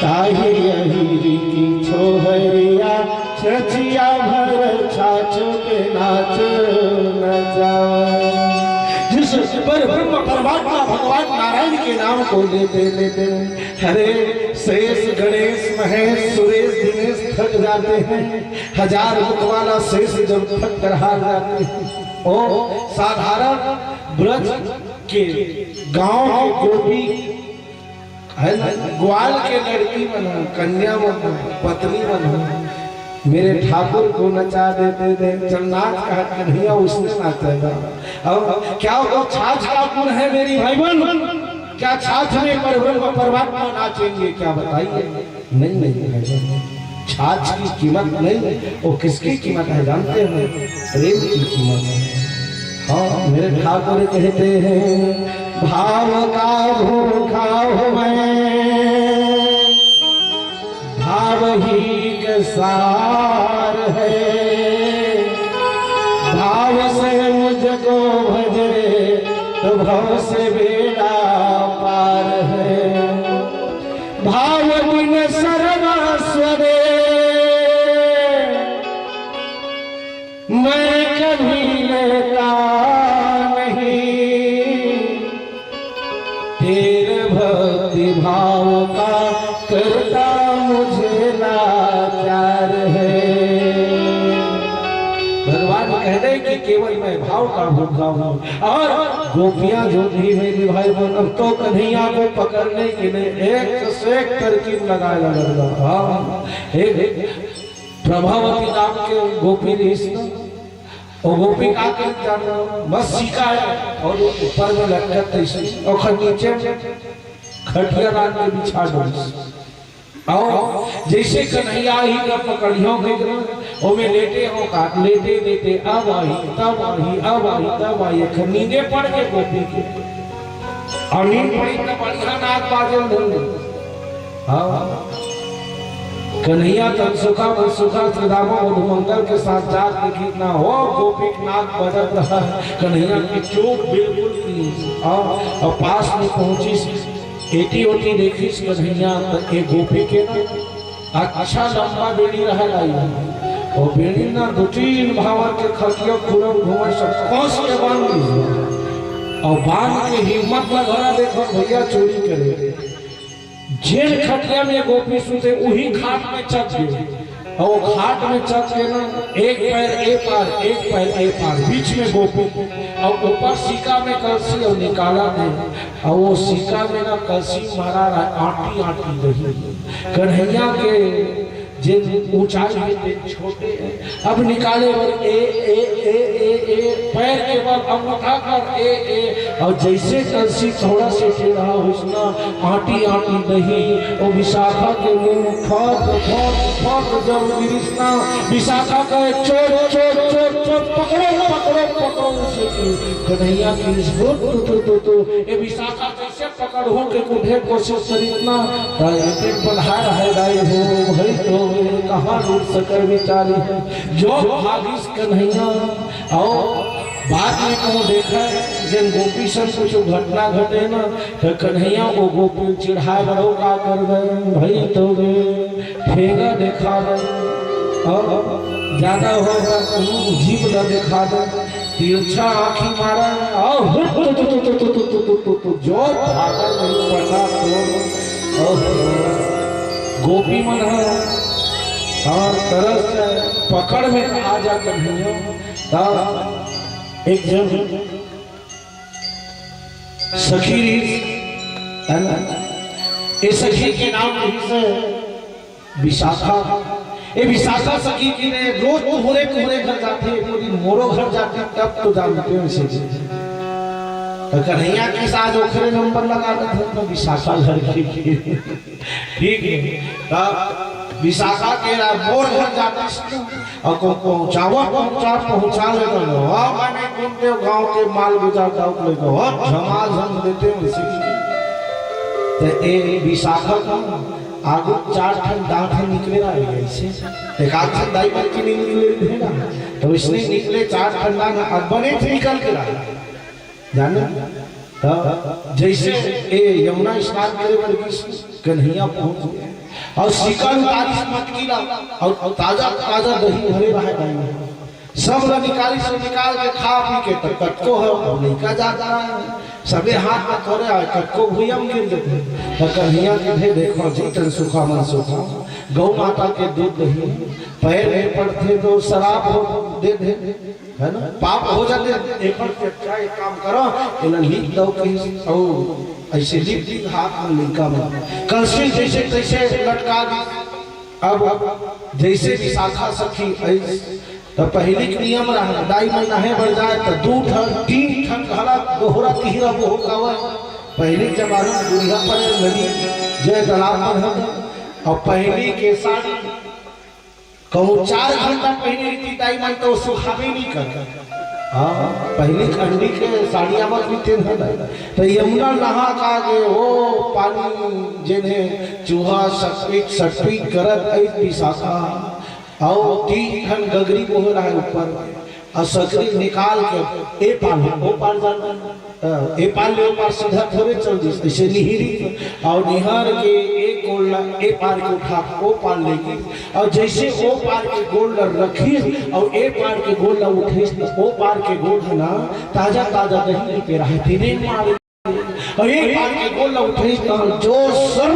ताही अही की छोहरिया छछिया भर छाछ पे नाच नचावे। जिस पर ब्रह्म परमात्मा भगवान नारायण के नाम को लेते लेते हरे शेष गणेश महेश सुरेश दिनेश थक जाते हैं। 1000 मुख वाला शेष जब थक कर हार जाते हैं। ओ साधारण ब्रज के गांव की गोपी है ना, ग्वाल के लड़की बना, कन्या बना, पत्नी बना, मेरे ठाकुर को नचा देते थे। चल नाच कहा कन्हैया उसने नाचेगा। अब क्या वो छाछ का गुण है मेरी भाई बहन? क्या छाछ में परब्रह्म परमात्मा नाचेंगे क्या बताइए? नहीं नहीं छाछ की कीमत नहीं, वो किसकी कीमत है जानते हैं? प्रेम की कीमत है। हाँ, मेरे ठाकुर कहते हैं भाव का भूखा हूँ मैं, भाव ही के सार है, भाव से मुझको भजे तो भव से बेड़ा पार है, भाव बिन सर्वस्व दे मैं कभी लेता नहीं, तेरे भक्ति भाव का करता मुझे लाचार है। भगवान कह रहे कि केवल मैं भाव का भूखा हूँ। और गोपियां जो थी मेरी भाई बहन, अब तो कन्हैया को पकड़ने के लिए एक से एक तरकीब लगाया लगा। हाँ, एक प्रभावती नाम के गोपी ऋषि और गोपी का बस सीखा है और ऊपर में लटकत और नीचे खटिया डाल के बिछा दो। और जैसे कन्हैया ही का पकड़ियों के में लेटे हो काट लेटे लेटे अब आई तब आई अब आई तब आई नींदे पड़ के गोपी के और नींद पड़ी तो बढ़िया नाक बाजे नहीं। हाँ, कन्हैया तन सुखा मन सुखा श्रीरामा मधुमंगल के साथ जात लिखी ना हो, गोपी नाक बजत रहा, कन्हैया की चोट बिल्कुल नहीं। और पास में पहुंची एटी ओटी देखी कन्हैया के गोपी के अच्छा लंबा बेड़ी रह लाई और बेड़ी ना दो तीन भावर के खटिया खुरम घूमर सब कस के बांध ली और बांध के हिम्मत में घरा देखो भैया चोरी करे। जेल खटिया में गोपी सुते वही खाट में चक गए और खाट में चक के ना एक पैर ए पार एक पैर ए पार बीच में गोपी और ऊपर सीका में कलसी और निकाला नहीं और वो सीका में ना कलसी मारा आटी आटी रही। कन्हैया के जिन ऊंचाई है छोटे अब निकाले और ए ए ए ए ए पैर के बल अब उठा कर ए ए और जैसे कलसी थोड़ा से टेढ़ा हुआ आटी आटी नहीं और विशाखा के मुंह फट फट फट जब गिरना विशाखा का चोर चोर चोर चोर पकड़ो पकड़ो पकड़ो से कन्हैया की तो ये विशाखा कैसे पकड़ो के उठे कोशिश करीना एक बढ़ा है दाई हो भाई तो कहाँ दूर सकर विचारी है जो भागिस कन्हैया। और बाद में कहूँ देखा जिन गोपी सन कुछ घटना घटे ना तो कन्हैया को गोपी चिढ़ाए बड़ो का कर गए भाई तो ठेगा देखा गए और ज्यादा होगा जीव न देखा दे तिरछा आँखी मारा और जो भागा नहीं पड़ा तो गोपी मन है और तरस पकड़ में आ जा कन्हैया। एक जन सखी है ना, इस सखी के नाम से विशाखा। ये विशाखा सखी की ने रोज कोहरे कोहरे घर जाती है, पूरी मोरो घर जाती तब तो जानते हो इसे। तो कन्हैया के साथ ओखरे नंबर लगा देते तो विशाखा घर की ठीक है। विशाखा के मोर घर जाती और को पहुंचा लेते हो मैंने घूमते गांव के माल गुजारता हूँ झमाझम देते हो। तो ए विशाखा का आगू 4 ठन दांत निकले ऐसे एक आध ठन दाई बन के नहीं निकले ना तो इसने निकले 4 ठन दांत अब बने थे निकल के रहा जाने। तो जैसे ए यमुना स्नान करे पर कन्हैया पहुंच गए और शिकन तारीफ मत कीला और ताजा ताजा दही भरे रहा सब लोग निकाली से निकाल के खा पी के तब कटको है लेकर जाता है सबे हाथ में थोड़े आए कटको भूयम गिर देते तो कन्हैया के भे देखो जीतन सुखा मन सुखा गौ माता के दूध दही पैर में पड़ते तो शराब हो दे दे है ना पाप हो जाते एक काम करो इन्हें लिख दो कहीं और ऐसे लिख दी हाथ में लिखा में कलसी जैसे तैसे लटका दी। अब जैसे विशाखा सखी तो पहले के नियम रहा दाई में नहे बढ़ जाए तो 2 ठन 3 ठन घड़ा दोहरा तीहरा वो होगा पहले जमाने में दुनिया पर नदी जय तालाब पर और पहले के साड़ी कहूँ 4 घंटा पहले रीति टाइम मन तो सुहावे नहीं कर। हाँ पहले ठंडी के साड़ियाँ मत भी तो यमुना नहा का गे वो पानी जिन्हें चूहा सटपीट करत आई विशाखा आओ 3 खन गगरी बोल रहा है ऊपर और सकरी निकाल के ए पार जाना ए पार ले ऊपर सीधा थोड़े चल दी ऐसे निहिरी और निहार के एक गोल्डा ए पार के उठा ओ पार लेगी और जैसे ओ पार के गोल्डा रखी और ए पार के गोल्डा उठे ओ पार के गोल्ड ना ताजा ताजा दही पे रहे तेरे मारे और एक पार के गोल्डा उठे जो सर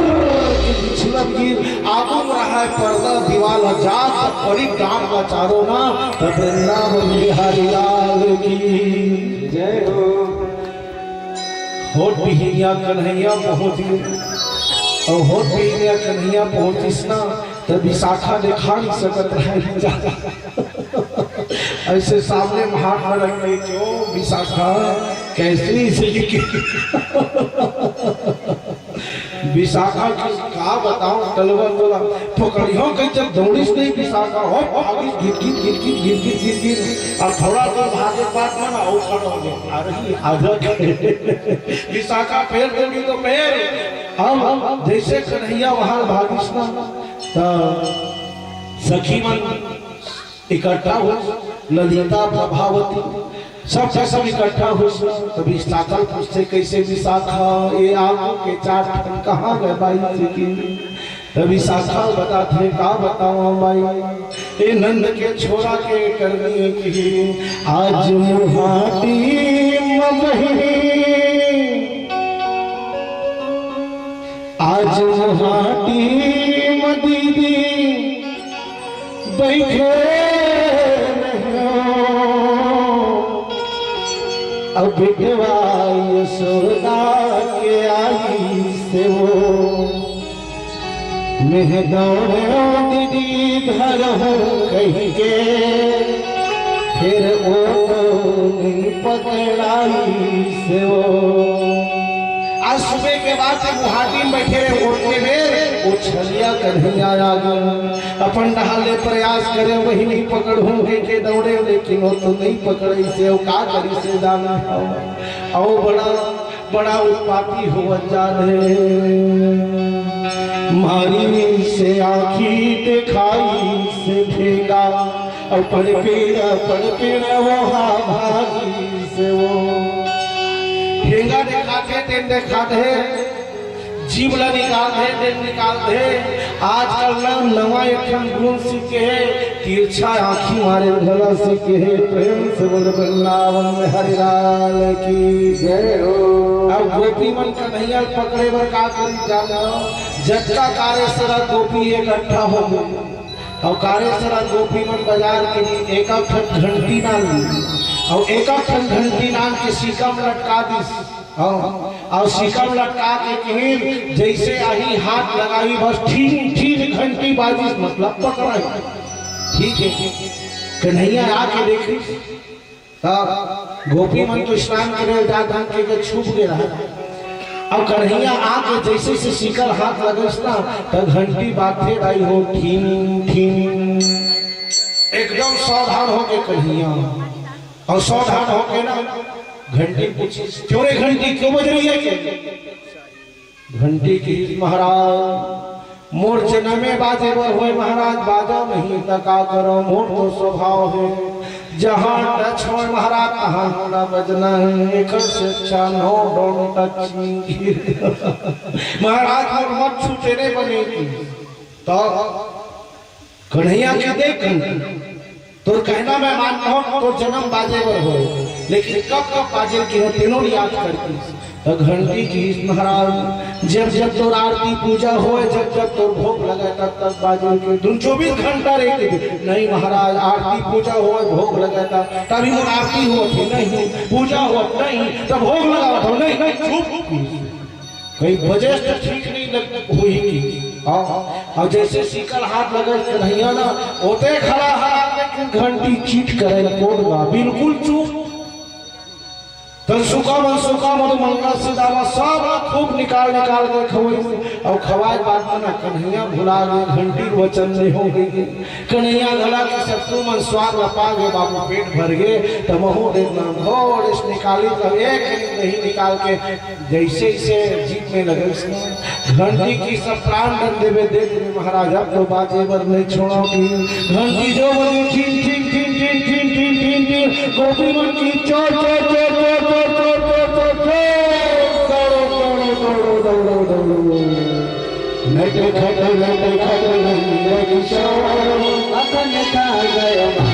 छिलक गिर आगम रहा है पर्दा दीवाल जात बड़ी काम का चारों ना वृंदावन बिहारी लाल की जय हो। होठ बिहिया कन्हैया पहुंच और होठ बिहिया कन्हैया पहुंचिस ना तो विशाखा ने खा नहीं सकत रहे ऐसे सामने महात्मा रख गई क्यों विशाखा कैसे विशाखा की का बताऊं तलवर बोला पकड़ियों के जब दौड़िस नहीं विशाखा हो भागी गिर और थोड़ा दूर भागे बात में ना ऊपर हो गया आ रही आधा विशाखा पैर दौड़ी तो पैर अब जैसे कन्हैया वहां भागिस ना सखी मन इकट्ठा हो ललिता प्रभावती सब इकट्ठा हो तभी विशाखा पूछते कैसे विशाखा ये आगू के 4 ठन कहाँ गए बाई जी तभी विशाखा बताते का बताओ बाई ये नंद के छोरा के करनी की आज मुहाटी आज मुहाटी दीदी बैठे अब बिटवा यशोदा के आई से वो मैं दौड़ो दीदी घर हो कहीं के फिर वो नहीं पकड़ाई से वो आज सुबह के बाद गुवाहाटी में बैठे रहे उठने में वो छलिया कन्हैया आ गया अपन नहाले प्रयास करे वही नहीं पकड़ूं है के दौड़े लेकिन वो तो नहीं पकड़े से वो का करी से दाना आओ बड़ा बड़ा उत्पाती हो जाने मारी से आँखी दिखाई से भेगा और पड़ पेड़ वो भागी से वो ठेंगा दिखाते दिन दिखाते जीवला निकाल दे आजकल ना नवा एक गुण सीखे तिरछा आँखी मारे भला सीखे प्रेम से बोल वृंदावन में हरिलाल की जय हो। अब गोपी मन कन्हैया पकड़े बर का करी जाना जटका कारेसरा गोपी इकट्ठा हो गए और कारेसरा गोपी मन बाजार के लिए एक घंटी ना ली और एक घंटी नाम के सीकम लटका दी और सीकम लटका के कहीं जैसे आही हाथ लगाई बस ठीक घंटी बाजी मतलब पकड़ा ठीक है कन्हैया आके देखी गोपी मन तो स्नान करे जा के छुप गया अब कन्हैया आके जैसे से सीकल हाथ लगस ना तो घंटी बाते आई हो ठीन एकदम सावधान हो के कन्हैया और सावधान हो के ना घंटी पूछी क्यों रे घंटी क्यों बज रही है घंटी की महाराज मोर में बाजे हुए महाराज बाजा नहीं तका करो मोर तो स्वभाव है जहाँ टच हो महाराज तहाँ होना बजना है एक शिक्षा नो डोंट टच महाराज और मत छूटे नहीं बनेगी तो कन्हैया के देख तो कहना मैं मानता हूँ तो जन्म बाजे पर हो लेकिन कब बाजे की हो तीनों याद करती तो घंटी की महाराज जब तो आरती पूजा हो जब तो भोग लगा तब बाजे के 24 घंटा रहते नहीं महाराज आरती पूजा हो भोग लगा तभी वो आरती हो थी नहीं पूजा हो नहीं तब भोग लगा था नहीं चुप कहीं वजह तो ठीक नहीं लग हुई की और जैसे सीकल हाथ लगे कन्हैया ना होते खड़ा घंटी चीट करे कोडगा बिल्कुल चुप तनसुका मनसुका मधुमंगा से दावा सब खूब निकाल के खवाई और खवाए बाद में ना कन्हैया भुला गए घंटी वचन नहीं हो गई कन्हैया घला के सत्तू मन स्वाद लपा गए बाबू पेट भर गए तो महू देखना घोड़ इस निकाली तो एक नहीं निकाल के जैसे जैसे जीप में लगे घंटी की सब प्राण दंड देवे दे देवे महाराज अब तो बाजे बर नहीं छोड़ोगी घंटी जो बजी ठीन ठीन ठीन ठीन ठीन ठीन ठीन ठीन गोपी मन की चोर चोर चोर नटे खटे नंद किशोर अपन खा गयो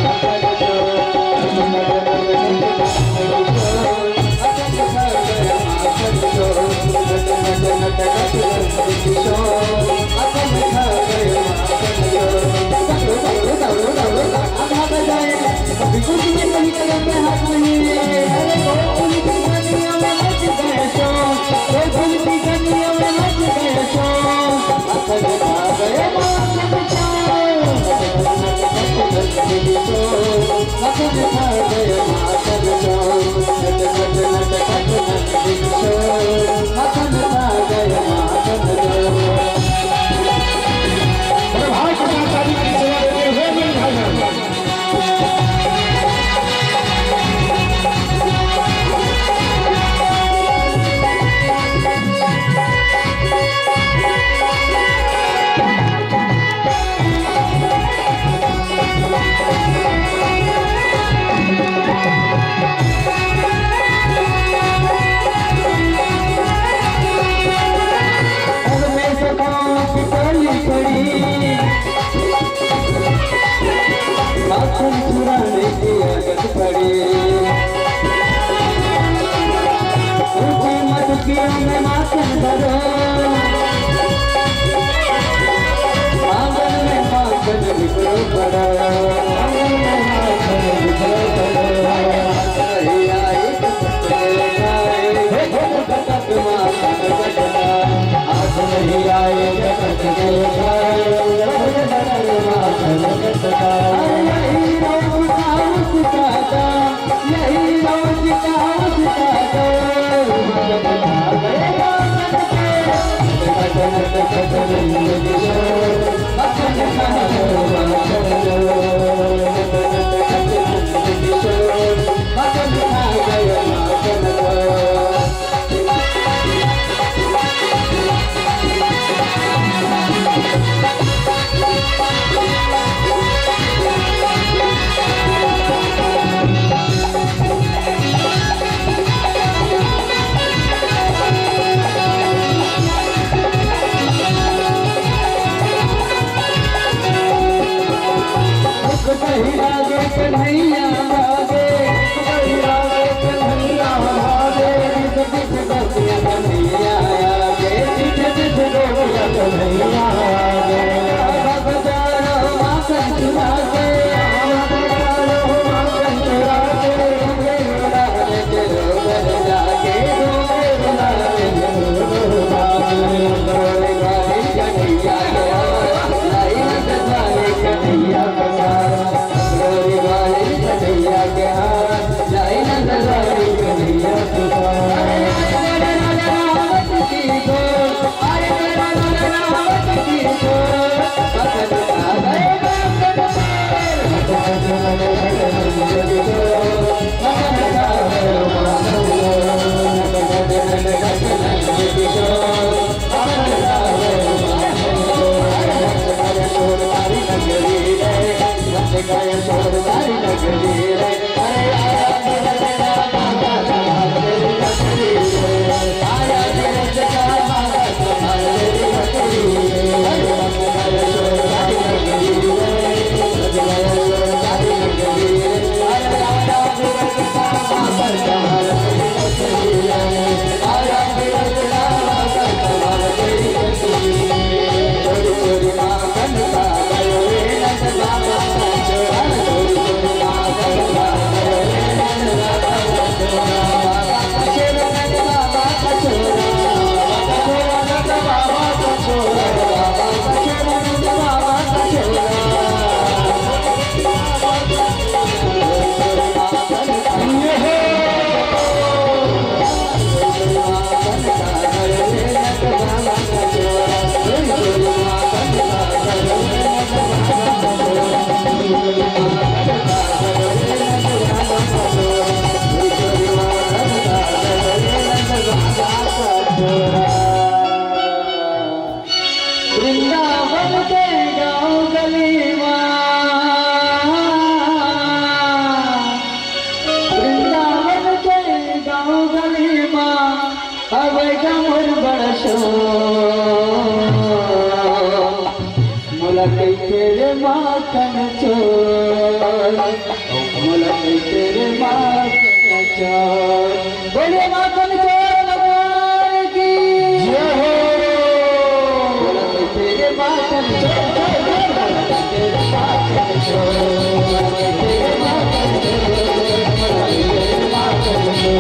चोरी कई तेरे माखन चोर, मला कई तेरे माखन चोर। बोले माखन चोर भगवान की जय हो। मला कई तेरे माखन चोर, मला कई तेरे माखन चोर, मला कई तेरे माखन चोर, मला कई तेरे माखन चोर।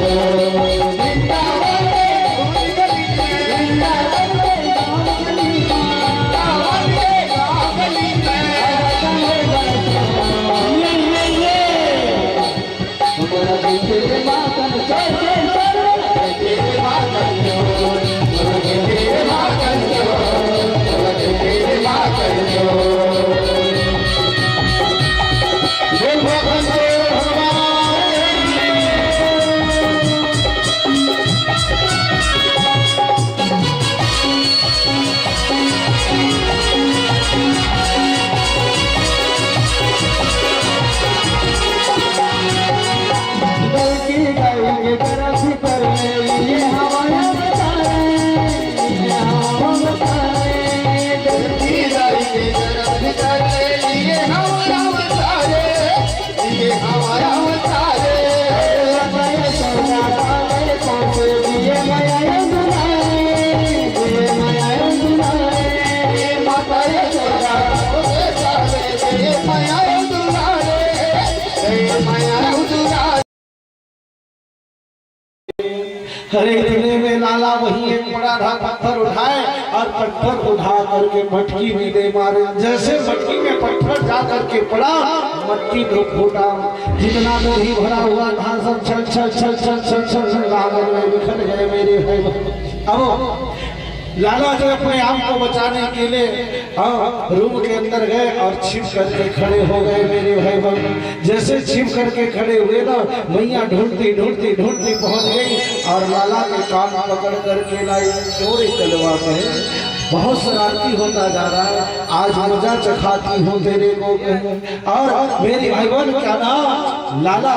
हरे दिने में लाला वही एक बड़ा था पत्थर उठाए और पत्थर उठा करके मटकी में दे मारे। जैसे मटकी में पत्थर जा करके पड़ा, मटकी तो फूटा, जितना दही भरा हुआ था सब छल छल छल छल छल छल छल लागल में बिखर गए मेरे भाई। अब लाला जो अपने आप को बचाने के लिए रूम के अंदर गए और छिप करके खड़े हो गए मेरे भाई बहन। जैसे छिप करके खड़े हुए ना, मैया ढूंढती ढूंढती ढूंढती पहुंच गई और लाला के कान पकड़ करके लाई। चोरी कलवा में बहुत शरारती होता जा रहा है, आज मजा चखाती हूँ तेरे को। और मेरी भाई बहन क्या ना, लाला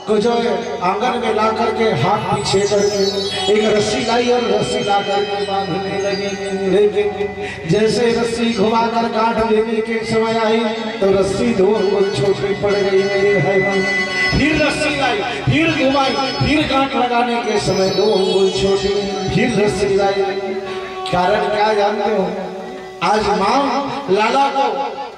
को जो आंगन में ला करके हाथ पीछे करके एक रस्सी लाई और रस्सी ला करके बांधने लगी। लेकिन जैसे रस्सी घुमाकर काट देने के समय आई तो रस्सी दो अंगुल छोटी पड़ गई मेरे भाई बहन। फिर रस्सी लाई, फिर घुमाई, फिर काट लगाने के समय दो अंगुल छोटी, फिर रस्सी लाई। कारण क्या जानते हो? आज मां लाला को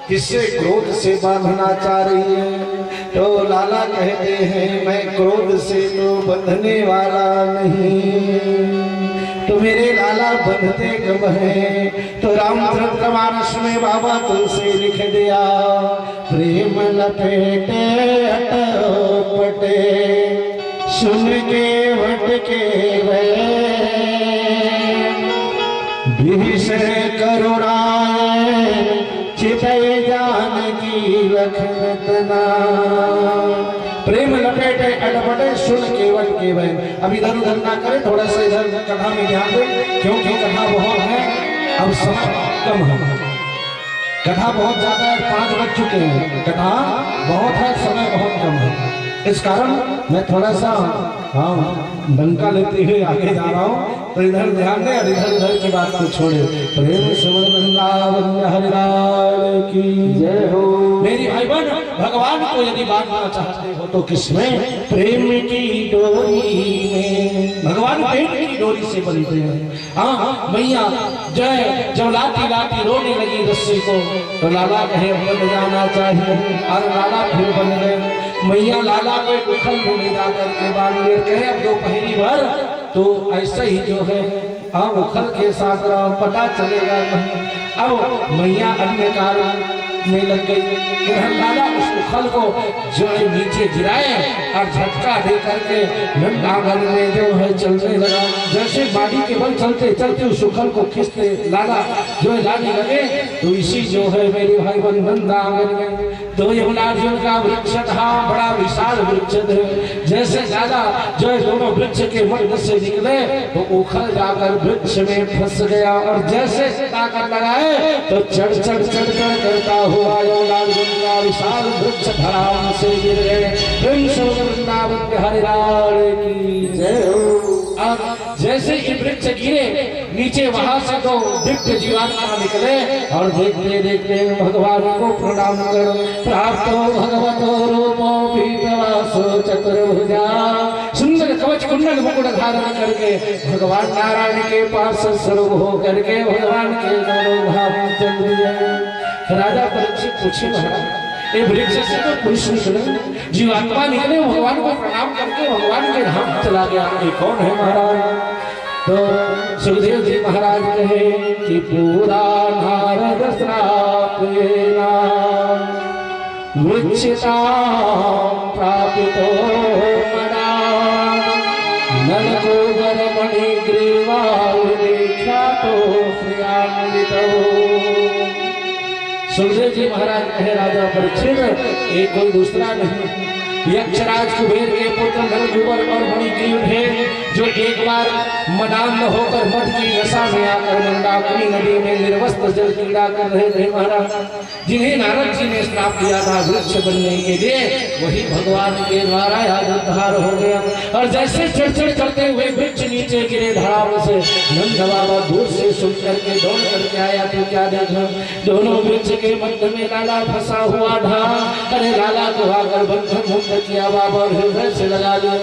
किससे क्रोध से बांधना चाह रही है। तो लाला कहते हैं मैं क्रोध से तो बंधने वाला नहीं, तो मेरे लाला बंधते कब है। तो रामचरितमानस में बाबा तुलसी लिख दिया, प्रेम लपेटे अटपटे सुन के भटके गए, भीषण करुणाए चितय जानकी लखनतना। प्रेम लपेटे अटपटे सुन केवल केवल। अब इधर उधर ना करें, थोड़ा सा इधर कथा में ध्यान दें, क्योंकि कथा बहुत है, अब समय कम है। कथा बहुत ज्यादा है, 5 बज चुके हैं, कथा बहुत है, समय बहुत कम है। इस कारण मैं थोड़ा सा डंका लेते हुए आगे जा रहा हूँ, तो इधर ध्यान दें और इधर उधर की बात को छोड़े। प्रेम से वृंदावन हरिलाल की जय हो। मेरी भाई बहन, भगवान को यदि बांधना चाहते हो तो किसमें? प्रेम की डोरी में। भगवान प्रेम की डोरी से बनते हैं। हाँ, मैया जय जब लाती लाती रोने लगी रस्सी को, तो लाला कहे बन जाना चाहिए, और लाला फिर बन गए। मैया लाला को उखल में ले जा करके बांध ले कहे अब दोपहरी भर तो ऐसा ही जो है उखल के साथ पता चलेगा नहीं। अब मैया अन्य कार्य में लग गई। इधर लाला उस उखल को जो है नीचे गिराए और झटका दे करके आंगन में जो है चलने लगा। जैसे बाड़ी के बल चलते चलते उस उखल को खींचते लाला जो है लाने लगे, तो इसी जो है मेरे भाई बन नंदा आंगन में तो यमुनार्जुन का वृक्ष था, बड़ा विशाल वृक्ष है। जैसे लाला जो है दोनों वृक्ष के मध्य से निकले तो उखल जाकर वृक्ष में फंस गया, और जैसे ताकत लगाए तो चढ़ चढ़ चढ़ चढ़ करता हुआ यमुनार्जुन का विशाल वृक्ष धराम से गिर गए। वृंदावन हरिराज की जय हो। और जैसे ही वृक्ष गिरे नीचे वहां से दो दिव्य जीवात्मा निकले और देखते देखते भगवान को प्रणाम कर प्राप्त भगवतो रूपो पीतवासो चतुर्भुजा। सुंदर कवच कुंडल मुकुट धारण करके भगवान नारायण के पास स्वरूप हो करके भगवान के दोनों धाम चल दिए। राजा परीक्षित पूछे महाराज ये वृक्ष से तो पुरुष निकले जीवात्मा निकले भगवान को प्रणाम करके भगवान के धाम चला गया, ये कौन है महाराज? तो सुखदेव जी महाराज कहे कि पूरा नारद श्रापेना वृक्षता प्राप्तो मना ननको वरमणि ग्रीवाल ख्यातो श्रियान्वितो। सुखदेव जी महाराज कहे राजा परीक्षित एक कोई दूसरा नहीं यक्षराज कुबेर के पुत्र नलकुबर और मणिग्रीव है जो एक बार मदान होकर मद की नशा में आकर मंदाकिनी नदी में निर्वस्त्र जल क्रीड़ा कर रहे थे महाराज, जिन्हें नारद जी ने श्राप दिया था वृक्ष बनने के लिए, वही भगवान के द्वारा आज उद्धार हो गया। और जैसे चढ़ करते हुए वृक्ष नीचे गिरे धड़ाम से, नंद बाबा दूर से सुन करके दौड़ करके आया तो क्या देखा दोनों वृक्ष के मध्य में लाला फंसा हुआ था। अरे लाला को आकर बंधन मुक्त किया बाबा और हृदय से लगा लिया।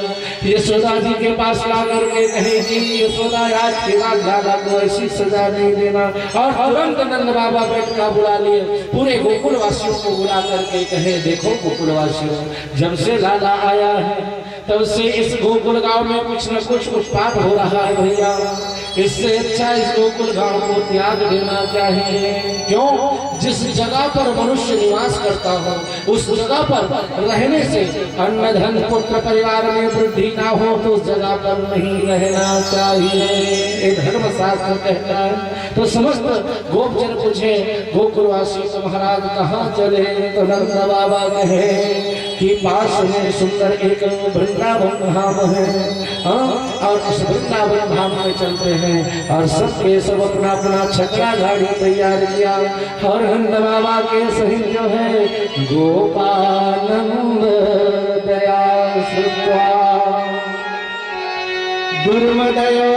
यशोदा जी के पास ला करके कहे कि यशोदा आज के बाद लाला को ऐसी सजा नहीं देना, और तुरंत नंद बाबा बैठ का बुला लिए पूरे गोकुल वासियों को बुला करके कहे देखो गोकुल वासियों जब से लाला आया है तब से इस गोकुल गांव में कुछ न कुछ उत्पात हो रहा है भैया, इससे अच्छा इस गोकुल गांव को त्याग देना चाहिए। क्यों? जिस जगह पर मनुष्य निवास करता हो उस जगह पर रहने से अन्न धन पुत्र परिवार में वृद्धि ना हो तो उस जगह पर नहीं रहना चाहिए, ये धर्मशास्त्र कहता है। तो समस्त गोपजन पूछे गोकुलवासी तो महाराज कहाँ चले? तो नंद बाबा कहे कि पास में सुंदर एक वृंदावन धाम है, और उस वृंदावन धाम में चलते हैं। और सबके सब अपना अपना छकड़ा गाड़ी तैयार किया और नंद बाबा के सहित जो है गोपानंद दया श्रुत्वा दुर्मदयो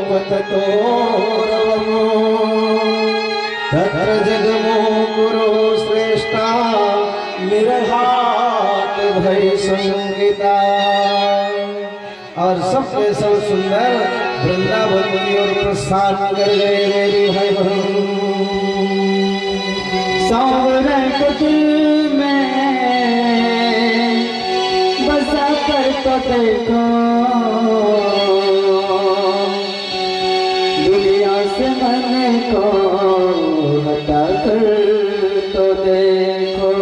पततो रवमो तत्र जगमो गुरु श्रेष्ठा निर्हात भय संगीता। और सबके सब सुंदर वृंदावन की ओर प्रस्थान कर गए मेरी भाई बहन। सावरण कुटिल में बसा कर तो देखो दुनिया से मन को हटा कर तो देखो,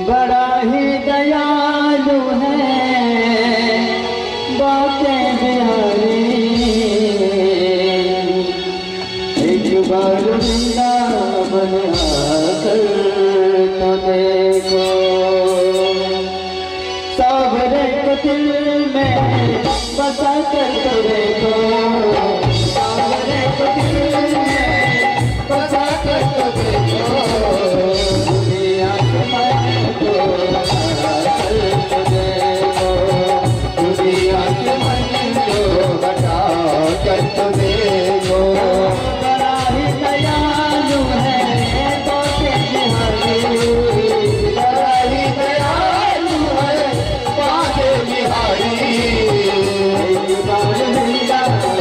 बड़ा ही दयालु है बातें बिहारी, एक बार वृंदावन आकर तो देखो। सावरे कुटिल में बसा कर तो देखो, सावरे कुटिल में बसा कर तो देखो, दुनिया के मन को हटा कर तो देखो, दुनिया के मन को हटा कर तो देखो। बड़ा ही दयालु है बातें बिहारी, बड़ा ही दयालु है बातें बिहारी, एक बार वृंदावन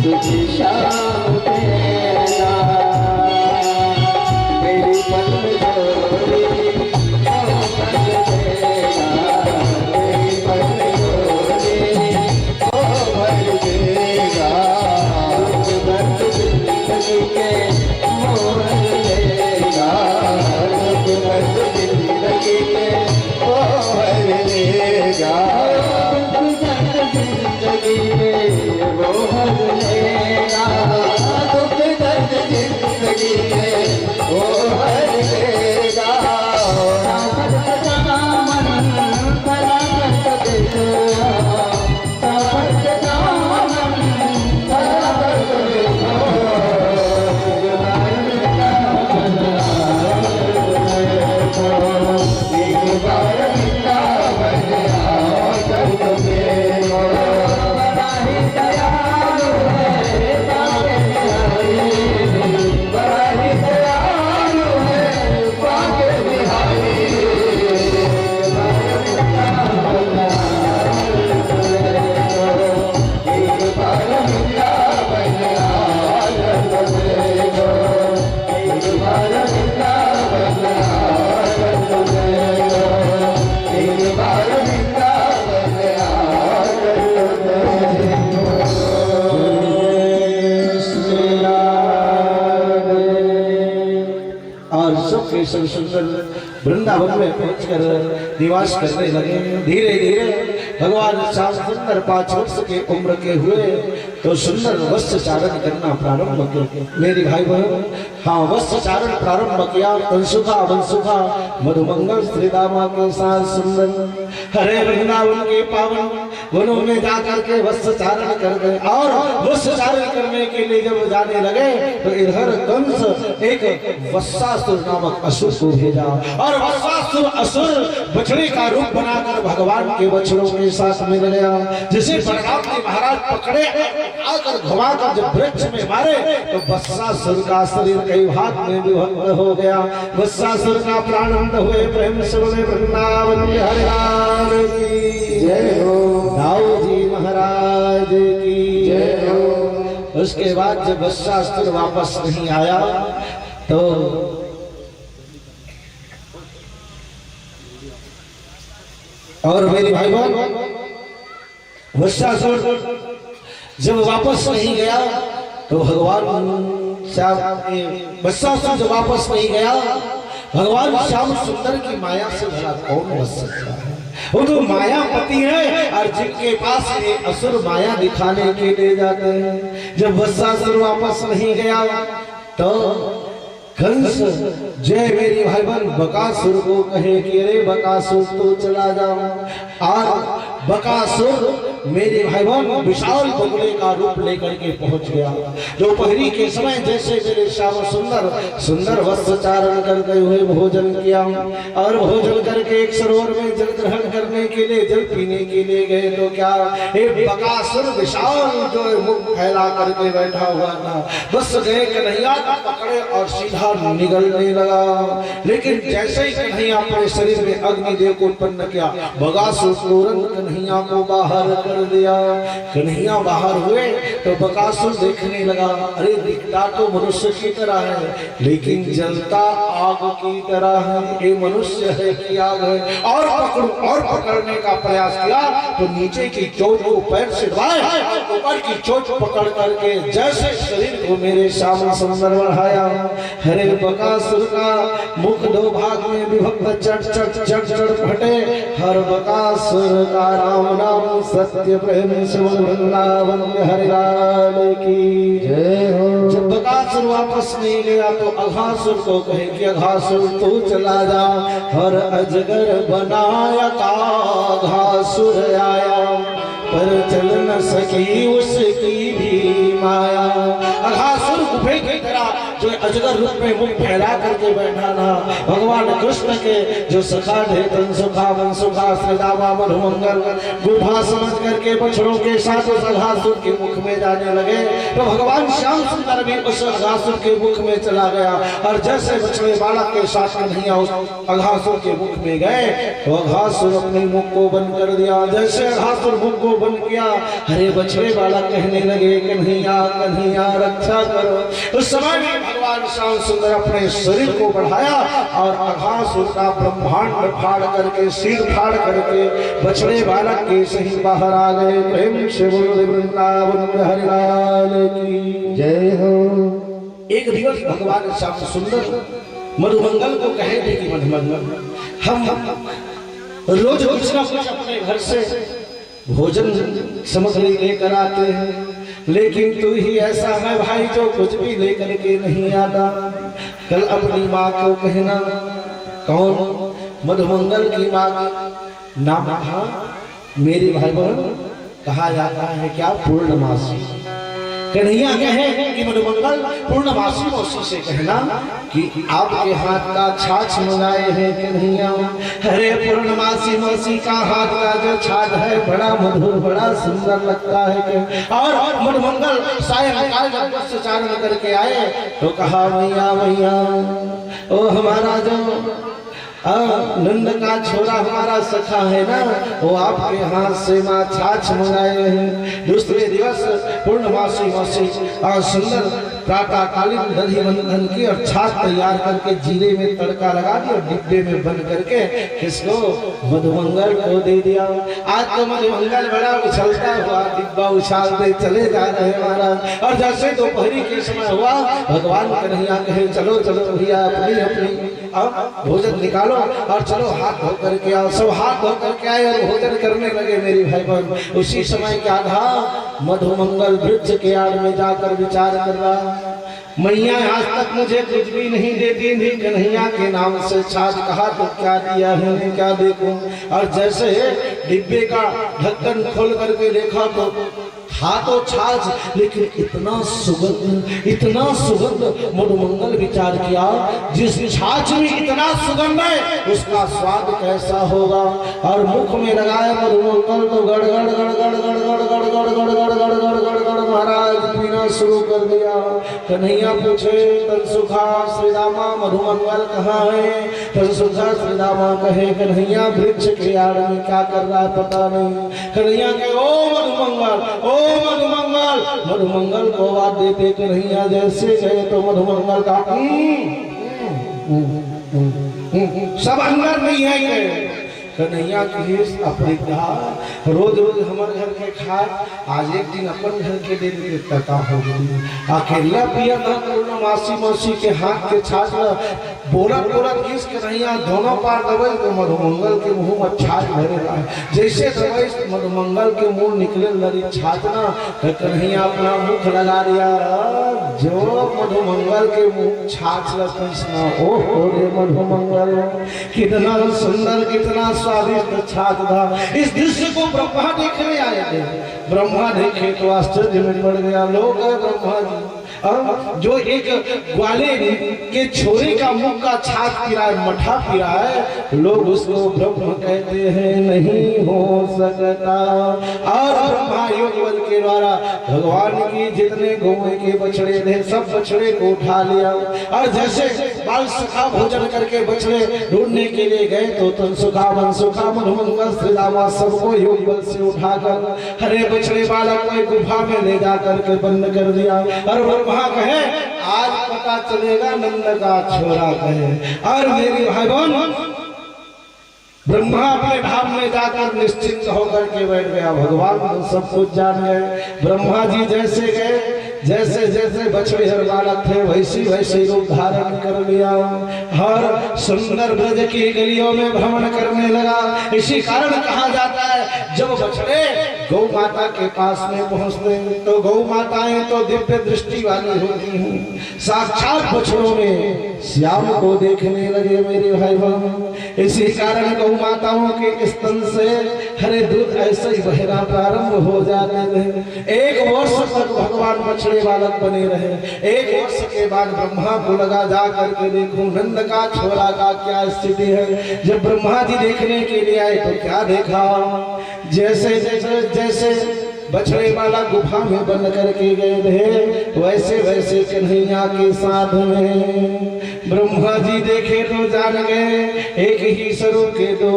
तुझे शाम देना मेरी पल में जोड़ी मोहब्बत देना मेरी पल में जोड़ी मोहब्बत देगा दुख दर्द जिंदगी के मोहन लेगा दुख दर्द जिंदगी के मोहन लेगा दुख दर्द जिंदगी के मोहन लेगा दुख दर्द जिंदगी के मोहन लेगा साफर सजा मन भला कर दे साफर सजा मन भला कर दे एक बार मिला बना कर दे बड़ा ही दयालु है पाके बिहारी बड़ा ही दयालु है पाके बिहारी एक बार मिला बना कर दे एक बार मिला बना कर दे एक बार मिला बना और सब के सब सुंदर वृंदावन में पहुंचकर निवास करने लगे। धीरे धीरे भगवान श्याम सुंदर 5 वर्ष के उम्र के हुए तो सुंदर वस्त्र चारण करना प्रारंभ किया। मेरे भाई बहन, हाँ, वस्त्र चारण प्रारंभ किया। तनसुखा वंसुखा मधुमंगल श्री दामा के साथ सुंदर हरे वृंदावन के पावन वनों में जाकर के वस्त्र चारण कर गए। और वस्त्र चारण करने के लिए जब जाने लगे तो इधर कंस एक वत्सासुर नामक असुर को भेजा और वत्सासुर असुर बछड़े का रूप बनाकर भगवान के बछड़ों के साथ मिल गया। जिसे बलराम जी महाराज पकड़े आकर घुमाकर जब वृक्ष में मारे तो वत्सासुर का शरीर कई भाग में विभक्त हो गया। वत्सासुर का प्राणंद हुए। प्रेम से बोले वृंदावन बिहारी लाल की जय हो, दाऊ जी महाराज की जय हो। उसके बाद जब वत्सासुर वापस नहीं आया तो और मेरे भाई बहन, वत्सासुर जब वापस नहीं गया तो भगवान श्याम वत्सासुर जब वापस नहीं गया भगवान श्याम सुंदर की माया से भला कौन बच सकता है। वो तो मायापति है और जिनके पास ये असुर माया दिखाने के लिए जाते हैं। जब वत्सासुर वापस नहीं गया तो कंस जय मेरी भाई बहन बकासुर को कहे कि अरे बकासुर तो चला जाओ। और बकासुर मेरे भाई बहन विशाल बगुले का रूप लेकर के पहुंच गया। दोपहरी के समय जैसे मेरे श्याम सुंदर सुंदर वस्त्र चारण करते हुए भोजन किया और भोजन करके एक सरोवर में जल ग्रहण करने के लिए जल पीने के लिए गए तो क्या एक बकासुर विशाल जो मुख फैला करके बैठा हुआ था बस गए कन्हैया को पकड़े और सीधा निगलने लगा। लेकिन जैसे ही कन्हैया अपने शरीर में अग्निदेव को उत्पन्न किया बकासुर तुरंत कन्हैया को बाहर कर दिया। कन्हैया बाहर हुए तो बकासुर देखने लगा, अरे दिखता तो मनुष्य की तरह है लेकिन जलता आग की तरह है। ये मनुष्य है कि आग है। और पकड़ू और पकड़ने का प्रयास किया तो नीचे की चोट को पैर से दबाए ऊपर की चोट पकड़ करके जैसे शरीर को मेरे सामने सुंदर बढ़ाया। हरे बकासुर का मुख 2 भाग में विभक्त चट चट चट चट फटे। हर बकासुर का राम नाम सत्य प्रेम से वृंदावन हरि लाल की जय हो। जब बकासुर वापस नहीं गया तो अघासुर को कहे कि अघासुर तू चला जा। हर अजगर बनाया का अघासुर आया पर चल न सकी उसकी भी माया। अघासुर गुफे की तरह जो अजगर रूप में मुख फैला करके बैठा था, भगवान कृष्ण के जो सखा थे तन सुखा मन सुखा श्री दामा मधुमंगल गुफा समझ करके बछड़ों के साथ उस अघासुर के मुख में जाने लगे। तो भगवान श्याम सुंदर भी उस अघासुर के मुख में चला गया और जैसे बछड़े बालक के साथ कन्हैया उस अघासुर के मुख में गए तो अघासुर अपने मुख को बंद कर दिया। जैसे अघासुर मुख को बंद किया, हरे बछड़े बालक कहने लगे कन्हैया कन्हैया रक्षा करो। उस समय में भगवान श्याम सुंदर अपने शरीर को बढ़ाया और अघासुर का ब्रह्मांड फाड़ करके सिर फाड़ करके बछड़े बालक के सही बाहर आ गए। प्रेम से बोलो वृंदावन हरिलाल की जय हो। एक दिवस भगवान श्याम सुंदर मधुमंगल को कहे थे कि मधुमंगल हम रोज कुछ ना कुछ अपने घर से भोजन सामग्री लेकर आते हैं, लेकिन तू ही ऐसा है भाई जो कुछ भी लेकर के नहीं आता। कल अपनी माँ को कहना। कौन? मधुमंगल की माँ की नाम था मेरी भाई बहन कहा जाता है क्या? पूर्णमासी। कन्हैया कहे कि मधुमंगल पूर्णमासी मौसी से कहना कि आपके हाथ का छाछ मंगाए हैं कन्हैया। अरे पूर्णमासी मौसी का हाथ का जो छाछ है बड़ा मधुर बड़ा सुंदर लगता है। और मधुमंगल सायंकाल जब चारण करके आए तो कहा मैया मैया ओ हमारा जो नंद का छोरा हमारा सखा है ना, वो आपके हाथ से माँ छाछ मंगाए हैं। दूसरे दिवस पूर्णमासी मौसी और सुंदर प्रातःकालीन दही बंधन की और छाछ तैयार करके जीरे में तड़का लगा दिया और डिब्बे में बंद करके किसको? मधुमंगल को दे दिया। आज तो मधुमंगल बड़ा उछलता हुआ डिब्बा उछालते चले जा रहे महाराज। और जैसे दोपहरी के समय हुआ भगवान कन्हैया कहे चलो चलो भैया अपनी अपनी अब भोजन निकालो और चलो हाथ धो करके आओ। सब हाथ धो करके आए और भोजन करने लगे मेरी भाई बहन। उसी समय क्या था? मधुमंगल वृक्ष के आड़ में जाकर विचार कर रहा, मैया आज तक मुझे कुछ भी नहीं देती थी, कन्हैया के नाम से छाछ कहा तो क्या दिया है मैं क्या देखूं। और जैसे डिब्बे का ढक्कन खोल करके देखा तो था तो छाछ लेकिन इतना सुगंध। मधुमंगल विचार किया जिस छाछ में इतना सुगंध है उसका स्वाद कैसा होगा। और मुख में लगाए मधुमंगल तो गड़ गड़ गड़ गड़ गड़ गड़ गड़ गड़ गड़ गड़ गड़ गड़ गड़ गड़ महाराज पीना शुरू कर दिया। कन्हैया पूछे तनसुखा श्रीदामा मधुमंगल कहाँ है? तनसुखा श्रीदामा कहे कन्हैया वृक्ष के आड़ में क्या कर रहा है पता नहीं। कन्हैया कहे ओ मधुमंगल ओ मधुमंगल। मधुमंगल को आवाज देते कन्हैया जैसे गए तो मधुमंगल का सब अंदर नहीं है गए। कन्हैया की अपनी कहा रोज रोज हमारे घर के खाए आज एक दिन अपन घर के दे देते तका हो गई। अकेला पिया था पूर्णमासी मौसी के हाथ के छाछ बोला किस कन्हैया दोनों पार दबाई तो मधुमंगल के मुंह में छाछ भरेगा। जैसे दबाई मधुमंगल के मुंह निकले लड़ी छाछ ना तो कन्हैया अपना मुख लगा दिया। जो मधुमंगल के मुंह छाछ लगा ओ रे मधुमंगल कितना सुंदर कितना स्वादिष्ट छाछ था। इस दृश्य को ब्रह्मा देखने आए थे। ब्रह्मा देखे तो आश्चर्य में पड़ गया। लोग ब्रह्मा जी जो एक ग्वाले के छोरे का मुंह का छाछ पी रहा है मठा पी रहा है लोग उसको ब्रह्म कहते हैं नहीं हो सकता। और ब्रह्मा योग बल के द्वारा भगवान की जितने गौएं के बछड़े थे सब बछड़े को उठा लिया। और जैसे बाल सखा भोजन करके बछड़े ढूंढने के लिए गए तो तनसुखा मनसुखा मधुमंगल श्रीदामा सबको योग बल से उठाकर हरे बछड़े बालक को गुफा में ले जाकर के बंद कर दिया। और ब्रह्मा कहे आज पता चलेगा नंद का छोरा कहे। और मेरी भाई बहन ब्रह्मा अपने धाम में जाकर निश्चिंत होकर के बैठ गया। भगवान तो सब कुछ जान गए। ब्रह्मा जी जैसे गए जैसे जैसे बछड़े हर बालक थे वैसे रूप धारण कर लिया और सुंदर ब्रज की गलियों में भ्रमण करने लगा। इसी कारण कहा जाता है जब बछड़े गौ माता के पास में पहुंचते हैं तो गौ माताएं तो दिव्य दृष्टि वाली होती हैं, साक्षात बछड़ों में श्याम को देखने लगे मेरे भाई बहन। इसी कारण गौ माताओं के स्तन से हरे दूध ऐसे ही बहना प्रारंभ हो जाते थे। 1 वर्ष तक भगवान बछड़े बालक बने रहे। 1 वर्ष के बाद ब्रह्मा को लगा जा करके देखो नंद का छोरा का क्या स्थिति है। जब ब्रह्मा जी देखने के लिए आए तो क्या देखा, जैसे जैसे जैसे बछड़े वाला गुफा में बंद करके गए थे वैसे वैसे कन्हैया के साथ में ब्रह्मा जी देखे तो जान गए एक ही स्वरूप के दो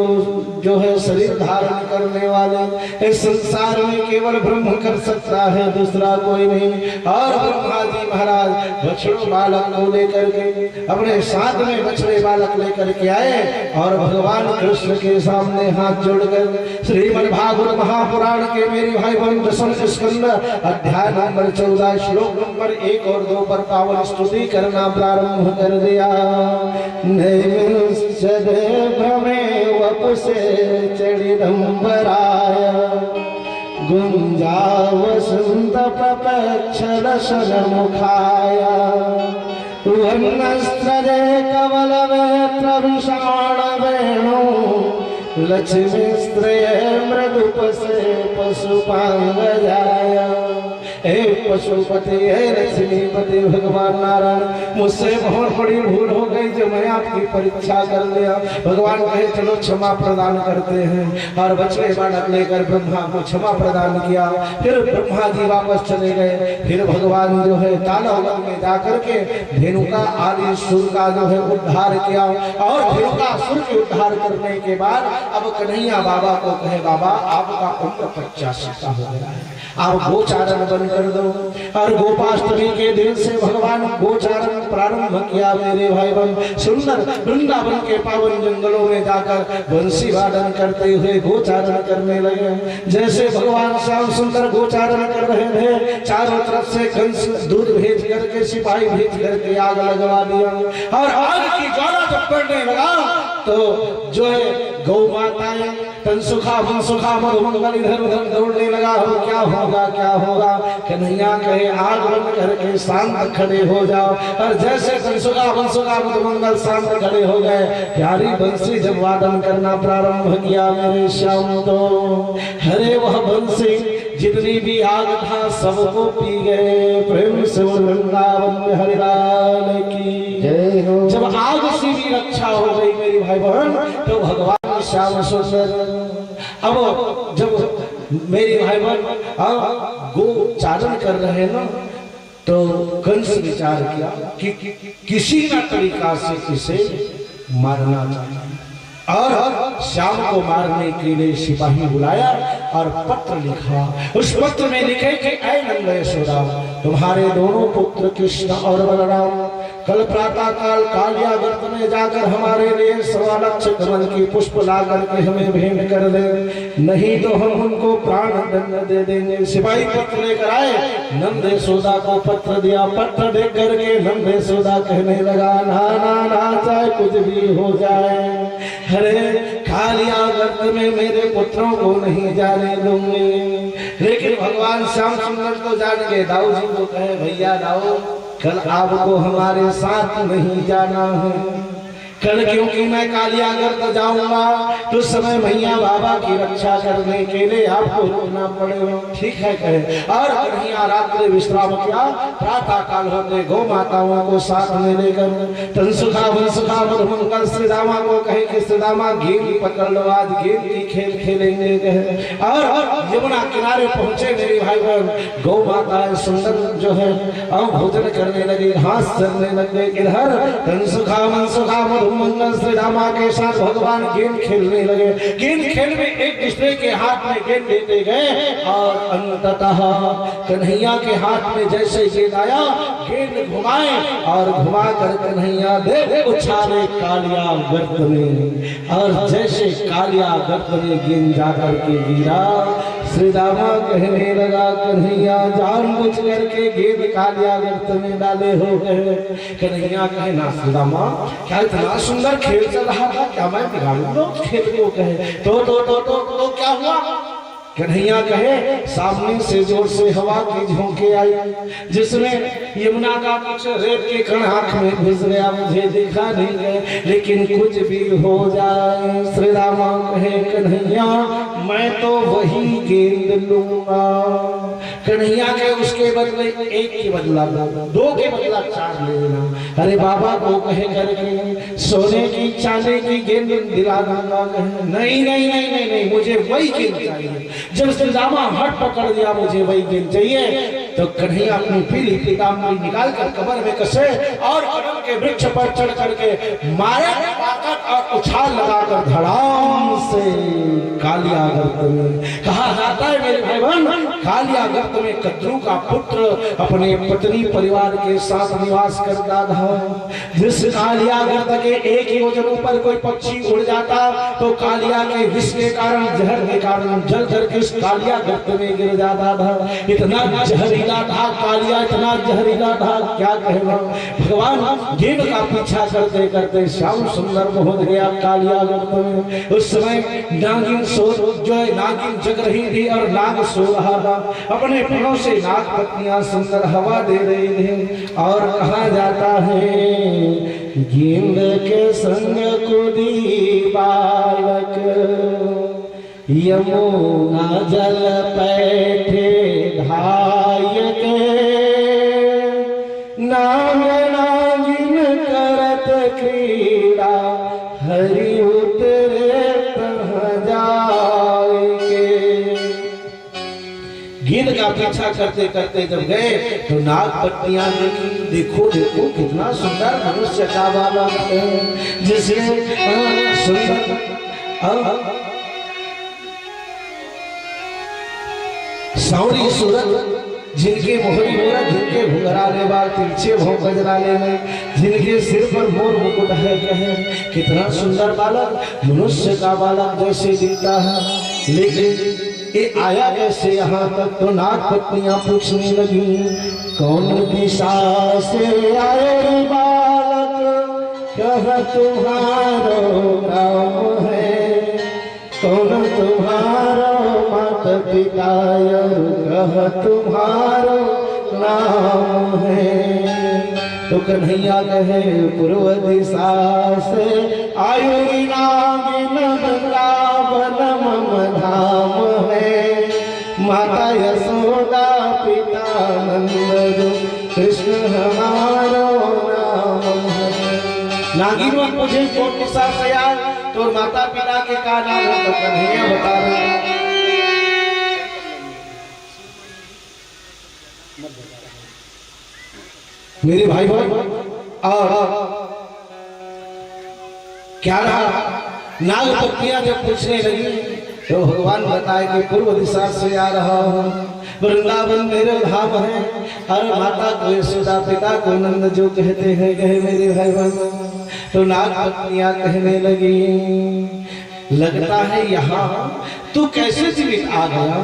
जो है शरीर धारण करने वाले इस संसार में केवल ब्रह्म कर सकता है, दूसरा कोई नहीं। और ब्रह्मा जी महाराज बछड़ों बालक को लेकर के अपने साथ में बछड़े बालक लेकर के आए और भगवान कृष्ण के सामने हाथ जोड़कर श्रीमद् भागवत महापुराण के मेरे भाई बहन 10वें स्कंद अध्याय नंबर 14 श्लोक नंबर 1 और 2 पर पावन स्तुति करना प्रारंभ कर दिया। नैमिषदे भ्रमे वपुषे चढ़िदंबराय गुंजा वसंत प्रपक्षलशन मुखाय वन्नस्त्रजे कमलवेत्र विषाण वेणु लक्ष्मी स्त्रिय मृदुपसे पशुपांगजाय। हे पशुपति हे लक्ष्मीपति भगवान नारायण, मुझसे बहुत बड़ी भूल हो गई जो मैं आपकी परीक्षा कर लिया। भगवान कहे चलो क्षमा प्रदान करते हैं और बछड़े बालक लेकर ब्रह्मा को क्षमा प्रदान किया। फिर ब्रह्मा जी वापस चले गए। फिर भगवान जो है तालाब में जाकर के धेनुका आदि सुर का जो है उद्धार किया और धेनुका सुर के उद्धार करने के बाद अब कन्हैया बाबा को कहे बाबा आपका उम्र 85 का हो गया है, आप गोचारण बंद कर दो। और गोपाष्टमी के दिन से भगवान गोचारण प्रारंभ किया मेरे भाई बहन। सुंदर वृंदावन के पावन जंगलों में जाकर बंसी वादन करते हुए गोचारण करने लगे। जैसे भगवान श्याम सुंदर गोचारण कर रहे थे चारों तरफ से कंस दूध भेज करके सिपाही भेज करके आग लगवा दिया और आग की ज्वाला जब बढ़ने लगा तो जो है गौ माताएं तनसुखा मनसुखा मधुमंगल इधर उधर दौड़ने लगा। हो क्या होगा। कन्हैया कहे आग बंद करके शांत खड़े हो जाओ। और जैसे तनसुखा मनसुखा मधुमंगल शांत खड़े हो गए प्यारी बंसी जब वादन करना प्रारंभ किया मेरे श्याम तो हरे वह बंसी जितनी भी आग था सबको पी गए। प्रेम से वृंदावन में हरिलाल की जय हो। जब आग से भी रक्षा हो गई मेरी भाई बहन तो भगवान श्याम सुंदर अब जब मेरी भाई बहन गोचारण कर रहे ना तो कंस विचार किया कि किसी ना तरीका से इसे मारना चाहिए और श्याम को मारने के लिए सिपाही बुलाया और पत्र लिखा। उस पत्र में लिखे कि ऐ नंद यशोदा तुम्हारे दोनों पुत्र कृष्ण और बलराम कल प्रातः काल कालियागर्त में जाकर हमारे लिए 1.25 लाख कमल की पुष्प ला करके हमें भेंट कर दे, नहीं तो हम उनको प्राण दंड दे देंगे। सिपाही पत्र लेकर आए, नंद यशोदा को पत्र दिया। पत्र देख करके नंद यशोदा कहने लगा ना ना ना चाहे कुछ भी हो जाए, अरे कालियागर्त में मेरे पुत्रों को नहीं जाने दूंगी। लेकिन भगवान श्याम सुंदर तो जान गए। दाऊ जी को कहे भैया दाऊ कल आपको हमारे साथ नहीं जाना है कल, क्योंकि मैं कालियागर्त जाऊंगा तो समय भैया बाबा की रक्षा करने के लिए आपको रुकना पड़ेगा। ठीक है कहे और कन्हैया रात्रि विश्राम किया। प्रातः काल होते गौ माताओं को साथ में लेकर तनसुखा वनसुखा मधुमंगल श्रीदामा को कहे कि श्रीदामा गेंद पकड़ लो, आज गेंद की खेल खेलेंगे कहे। और यमुना किनारे पहुंचे मेरी भाई बहन। गौ माताएं सुंदर जो है अब भोजन करने लगी, घास चरने लगे। इधर तनसुखा वनसुखा मंगल श्री रामा के साथ भगवान गेंद खेलने लगे। गेंद खेल में एक दूसरे के हाथ में गेंद देते गए और अंततः कन्हैया के हाथ में जैसे गेंद आया गेंद घुमाए और घुमा कर कन्हैया दे उछाले कालियागर्त में। और जैसे कालियागर्त में गेंद जाकर के गिरा श्री रामा कहने लगा कन्हैया जानबूझ करके गेंद कालियागर्त में डाले हो गए। कन्हैया कहे ना श्री रामा क्या इतना सुंदर खेल चल रहा था, क्या मैं बिगाड़ दूं खेल को कहे तो क्या हुआ कन्हैया कहे सामने से जोर से हवा की झोंके आई, जिसमें यमुना का कुछ रेत के कण आंख में घुस गया, मुझे दिखा नहीं गए, लेकिन कुछ भी हो जाए श्री रामा कहे कन्हैया मैं तो वही गेंद लूंगा। कन्हैया के उसके बदले एक के बदला दो के बदला चार ले लेना। अरे बाबा को कहे करके सोने की चांदी की गेंद दिला दूंगा। नहीं नहीं नहीं नहीं नहीं, मुझे वही गेंद चाहिए। जब श्री रामा हट पकड़ दिया मुझे वही गेंद चाहिए, तो कन्हैया अपनी पीली पीताम्बरी निकाल कर कमर में कसे और कमल के वृक्ष पर चढ़ करके मारे ताकत और उछाल लगाकर धड़ाम से कालियागर्त में, कहा जाता है मेरे भाई बहन, कालियागर्त में कद्रू का पुत्र अपने पत्नी परिवार के साथ निवास करता था। जिस कालियागर्त के एक योजन ऊपर कोई पक्षी उड़ जाता तो कालिया के विष के कारण, जहर के कारण जल करके उस कालियागर्त में गिर जाता था। इतना जहरीला था कालिया, इतना जहरीला था क्या कहना। भगवान गेंद का पीछा करते करते श्याम सुंदर पहुंच गया कालियागर्त में। उस समय नागिन सो जो नागिन जग रही थी और नाग सो रहा था। अपने फणों से नाग पत्नियां सुंदर हवा दे रही थी। और कहा जाता है गेंद के संग कूदी बालक, यमुना जल पैठे धाय के, नाग नागिन करत क्रीड़ा, हरि उतरे तहाँ जाएंगे। गेंद का पीछा करते करते जब गए तो नाग पत्नियां देखी, देखो देखो कितना सुंदर मनुष्य का बालक है, जिसने सुंदर सावरी सूरत, जिनके मोहरी मूरत, जिनके घुंघराले बाल तिरछे भौं गजराले में, जिनके सिर पर मोर मुकुट है, कहे कितना सुंदर बालक, मनुष्य का बालक जैसे दिखता है। लेकिन ये आया कैसे यहाँ तक, तो नाग पत्नियां पूछने लगी कौन दिशा से आए बालक, कह तुम्हारो नाम है, कौन तुम्हारो माता पिता, कह तुम्हारो नाम है। तो कन्हैया कहे पूर्व दिशा से आयुरी नागिन वृंदावन मम धाम है, माता यशोदा पिता नंद, कृष्ण हमारो नाम है। नागिन मुझे कौन दिशा से आए, तो माता पिता के का नाम है, तो कन्हैया बता रहे मेरे भाई बहन। और क्या रहा, नाग पत्नियां जब पूछने लगी तो भगवान बताए कि पूर्व दिशा से आ रहा हूँ, वृंदावन मेरे धाम है, और माता को यशोदा पिता को नंद जो कहते हैं कहे मेरे भाई बहन। तो नाग पत्नियां कहने लगी लगता है यहाँ तू कैसे जीवित आ गया,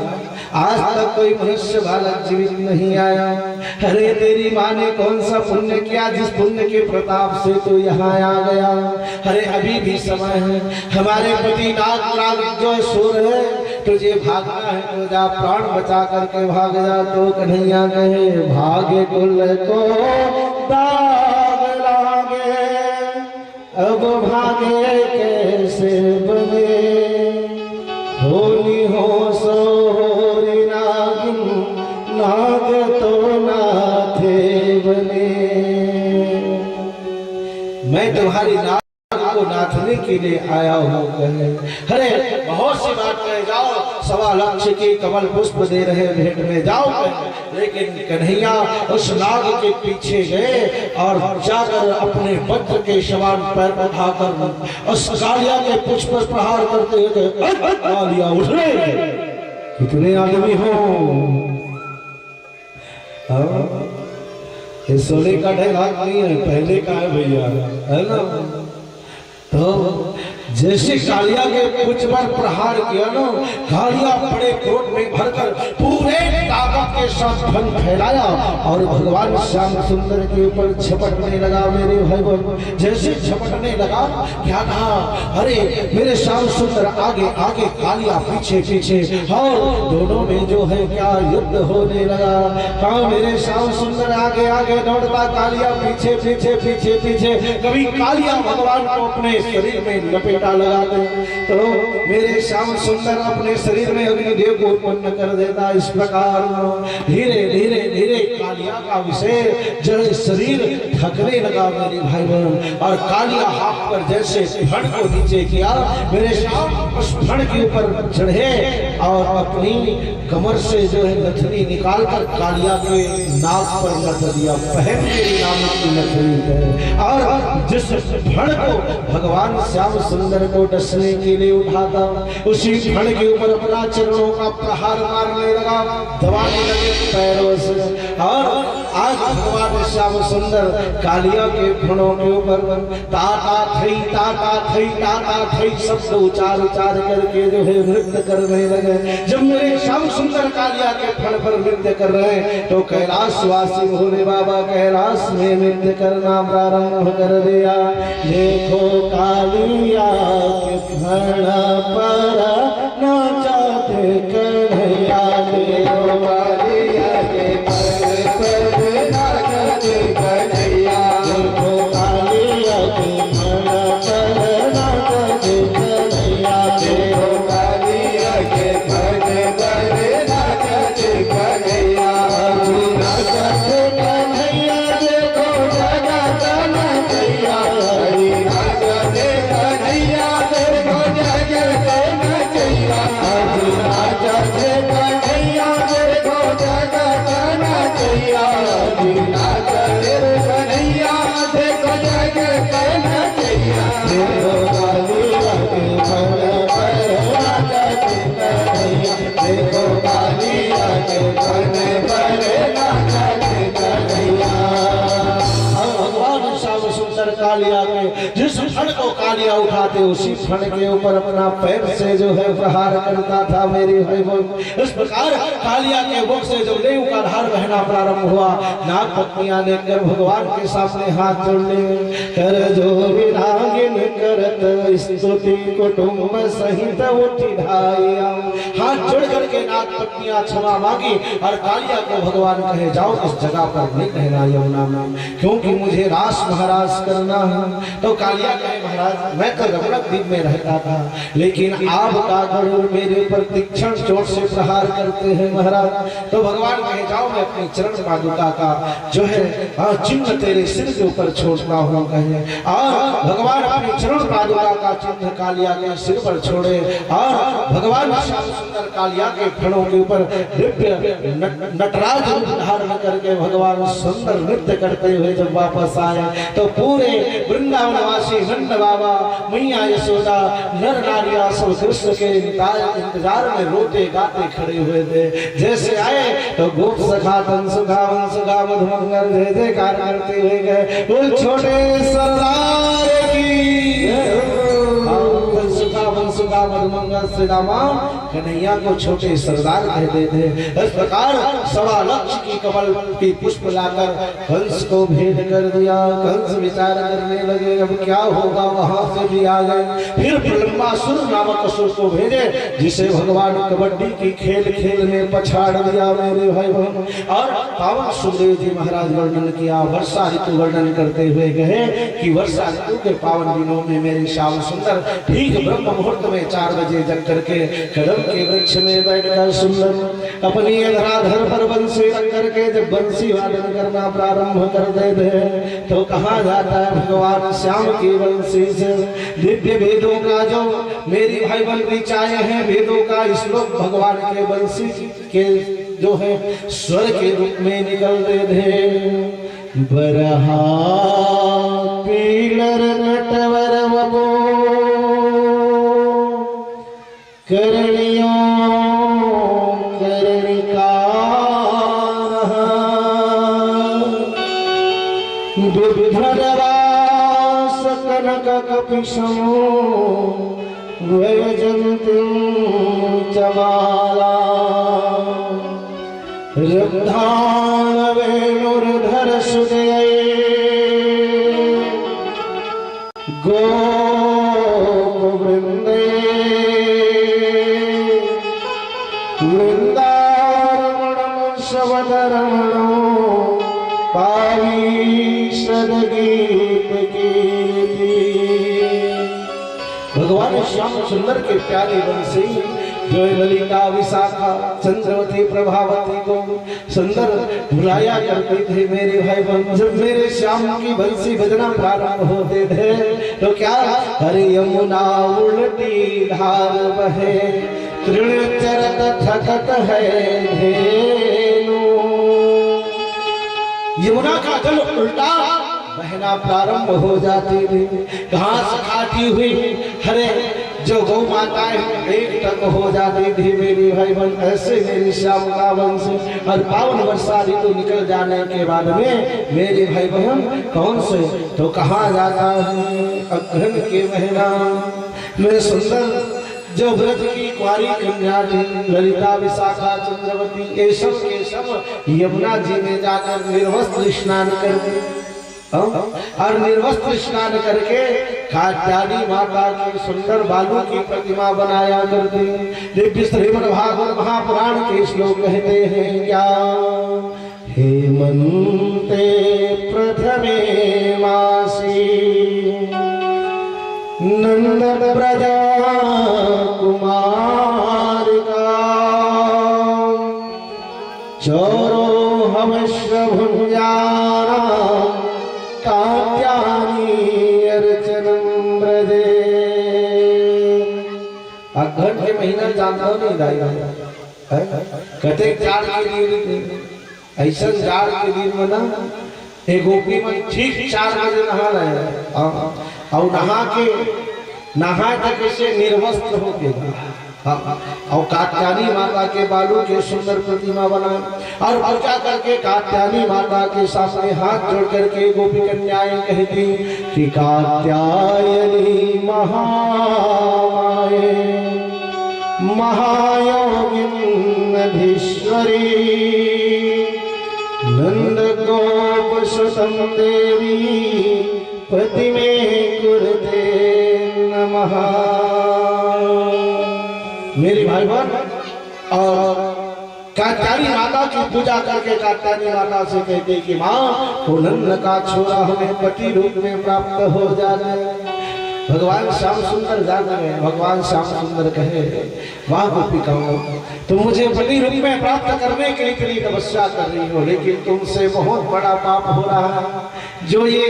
आज तक कोई मनुष्य बालक जीवित नहीं आया। अरे तेरी माँ ने कौन सा पुण्य किया जिस पुण्य के प्रताप से तू यहाँ आ गया। अरे अभी भी समय है, हमारे पति नाग जो सुर है, तुझे भागना है तो जा, प्राण बचा करके भाग जा। तो कन्हैया कहे भाग्य कुल को दाग लागे, अब भागे कैसे बने, होनी हो सो होरी नागिन, नाग तो नाथे बने। मैं तुम्हारी नाग को नाथने के लिए आया हूँ कहे। अरे बहुत सी बात कहे जाओ, 1.25 लाख के कमल पुष्प दे रहे भेंट में जाओ कहे। लेकिन कन्हैया उस नाग के पीछे गए और जाकर अपने वज्र के समान पैर उठाकर उस कालिया के पुष्प पर प्रहार करते हुए कालिया उठ रहे, कितने आदमी हो, ये सोने का ढेर हाथ नहीं है, पहले का है भैया, है ना। तो जैसे कालिया के कुछ पर प्रहार किया ना, कालिया बड़े क्रोध में भरकर पूरे ताकत के साथ धन फैलाया और भगवान श्याम सुंदर के ऊपर झपटने लगा। मेरे भाई बहन जैसे झपटने लगा, क्या कहा, अरे मेरे श्याम सुंदर आगे आगे, कालिया पीछे पीछे, और दोनों में जो है क्या युद्ध होने लगा। हाँ, मेरे श्याम सुंदर आगे आगे दौड़ता, कालिया पीछे पीछे पीछे पीछे। कभी कालिया भगवान को अपने शरीर में लपेटा लगाते तो मेरे श्याम सुंदर अपने शरीर में अग्निदेव को उत्पन्न कर देता। इस प्रकार धीरे धीरे धीरे कालिया का विषय जड़ शरीर थकने लगा मेरे भाई बहन, और कालिया हाथ पर जैसे फण को नीचे किया, मेरे श्याम उस फण के ऊपर चढ़े और अपनी कमर से जो है नथनी निकाल कर कालिया के नाक पर रख दिया। पहन मेरी नाम की नथनी है, और जिस फण को भगवान श्याम सुंदर को डसने के लिए उठाता, उसी फण के ऊपर अपना चरणों का प्रहार मारने लगा, दबाने लगे पैरों से। और आज भगवान श्याम सुंदर कालिया के फणों के ऊपर ताता थई ताता थई ताता थई शब्द उचार उचार करके जो है नृत्य करने लगे। जब मेरे श्याम सुंदर कालिया के फण पर नृत्य कर रहे हैं तो कैलाशवासी भोले बाबा कैलाश में नृत्य करना प्रारंभ कर दिया। देखो कालिया के फण पर नाचते कन्हैया, देखो कालिया के फण पर नाचते कन्हैया, देखो कालिया के फण पर नाचते कन्हैया, देखो कालिया के फण पर नाचते कन्हैया, नाचते कन्हैया, देखो जगत नचैया, नाचते कन्हैया, देखो जगत नचैया, नाचते कन्हैया, देखो जगत नचैया, नाचते कन्हैया, देखो जगत नचैया, देखो कालिया के फण पर नाचते कन्हैया, देखो कालिया के फण पर नाचते कन्हैया। भगवान श्याम सुंदर कालिया के जिस फण को कालिया उठाते उसी फण के ऊपर अपना पैर से जो है प्रहार करता था मेरे भाई बहन। इस प्रकार कालिया के मुख से जब लेव का धार बहना प्रारंभ हुआ, नाग पत्नियां लेकर भगवान के सामने हाथ जोड़ने, कर जो विरागिन करत स्तुति कुटुंब सहित उठी ढाइया। हाथ जोड़ करके नाग पत्नियां क्षमा मांगी और कालिया को भगवान कहे, जाओ इस जगह पर नहीं कहना यमुना में, क्योंकि मुझे रास महाराज करना है। तो कालिया कहे, महाराज मैं तो रमणक द्वीप में रहता था, लेकिन आप का गरुड़ मेरे ऊपर तीक्ष्ण चोट से प्रहार करते हैं महाराज। तो भगवान कहे, जाओ मैं अपनी चरण पादुका का जो है चिन्ह तेरे सिर के ऊपर छोड़ता हूँ कहे। और भगवान अपनी चरण पादुका का चिन्ह कालिया के सिर पर छोड़े और भगवान श्याम सुंदर कालिया के फणों के ऊपर दिव्य नटराज रूप धारण करके भगवान सुंदर नृत्य करते हुए जब वापस आए तो पूरे वृंदावनवासी नंद बाबा, मैया यशोदा, नर नारिया सब कृष्ण के इंतजार में रोते गाते खड़े हुए थे। जैसे आए तो गोप सखा तन सुखा वन सुखा मधुमंगल जय जयकार करते हुए गए, बोल छोटे सरदार की मधुमंगल श्री रामा कन्हैया को छोटे सरदार कहते थे। इस प्रकार 1.25 लाख की कमल की पुष्प लाकर कंस को भेंट कर दिया। कंस विचार करने लगे अब क्या होगा, वहां से भी आ गए। फिर प्रलंबासुर नामक असुर को भेजे जिसे भगवान कबड्डी की खेल खेल में पछाड़ दिया मेरे भाई बहन। और पावन सुखदेव जी महाराज वर्णन किया, वर्षा ऋतु वर्णन करते हुए कहे कि वर्षा ऋतु के पावन दिनों में मेरे श्याम सुंदर ठीक ब्रह्म मुहूर्त में 4 बजे जग करके कदम के वृक्ष में बैठकर सुंदर अपनी धराधर पर बंसी रख करके जब बंसी वादन करना प्रारंभ कर देते हैं तो कहा जाता है भगवान श्याम की बंसी से दिव्य वेदों का जो मेरी भाई बन ऋचाएं हैं, वेदों का श्लोक भगवान के बंसी के जो है स्वर के रूप में निकलते थे। बरहा पीलर नटवर वपो करणियों करणिकार विधरवास सकनक कपिशमो वैजयन्तीं चमाला रब्धान वेणुर्धर सुदये गोपवृन्दे वृन्दारमणं शवदरमणो पारीषद गीत कीर्ति। भगवान श्याम सुंदर के प्यारे बंसी जो ललिता विशाखा चंद्रवती प्रभावती को सुंदर बुलाया करते थे मेरे भाई बहन। जब मेरे श्याम की बंसी बजना प्रारंभ होते थे तो क्या हरे यमुना उल्टी धार बहे तृण चरत थकत है धेनु। यमुना का जल उल्टा बहना प्रारंभ हो जाती थी। घास खाती हुई हरे जो गौ माताएं एक तक हो जाती थी मेरी भाई बहन। ऐसे मेरी श्याम का वंश और पावन वर्षा ऋतु निकल जाने के बाद में मेरे भाई बहन कौन से तो कहा जाता है अग्रहण के महीना में सुंदर जो व्रत की कुंवारी कन्या थी ललिता विशाखा चंद्रवती ये सब के सब यमुना जी में जाकर निर्वस्त्र स्नान करते और निर्वस्त्र स्नान करके कात्यायनी माता की सुंदर बालू की प्रतिमा बनाया करते। दिव्य श्रीमद् भागवत महापुराण के श्लोक कहते हैं क्या हेमंते प्रथमे मासी नंद प्रजा कुमारिका चौरो हवश्य भुंजाना कात्यायनी अर्चनम ब्रजे। अग्रहण के महीना जानता हो नहीं दाई कहते जाड़ के दिन ऐसा जाड़ के दिन में ना एक गोपी में ठीक 4 बजे नहा रहे और नहा तक से निर्वस्त्र होके और कात्यायनी माता के बालू के सुंदर प्रतिमा बना और पूजा करके कात्यायनी माता के सामने हाथ जोड़ करके गोपी कन्याएं कहती कि कात्यायनी महामाये महायोगिनीश्वरी नंद गोप सुतम देवी पति में कुरुते नमः। मेरी भाई बहन और कात्यायनी माता की पूजा करके कात्यायनी माता से कहते कि माँ तो नंद का छोरा हमें पति रूप में प्राप्त हो जाए। भगवान श्याम सुंदर जाते हैं भगवान श्याम सुंदर कहे वाह गोपिकाओं तुम मुझे पति रूप में प्राप्त करने के लिए इतनी तपस्या कर रही हो लेकिन तुमसे बहुत बड़ा पाप हो रहा है जो ये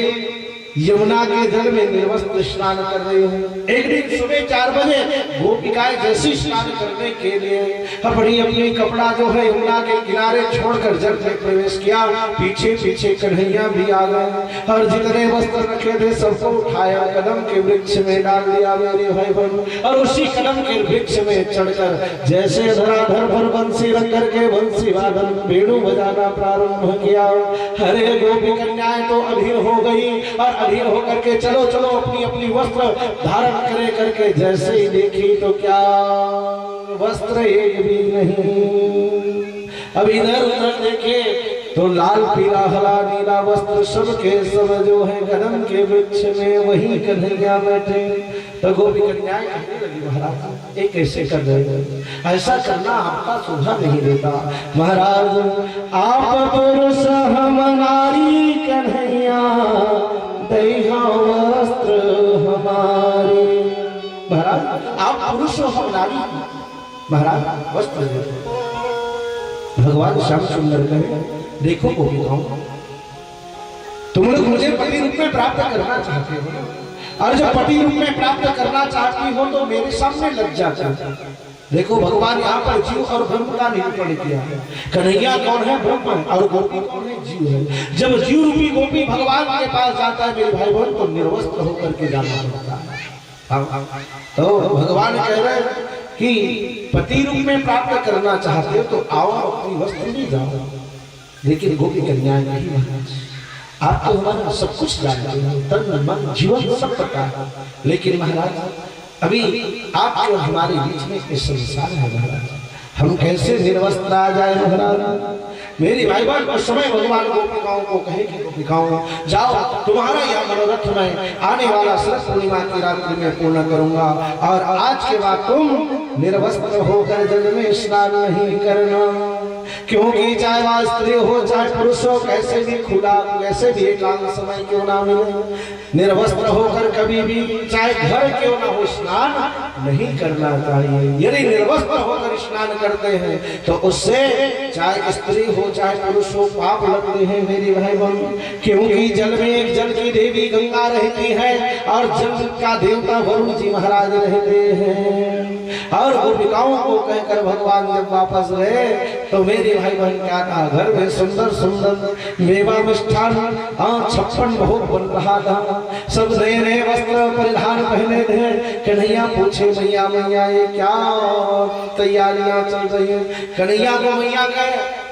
यमुना के जल में निर्वस्त्र स्नान कर रही हूँ। एक दिन सुबह 4 बजे गोपिकाएं जैसे स्नान करने के लिए अपनी अपनी कपड़ा जो है यमुना के किनारे छोड़कर जल में प्रवेश किया। पीछे पीछे कन्हैया भी आ गए और जितने वस्त्र रखे थे सबको उठाया कदम के वृक्ष में डाल दिया मेरे भाई बहन और उसी कदम के वृक्ष में चढ़कर जैसे धराधर पर बंसी रख करके बंसी वादन वेणु बजाना प्रारंभ किया। हरे गोपी कन्याएं तो अधीर हो गई और अधीर होकर के चलो चलो अपनी अपनी वस्त्र धारण करे करके जैसे ही देखी तो क्या वस्त्र एक भी नहीं। अब इधर उधर देखे तो लाल पीला हरा नीला वस्त्र सब के सब जो है कदम के वृक्ष में वही कन्हैया बैठे। तो गोपी कन्याएं कहने लगी महाराज ये कैसे कर रहे हो ऐसा करना आपका शोभा नहीं देता। महाराज आप पुरुष हम नारी कन्हैया दैहा वस्त्र हमारे। महाराज आप पुरुष हो हम नारी महाराज वस्त्र देते। भगवान श्याम सुंदर कहे देखो गोपिकाओं तुम लोग मुझे पति रूप में प्राप्त करना चाहते हो और जब पति रूप में प्राप्त करना चाहती हो तो मेरे सामने लग जाता है। देखो भगवान यहाँ पर जीव और ब्रह्म का निरूपण किया है। कन्हैया कौन है ब्रह्म और गोपी कौन है जीव है। जब जीव रूपी गोपी भगवान के पास जाता है मेरे भाई बहन तो निर्वस्त्र होकर के जाना पड़ता है। तो भगवान कह रहे हैं कि पति रूप में प्राप्त करना चाहते हो तो आओ अपनी वस्त्र ले जाओ। लेकिन गोपी कन्याएं नहीं महाराज आप तो हमारा सब कुछ जानते हैं, तन मन जीवन सब पता है, लेकिन महाराज अभी आप जो हमारे बीच में इस संसार है महाराज, हम कैसे निर्वस्त्र आ जाए महाराज। मेरी भाई बहन उस समय भगवान गोपिकाओं को कहे कि गोपिकाओं जाओ, तुम्हारा यह मनोरथ मैं आने वाला शरद पूर्णिमा की रात्रि में पूर्ण करूंगा, और आज के बाद तुम निर्वस्त्र होकर जल में स्नान नहीं करना, क्योंकि चाहे वह स्त्री हो चाहे पुरुष हो, कैसे भी खुला कैसे भी एकांत समय क्यों ना मिले, निर्वस्त्र होकर कभी भी चाहे घर क्यों ना हो स्नान नहीं करना चाहिए। यदि निर्वस्त्र होकर स्नान करते हैं तो उससे चाहे स्त्री हो चाहे पुरुष हो पाप लगते हैं मेरी भाई बहन, क्योंकि जल में एक जल की देवी गंगा रहती है और जल का देवता वरुण जी महाराज रहते हैं। और गोपिकाओं को कहकर भगवान जब वापस गए तो मेरी भाई बहन क्या कहा, घर में सुंदर सुंदर मेवा मिष्ठान 56 भोग बन रहा था, सब नए नए वस्त्र परिधान पहने थे। कन्हैया पूछे मैया मैया ये क्या तैयारियां चल रही है। कन्हैया को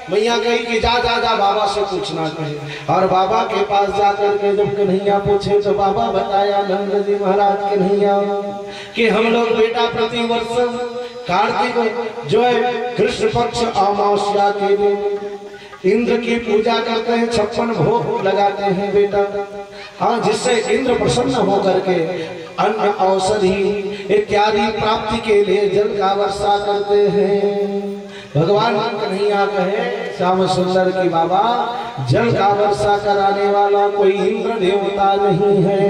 मैया कही कि जा जा जा बाबा से पूछना कहे, और बाबा के पास जाकर के जब कन्हैया पूछे तो बाबा बताया नंद जी महाराज कन्हैया कि हम लोग बेटा प्रति वर्ष कार्तिक जो है कृष्ण पक्ष अमावस्या के दिन इंद्र की पूजा करते हैं, 56 भोग लगाते हैं बेटा, हाँ, जिससे इंद्र प्रसन्न होकर के अन्न औषधि इत्यादि प्राप्ति के लिए जल का वर्षा करते हैं। भगवान कन्हैया कहे श्याम सुंदर की बाबा जल का वर्षा कराने वाला कोई इंद्र देवता नहीं है,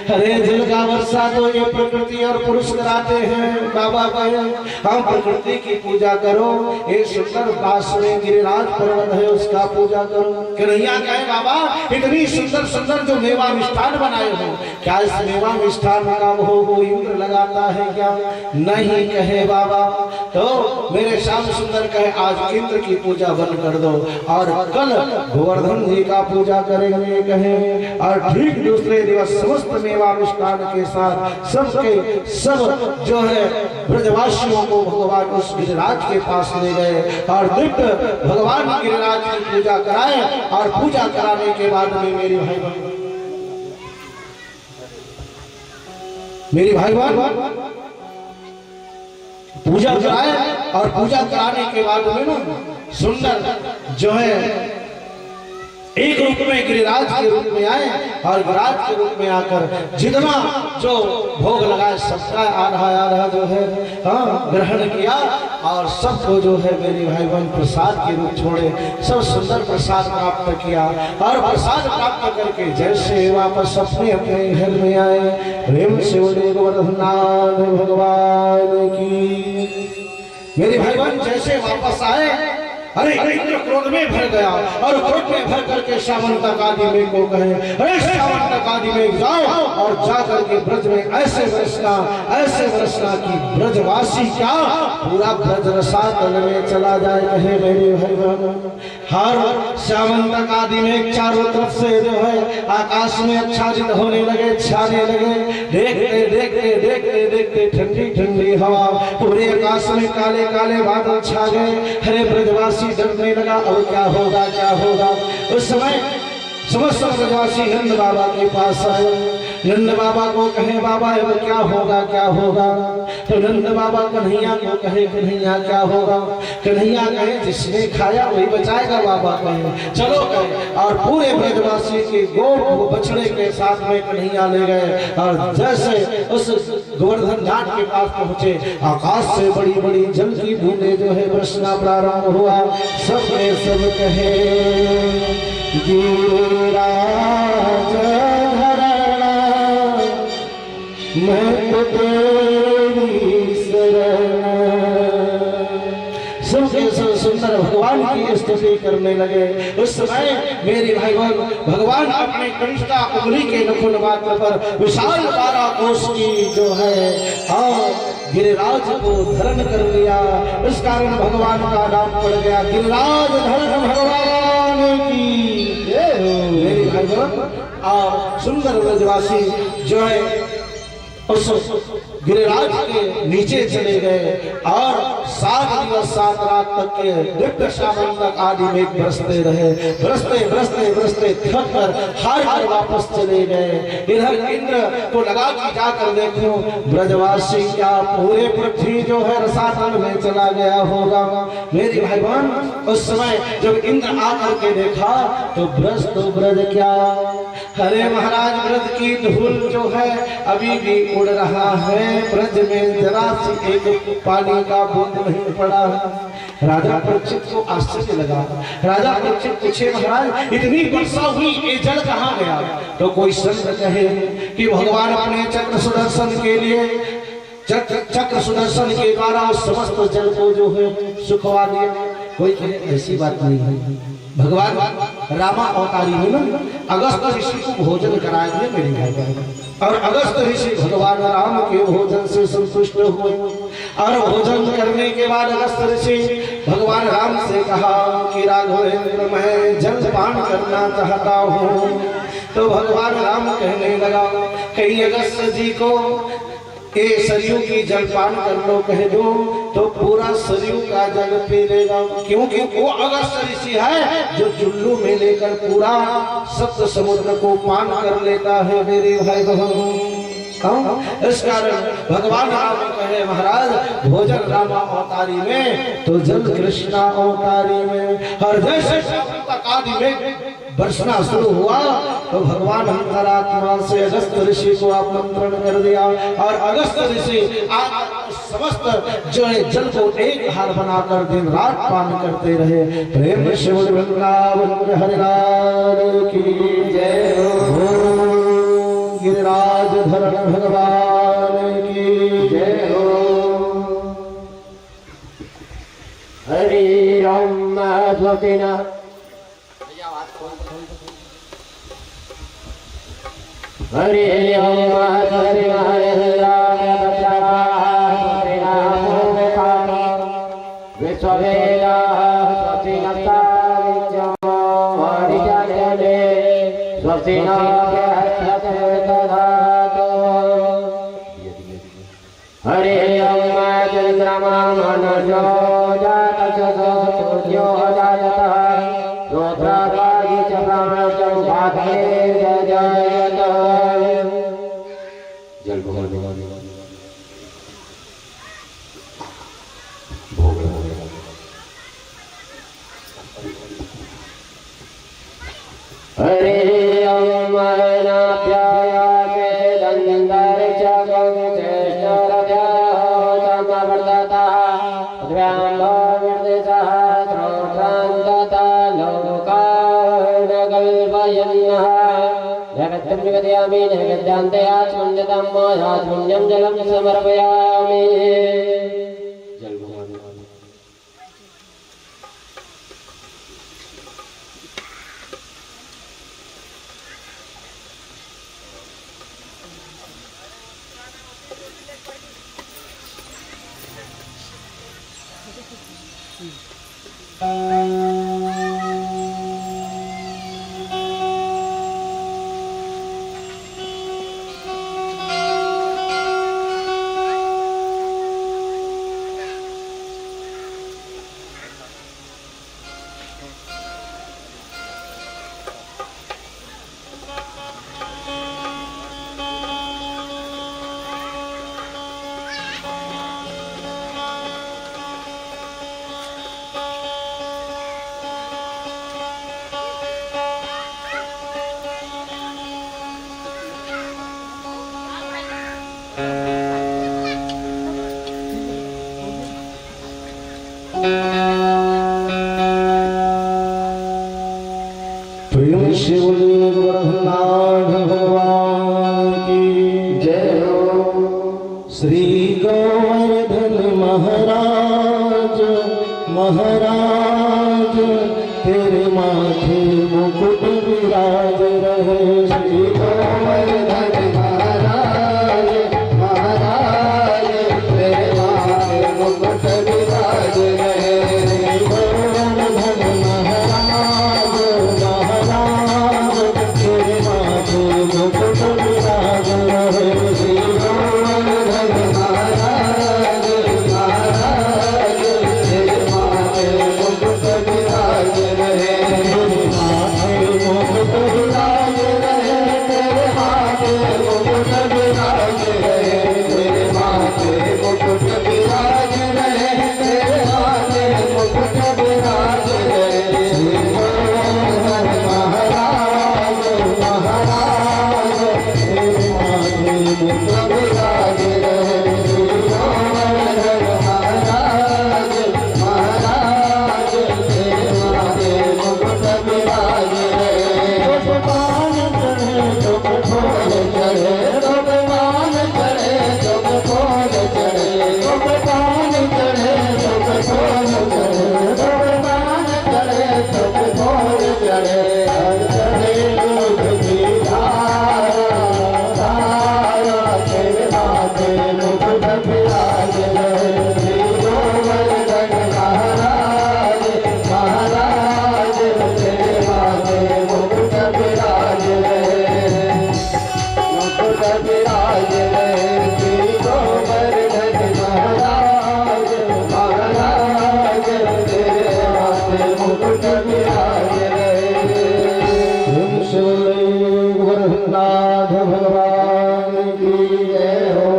अरे जल का वर्षा तो ये प्रकृति और पुरुष कराते हैं। बाबा कहे हम प्रकृति की पूजा करो, एक सुंदर पास में गिरिराज पर्वत है उसका पूजा करो। कन्हैया कहे बाबा इतनी सुंदर सुंदर जो मेवा मिष्ठान बनाए हो, क्या इस मेवा मिष्ठान का भोग वो इंद्र लगाता है क्या? नहीं कहे बाबा। तो मेरे श्याम सुंदर कहे आज इंद्र की पूजा बंद कर दो और कल गोवर्धन जी का पूजा करेंगे कहे, और ठीक दूसरे दिवस समस्त मेवा मिष्ठान के साथ सबके सब जो है ब्रजवासियों को भगवान उस गिरिराज के पास ले गए और दिव्य भगवान गिरिराज की पूजा कराए। और पूजा कराने के बाद में मेरी भाई बहन पूजा कराए, और पूजा कराने के बाद में ना सुंदर जो है एक रूप में गिरिराज के रूप में आए, और गिरिराज के रूप में आकर जितना जो भोग लगाए सबका आधा जो है ग्रहण किया, और सबको जो है मेरी भाई बहन प्रसाद के रूप छोड़े सब सुंदर प्रसाद प्राप्त किया। और प्रसाद प्राप्त करके जैसे वापस अपने अपने घर में आए, प्रेम से बोले गोवर्धननाथ भगवान की। मेरे भाई बहन जैसे वापस आए, अरे इंद्र क्रोध में भर गया, और क्रोध में भर करके श्यामंतक आदि में को कहे अरे श्यामंतक आदि में जाओ और जा करके ब्रज में ऐसे वर्षना की ब्रजवासी क्या पूरा ब्रज रसातल में चला जाए कहे मेरे भाई बहन। हर श्यामंतक आदि में चारों तरफ से जो है आकाश में आच्छादित होने लगे, छाने लगे। देखते देखते देखते देखते ठंडी ठंडी हवा, पूरे आकाश में काले काले बादल छा गए। हरे ब्रजवासी डरने लगा, अब क्या होगा क्या होगा। उस समय समस्त ब्रजवासी नंद बाबा के पास आए। नंद बाबा को कहे बाबा अब क्या होगा क्या होगा। तो नंद बाबा कन्हैया को कहे कन्हैया क्या होगा। कन्हैया कहे जिसने खाया वही बचाएगा। बाबा कहे चलो कहे, और पूरे ब्रजवासी के गोप बछड़े के साथ में कन्हैया ले गए। और जैसे उस गोवर्धन घाट के पास पहुंचे, आकाश से बड़ी बड़ी जल की बूंदें जो है बरसना प्रारंभ हुआ। सबने सब कहे गिरिराज मैं तो तेरी शरण। सबके सब सुंदर भगवान की स्तुति करने लगे। उस समय मेरी भाई बहन भगवान अपने कनिष्ठा उंगली के नखुन मात्र पर विशाल 12 कोस की जो है गिरिराज को धरण कर लिया। इस कारण भगवान का नाम पड़ गया गिरिराज धरण भगवान की। मेरी भाई बहन और सुंदर ब्रजवासी जो है उस गिरिराज के नीचे चले गए, और 7 दिवस 7 रात तक के दिव्य श्रावण तक आदि में बरसते रहे। बरसते थक कर हार कर वापस चले गए। इधर इंद्र को लगा कि जाकर देखो ब्रजवासी क्या पूरे पृथ्वी जो है रसातल में चला गया होगा। मेरी भाई बहन उस समय जब इंद्र आकर के देखा तो ब्रज तो ब्रज क्या, हरे महाराज ब्रज की धूल जो है अभी भी उड़ रहा है। ब्रज में जरा सी एक पानी का बूंद नहीं पड़ा है। राजा परीक्षित को आश्चर्य लगा। राजा परीक्षित पूछे महाराज इतनी वर्षा हुई ये जल कहाँ गया? तो कोई संत कहे कि भगवान अपने चक्र सुदर्शन के लिए चक्र सुदर्शन के द्वारा उस समस्त जल को जो है सुखवा दिया। कोई कहे ऐसी बात नहीं है। भगवान रामा अवतारी में ना अगस्त ऋषि को भोजन कराए दिए मेरे भाई, और अगस्त ऋषि भगवान राम के भोजन से संतुष्ट हुए। और भोजन करने के बाद अगस्त ऋषि भगवान राम से कहा कि राघवेंद्र मैं जल पान करना चाहता हूँ। तो भगवान राम कहने लगा कहीं अगस्त जी को ए सरयू की जलपान कर लो कह दो तो पूरा सरयू का जल पी लेगा, क्योंकि वो अगस्त ऋषि है जो चुल्लू में लेकर पूरा सप्त समुद्र को पान कर लेता है मेरे भाई बहन। इस कारण भगवान राम कहे महाराज भोजन रामा अवतारी में तो जल कृष्णा अवतारी में। और जैसे आदि में बरसना शुरू हुआ तो भगवान अंतरात्मा से अगस्त ऋषि को आमंत्रण कर दिया। और अगस्त ऋषि समस्त जो है जल को एक हार बनाकर दिन रात पान करते रहे। प्रेम शिव वृंदावन हरिलाल की जय हो। गिरिराज धरण भगवान की जय हो। हरि राम स्वस्तिना हरि ओम हरि विश्ववेदा स्वस्तिनता स्वस्तिना हरे ओम चंद्रमा मनोजो जातचो जातः रुद्रवागी च ब्रह्मणं भागे जयत। जल भगवान हरे ओम नाभ्यायामे दन्दर च गंगेश्वरभ्यः समवर्ततः द्व्याम्भोर्निर्देशः श्रोत्रान्ततः लोकार्णकल्पयन्नः नैवेद्यं निवेदयामि नैवेद्यान्ते आचमन्यतां पुण्यं जलं समर्पयामि। जल भगवान प्रेम शिव ब्रह्मांड भगवान की जय हो। श्री गोवर्धन महाराज महाराज तेरे माथे मुकुट विराज रहे। श्री गोवर्धन महाराज महाराज तेरे माथे मुकुट विराज रहे। श्री गोवर्धन महाराज महाराज तेरे माथे मुकुट विराज रहे। श्री गोवर्धन महाराज महाराज भगवान की जय हो।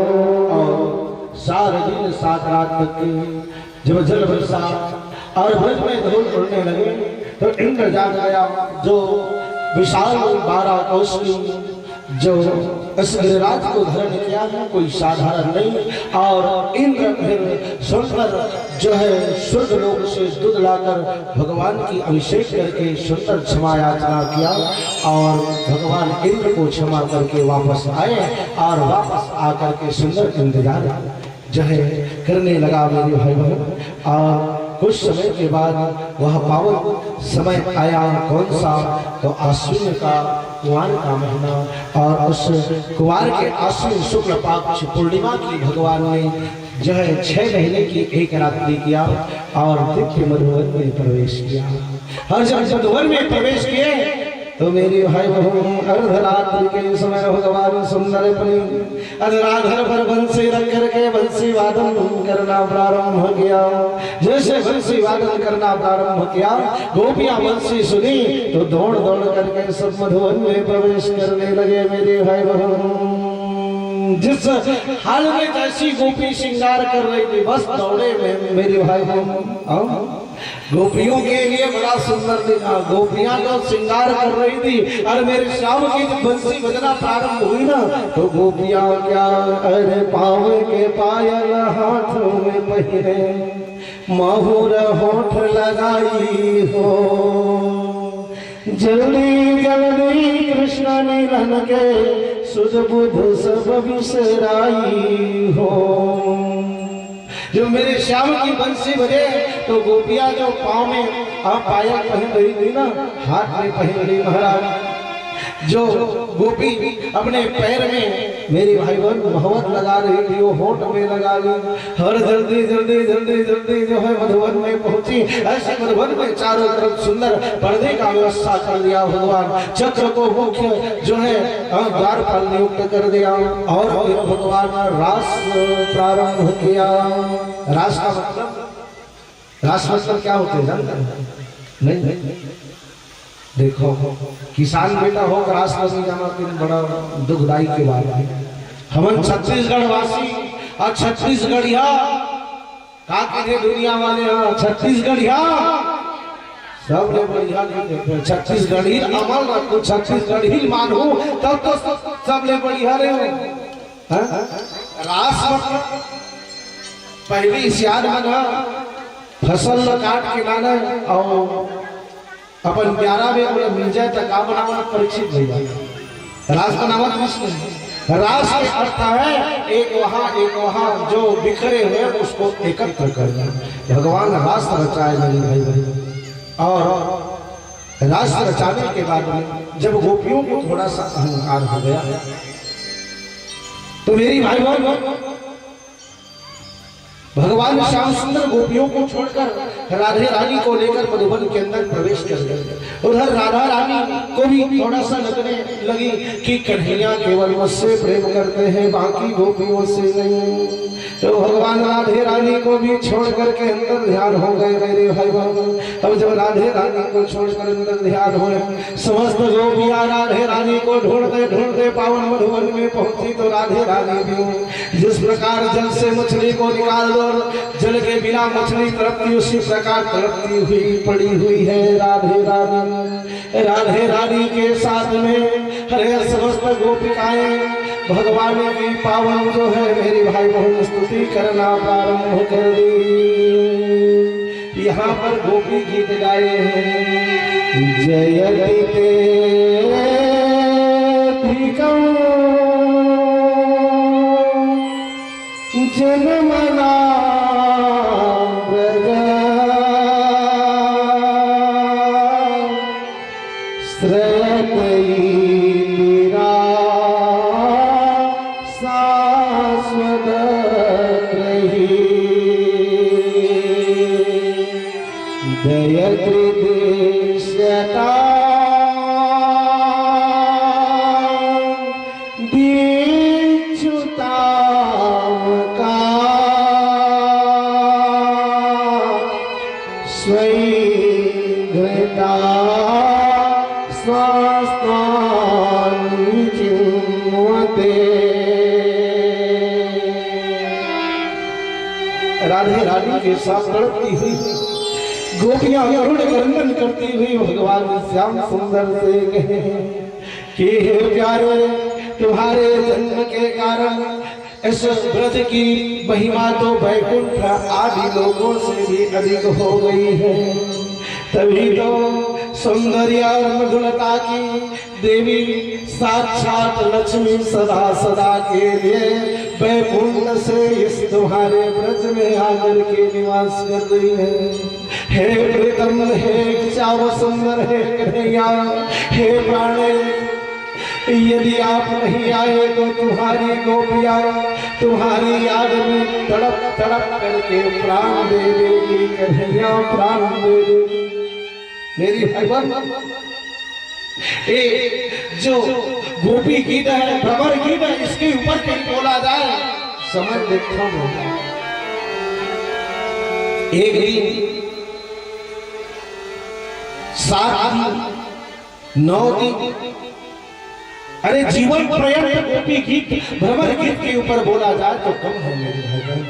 और सारे दिन 7 रात तक के जब जल बरसा और ब्रज में धूल उड़ने लगे तो इंद्र जाग गया, जो विशाल 12 कोस की जो इस गिरिराज को धारण किया है कोई साधारण नहीं। और इंद्र फिर सुंदर जो है स्वर्ग लोक से दूध लाकर भगवान की अभिषेक करके सुंदर क्षमा याचना किया और भगवान इंद्र को क्षमा करके वापस आए और वापस आकर के सुंदर इंतजार जो है करने लगा मेरे भाई बहन। और कुछ समय के बाद वह पावन समय आया, कौन सा? तो आश्विन का कुंवार का महीना। और उस कुंवार के आश्विन शुक्ल पक्ष पूर्णिमा की भगवान ने जो है 6 महीने की एक रात्रि किया और दिव्य मधुवन में प्रवेश किया। हर जब मधुवन में प्रवेश किए तो मेरी भाई बहन अर्धरात्रि के समय भगवान सुंदर अपनी अर्धराधर पर बंसी रख करके बंसी वादन करना प्रारंभ किया। जैसे बंसी वादन करना प्रारंभ किया गोपियां बंसी सुनी तो दौड़ दौड़ करके सब मधुवन में प्रवेश करने लगे मेरे भाई बहन। जिस हाल में जैसी गोपी श्रृंगार कर रही थी बस दौड़े में मेरे भाई बहन। गोपियों के लिए बड़ा सुंदर दिखा, गोपियां तो श्रृंगार कर रही थी और मेरे श्याम की जब बंसी बजना प्रारंभ हुई ना तो गोपियां क्या, अरे पाँव के पायल हाथों में पहने माहुर होठ लगाई हो, जल्दी जल्दी कृष्ण निधन के सुध बुध सब बिसराई हो। जो मेरे श्याम की बंसी बजे तो गोपियां जो पाँव में पायल पहन रही थी ना, हाथ में पहन रही महाराज, जो गोपी अपने पैर में मेरी भाई बहन मोहब्बत लगा रही थी वो होठ में लगा ली। हर जल्दी जल्दी जल्दी जल्दी जो है मधुवन में पहुंची। ऐसे मधुवन में चारों तरफ सुंदर पर्दे का व्यवस्था कर दिया भगवान। चक्र को मुख्य जो है द्वारपाल नियुक्त कर दिया और फिर भगवान रास प्रारंभ किया। रास का मतलब क्या होते हैं जानते हैं? नहीं देखो, किसान बेटा हो रास नहीं जाना तो बड़ा दुखदाई की बात है। हम छत्तीसगढ़ वासी और छत्तीसगढ़िया का कहते दुनिया वाले छत्तीसगढ़िया सब ने बढ़िया नहीं छत्तीसगढ़ी अमल रखो, छत्तीसगढ़ी मानो तब तो सब ले बढ़िया रहे हो। रास मतलब पहली सियार बना फसल काट के लाना और अपन 11 में मिल जाए तो का बनावट परीक्षित हो जाए। रास बनावट नहीं, रास के अर्थ है एक वहाँ जो बिखरे हुए उसको एकत्र करना। भगवान रास रचाए मेरे भाई भाई। और रास रचाने के बाद में जब गोपियों को थोड़ा सा अहंकार हो गया तो मेरी भाई बहन भगवान श्याम सुंदर गोपियों को छोड़कर राधे रानी को लेकर मधुबन के अंदर प्रवेश कर गए। उधर राधा रानी को भी थोड़ा सा लगने लगी कि कन्हैया केवल मुझसे प्रेम करते हैं बाकी गोपियों से नहीं। तो भगवान राधे रानी को भी छोड़ करके अंदर ध्यान हो गए मेरे भाई बहन। अब जब राधे रानी को छोड़कर अंदर ध्यान हुए समस्त गोपियां राधे रानी को ढूंढते ढूंढते पावन मधुबन में पहुंची। तो राधे रानी भी जिस प्रकार जल से मछली को निकाल दो जल के बिना मछली तड़पती उसी प्रकार तड़पती हुई पड़ी हुई है राधे रानी। राधे रानी के साथ में हरे समस्त गोपिकाएं भगवान की पावन जो है मेरी भाई बहन स्तुति करना प्रारंभ कर दी। यहाँ पर गोपी गीत गाए हैं जयते जनमना राधे रानी के साथ लड़ती हुई गोपियां करुण क्रंदन करती हुई भगवान श्याम सुंदर से कहे कि हे प्यारे, तुम्हारे जन्म के कारण इस ब्रज की महिमा तो वैकुंठ आदि लोगों से भी अधिक हो गई है। तभी तो सौंदर्य और मधुरता की देवी साक्षात लक्ष्मी सदा सदा के लिए वैकुंठ से इस तुम्हारे ब्रज में आकर के निवास कर रही है। हे प्रीतम, हे श्याम सुंदर, हे कन्हैया, हे प्राणे, यदि आप नहीं आए तो तुम्हारी गोपियां तुम्हारी याद में तड़प तड़प करके प्राण दे देगी। कन्हैया प्राण दे देगी। मेरी भगवान जो गोपी गीत है, भ्रमर गीत है, इसके ऊपर कहीं बोला जाए समझ देखता हूं। एक दिन 7 दिन 9 दिन, अरे जीवन पर्यंत गोपी गीत भ्रमर गीत के ऊपर बोला जाए तो कम है मेरे भाई।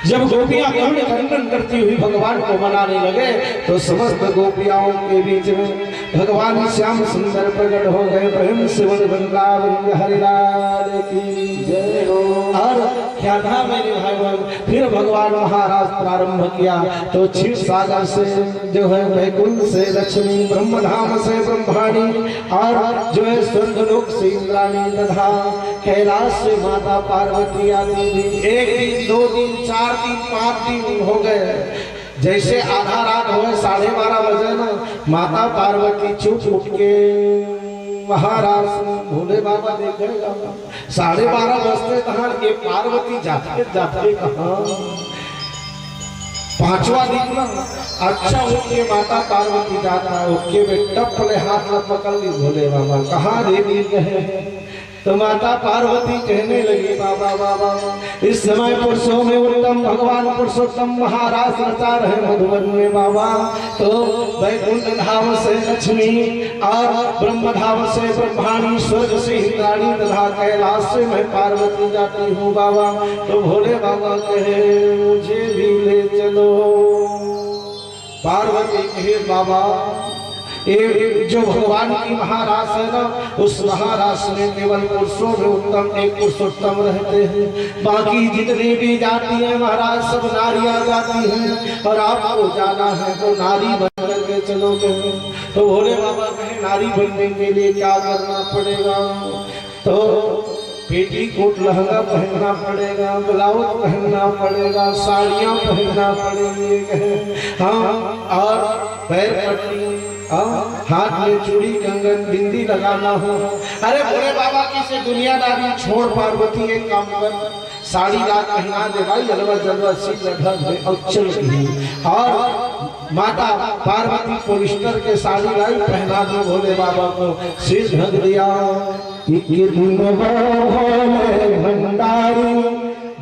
जब गोपियां करुण क्रंदन करती हुई भगवान को मनाने लगे तो समस्त गोपियाओं के बीच में भगवान श्याम सुंदर प्रकट हो गए। प्रेम से वृंदावन हरिलाल की जय हो। और क्या था मेरे भाई बहन, फिर भगवान महाराज प्रारंभ किया तो क्षीर सागर से जो है वैकुंठ से लक्ष्मी, ब्रह्मधाम से ब्रह्माणी, और जो है स्वर्गलोक से इंद्राणी तथा कैलाश से माता पार्वती आती थी। 1 दिन 2 दिन 4 दिन 5 दिन हो गए। जैसे आधा रात हो गए, 12:30 बजे ना, माता पार्वती चुप उठ के महाराज भोले बाबा देखेगा 12:30 बजते कहा ये पार्वती जाते जाते कहा 5वां दिन ना, अच्छा उठ के माता पार्वती जाता है, उठ के टप्पले हाथ में पकड़ ली भोले बाबा, कहाँ रे वीर गए। तो माता पार्वती कहने लगी बाबा बाबा, इस समय पुरुषों में उत्तम भगवान पुरुषोत्तम महाराज रचा रहे मधुबन में बाबा। तो वैकुंठ धाम से लक्ष्मी और ब्रह्म धाम से ब्रह्माणी, स्वर्ग से इंद्राणी तथा कैलाश से मैं पार्वती जाती हूँ बाबा। तो भोले बाबा कहे मुझे भी ले चलो। पार्वती कहे बाबा एक जो भगवान की महारास है ना, उस महारास में केवल पुरुषों में उत्तम एक पुरुषोत्तम रहते हैं, बाकी जितने भी जाती हैं महाराज सब नारियां जाती हैं, और आपको जाना है तो नारी बन करके चलोगे। तो भोले बाबा कहे नारी बनने के लिए क्या करना पड़ेगा। तो पेटीकोट लहंगा पहनना पड़ेगा, ब्लाउज पहनना पड़ेगा, साड़ियाँ पहनना पड़ेगी, हाँ, और पैर पट्टी, हाथ में चूड़ी कंगन बिंदी लगाना हो। अरे भोले बाबा की से दुनियादारी छोड़, पार्वती एक काम कर, साड़ी रात पहना दे भाई, जलवा जलवा सी अक्षल की, और माता पार्वती पोलिस्टर के साड़ी लाई पहना दो भोले बाबा को, सिर ढक दिया। भंडारी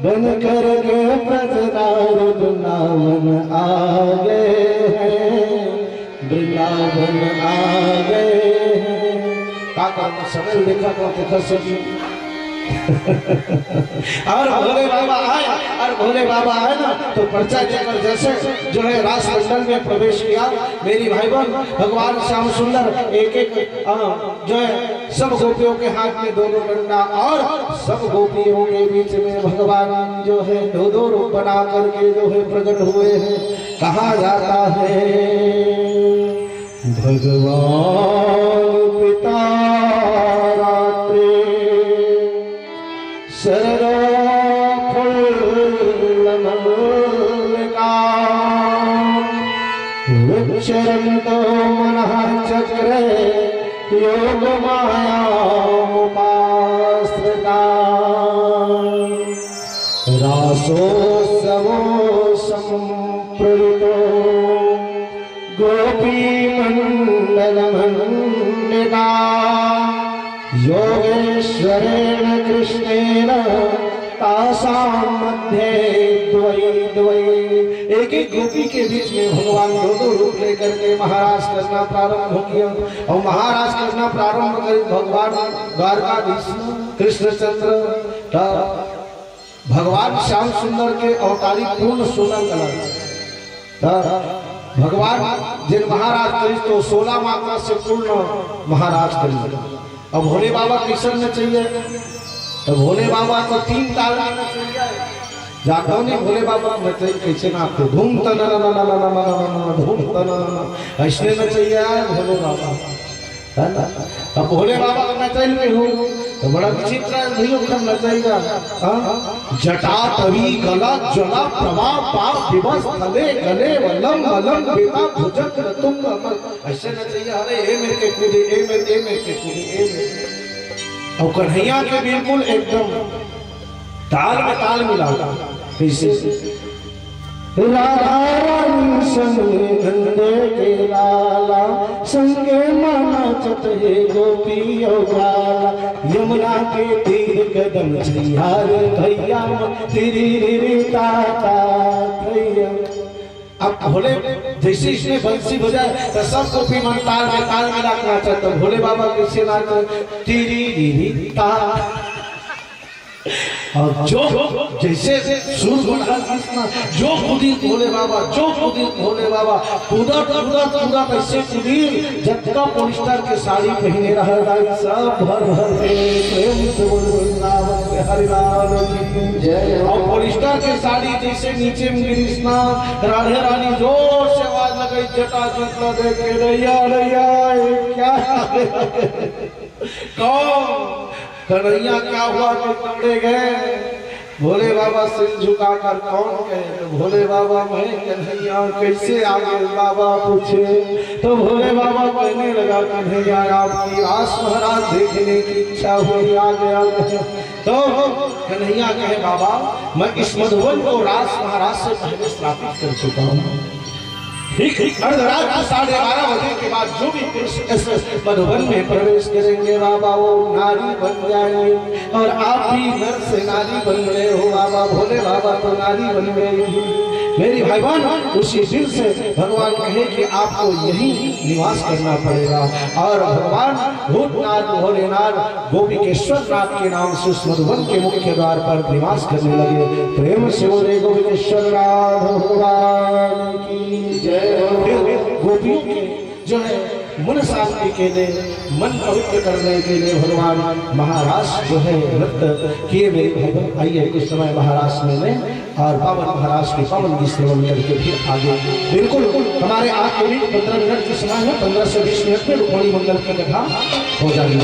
बन कर के प्रजदार वृंदावन आ गए हैं, वृंदावन आ गए हैं। का समय देखा तो देखा सभी और भोले बाबा आए, और भोले बाबा आए ना तो पर्चा देकर जैसे जो है रास मंडल में प्रवेश किया। मेरी भाई बहन भगवान श्याम सुंदर एक एक जो है सब गोपियों के हाथ में 2 डंडा, और सब गोपियों के बीच में भगवान जो है 2 रूप बना करके जो है प्रकट हुए हैं। कहा जाता है भगवान पिता रात्रि वृक्षरन्तो मनः चक्रे योग माया उपाश्रिता रासोत्सवो संप्रवृतो गोपी मंडलमण्डिता योगेश्वरेण कृष्णेन तासां मध्ये द्वै द्वै। एक एक गोपी के बीच में भगवान 2 रूप लेकर के महाराज करना प्रारंभ किया, और महाराज करना प्रारंभ कर भगवान द्वारकाधीश कृष्णचंद्र भगवान श्याम सुंदर के अवतारी पूर्ण 16 कलर भगवान जिन महाराज करी तो 16 मात्रा से पूर्ण महाराज करी। अब भोले बाबा किशन में चाहिए तो भोले बाबा को 3 ताल में चाहिए। जाता नहीं भोले बाबा में चाहिए कैसे ना आपको धूम तना धूम तना ऐसने में चाहिए भोले बाबा है ना। अब भोले बाबा का नचल में हूँ तो बड़ा विचित्र है नचेगा। जटा तवी गला जला प्रभा पाप दिवस तले गले वलम वलम बेटा भुजक तुम ऐसे नचैया। अरे ए मेरे के कूदे ए मेरे के कूदे ए मेरे। और कन्हैया के बिल्कुल एकदम ताल में ताल मिला कैसे राधा रानी संगे नंदे के लाला संगे माना चतहे गोपी गाला यमुना के तीर कदम छियार भैया तेरी रे ताता भैया। अब भोले जैसे इसने बंसी बजाए तो सब गोपी मन ताल में नाचना चाहते। भोले बाबा कैसे नाचते तेरी रे ता। और जो जैसे सुर बोला कृष्ण जो खुदी भोले बाबा जो खुदी भोले बाबा पूरा कैसे खुदी जब का पोलिस्टर के साड़ी पहने रहा सब भर प्रेम से बोले हरि राम जय। और पोलिस्टर के साड़ी जैसे नीचे में कृष्णा राधे रानी जोर से आवाज लगाई जटा जटा देख के रैया रैया क्या कौन कन्हैया क्या हुआ कि पकड़े गए। भोले बाबा सिर झुकाकर कौन कहे तो भोले बाबा मैं कन्हैया कैसे आगे बाबा पूछे तो भोले बाबा कहने लगा कन्हैया आपकी रास महाराज देखने की इच्छा हुई आगे आगे। तो कन्हैया कहे बाबा मैं इस मधुबन को रास महाराज से पहले स्थापित कर चुका हूँ। ठीक अर्धरात 12:30 बजे के बाद जो भी पुरुष इस मधुबन में प्रवेश करेंगे बाबा वो नारी बन जाएंगे। और आप भी नर से नारी बन रहे हो बाबा। भोले बाबा तो नारी बन गए मेरी भाईवान। उसी दिन से भगवान कहे कि आपको यही निवास करना पड़ेगा। और भगवान भूतनाथ भोलेनाथ गोपिकेश्वर नाथ के नाम से उस मधुबन के मुख्य द्वार पर निवास करने लगे। प्रेम से बोले गोपिकेश्वर नाथ भगवान की जय। गोपियों के जो है मन शांति के लिए मन पवित्र करने के लिए भगवान महाराष्ट्र जो है नृत्य किए मेरे भाई। आइए इस समय महाराष्ट्र में और पावन महाराष्ट्र के पावन की श्रवण करके फिर आगे बिल्कुल हमारे 8 मिनट 15 मिनट के समय है। 15 से 20 मिनट में रुक्मिणी मंगल की कथा हो जाएगी।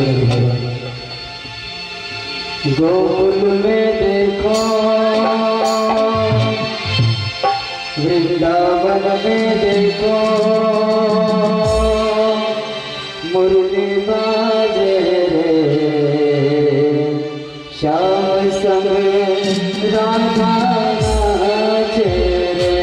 गोकुल में देखो वृंदावन में देखो मुरली बाजे रे श्याम संग राधा नाचे रे।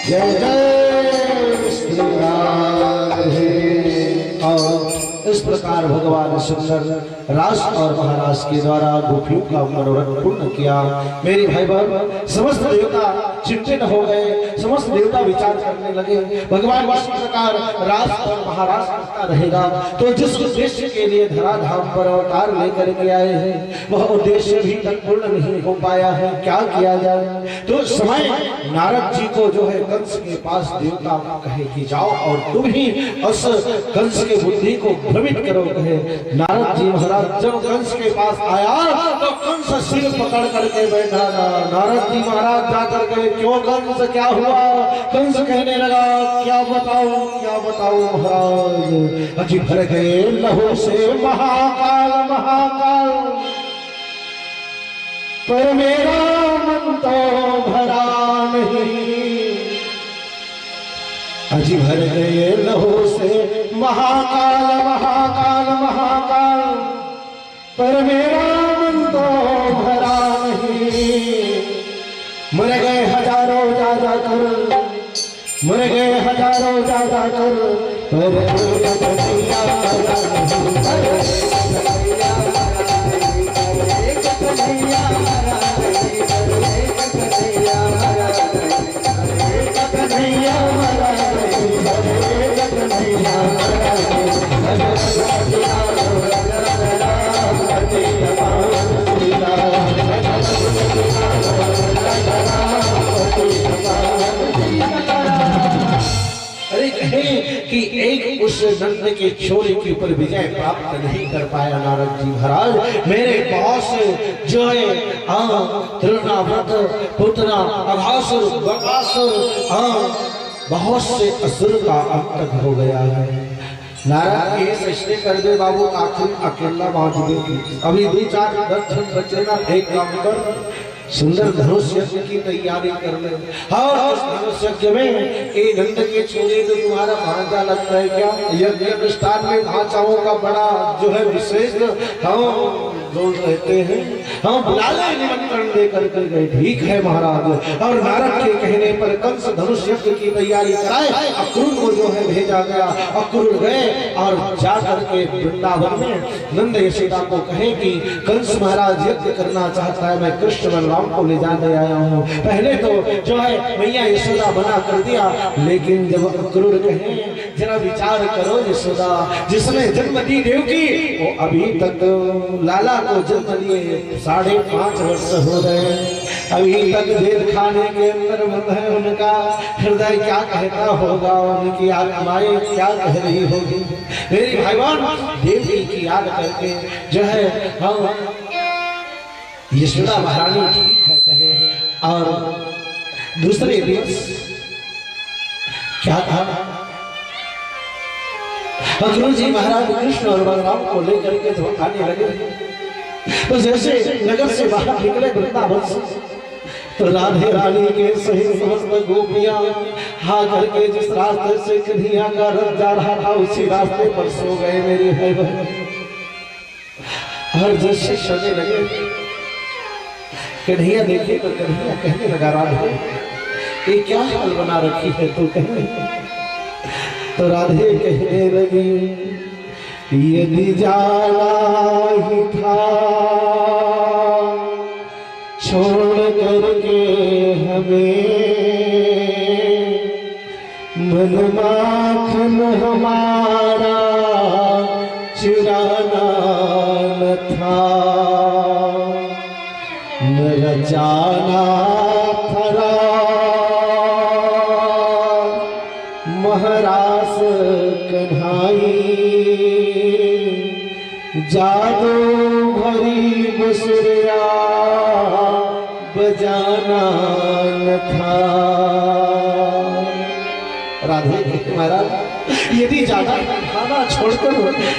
जय जय श्री राधे। और इस प्रकार भगवान सुंदर रास और महाराज के द्वारा गोपियों का मनोरथ पूर्ण किया। मेरे भाई बहन, समस्त देवता चिंतित हो गए, समस्त देवता विचार करने लगे भगवान इस प्रकार रास और महाराज करता रहेगा तो जिस उद्देश्य के लिए धराधाम पर अवतार लेकर के आए हैं वह उद्देश्य भी तक पूर्ण नहीं हो पाया है। क्या किया जाए? तो उस समय नारद जी को जो है कंस के पास देवता कहे कि जाओ और तुम ही उस कंस के बुद्धि को भ्रमित करो। कहे नारद जी महाराज जब कंस के पास आया तो कंस सिर पकड़ करके बैठा। नारद जी महाराज जाकर गए, क्यों कंस, क्या हुआ? कंस कहने लगा, क्या बताऊं महाराज, अजी भर गए लहू से महाकाल महाकाल, पर मेरा मन तो भरा नहीं। अजी भर गए लहू से महाकाल महाकाल महाकाल, पर मेरा मन तो भरा नहीं। मर गए हजारों जा कर, मर गए हजारों जा कर, पर कन्हैया मरा नहीं। अरे कहे कि एक उस नंद के छोरे के ऊपर विजय प्राप्त नहीं कर पाया नारद जी महाराज। मेरे बॉस जो है तृणाव्रत, पुतना, अघासुर, बकासुर, बहुत से असुर का अंत हो गया है। नारायण ये सृष्टि कर दे बाबू, आखिर अकेला मौजूद अभी 2-4 10 बचे ना, एक काम कर, सुंदर धनुष यज्ञ की तैयारी कर ले। हाँ, उस धनुष यज्ञ में ये नंद के छोरे तो तुम्हारा भांजा लगता है क्या? यज्ञ अनुष्ठान में भांचाओं का बड़ा जो है विशेष जोर रहते हैं। हम बुला ले, निमंत्रण देकर कर गए। ठीक है महाराज। और नारद के कहने पर कंस धनुष यज्ञ की तैयारी कराए, अक्रूर को जो है भेजा गया। अक्रूर गए और जाकर के वृंदावन में नंद यशोदा को कहे कि कंस महाराज यज्ञ करना चाहता है, मैं कृष्ण बलराम को ले जाने आया हूँ। पहले तो जो है मैया यशोदा मना कर दिया, लेकिन जब अक्रूर कहे जरा विचार करो यशोदा, जिसने जन्म दी देवकी वो अभी तक लाला को जन्म लिए 5.5 वर्ष हो गए, अभी तक जेल खाने के अंदर बंद है। उनका हृदय क्या कहता होगा, उनकी आत्माएं क्या कह रही होगी। मेरी भाईवान, देवी की याद करके जो है हम यशोदा महारानी ठीक है कहे। और दूसरे दिन क्या था, अक्रूर जी महाराज कृष्ण और बलराम को लेकर के जो आने लगे, तो जैसे नगर से बाहर निकले वृंदावन से, तो राधे रानी के सहित समस्त गोपियां हा करके जिस रास्ते से कन्हैया का रथ जा रहा था उसी रास्ते पर सो गए मेरे भाई बहन। हर जैसे सोने लगे, कन्हैया देखे तो कन्हैया कहने लगा, राधे ये क्या हाल बना रखी है तू? कहने तो राधे कहने लगी, यदि जाना ही था छोड़ करके हमें, मन माखन हमारा चुराना न था, न रचाना था महारास कन्हाई, जादू भरी बसुरिया बजाना न था। राधे महाराज, यदि जाना खाना छोड़कर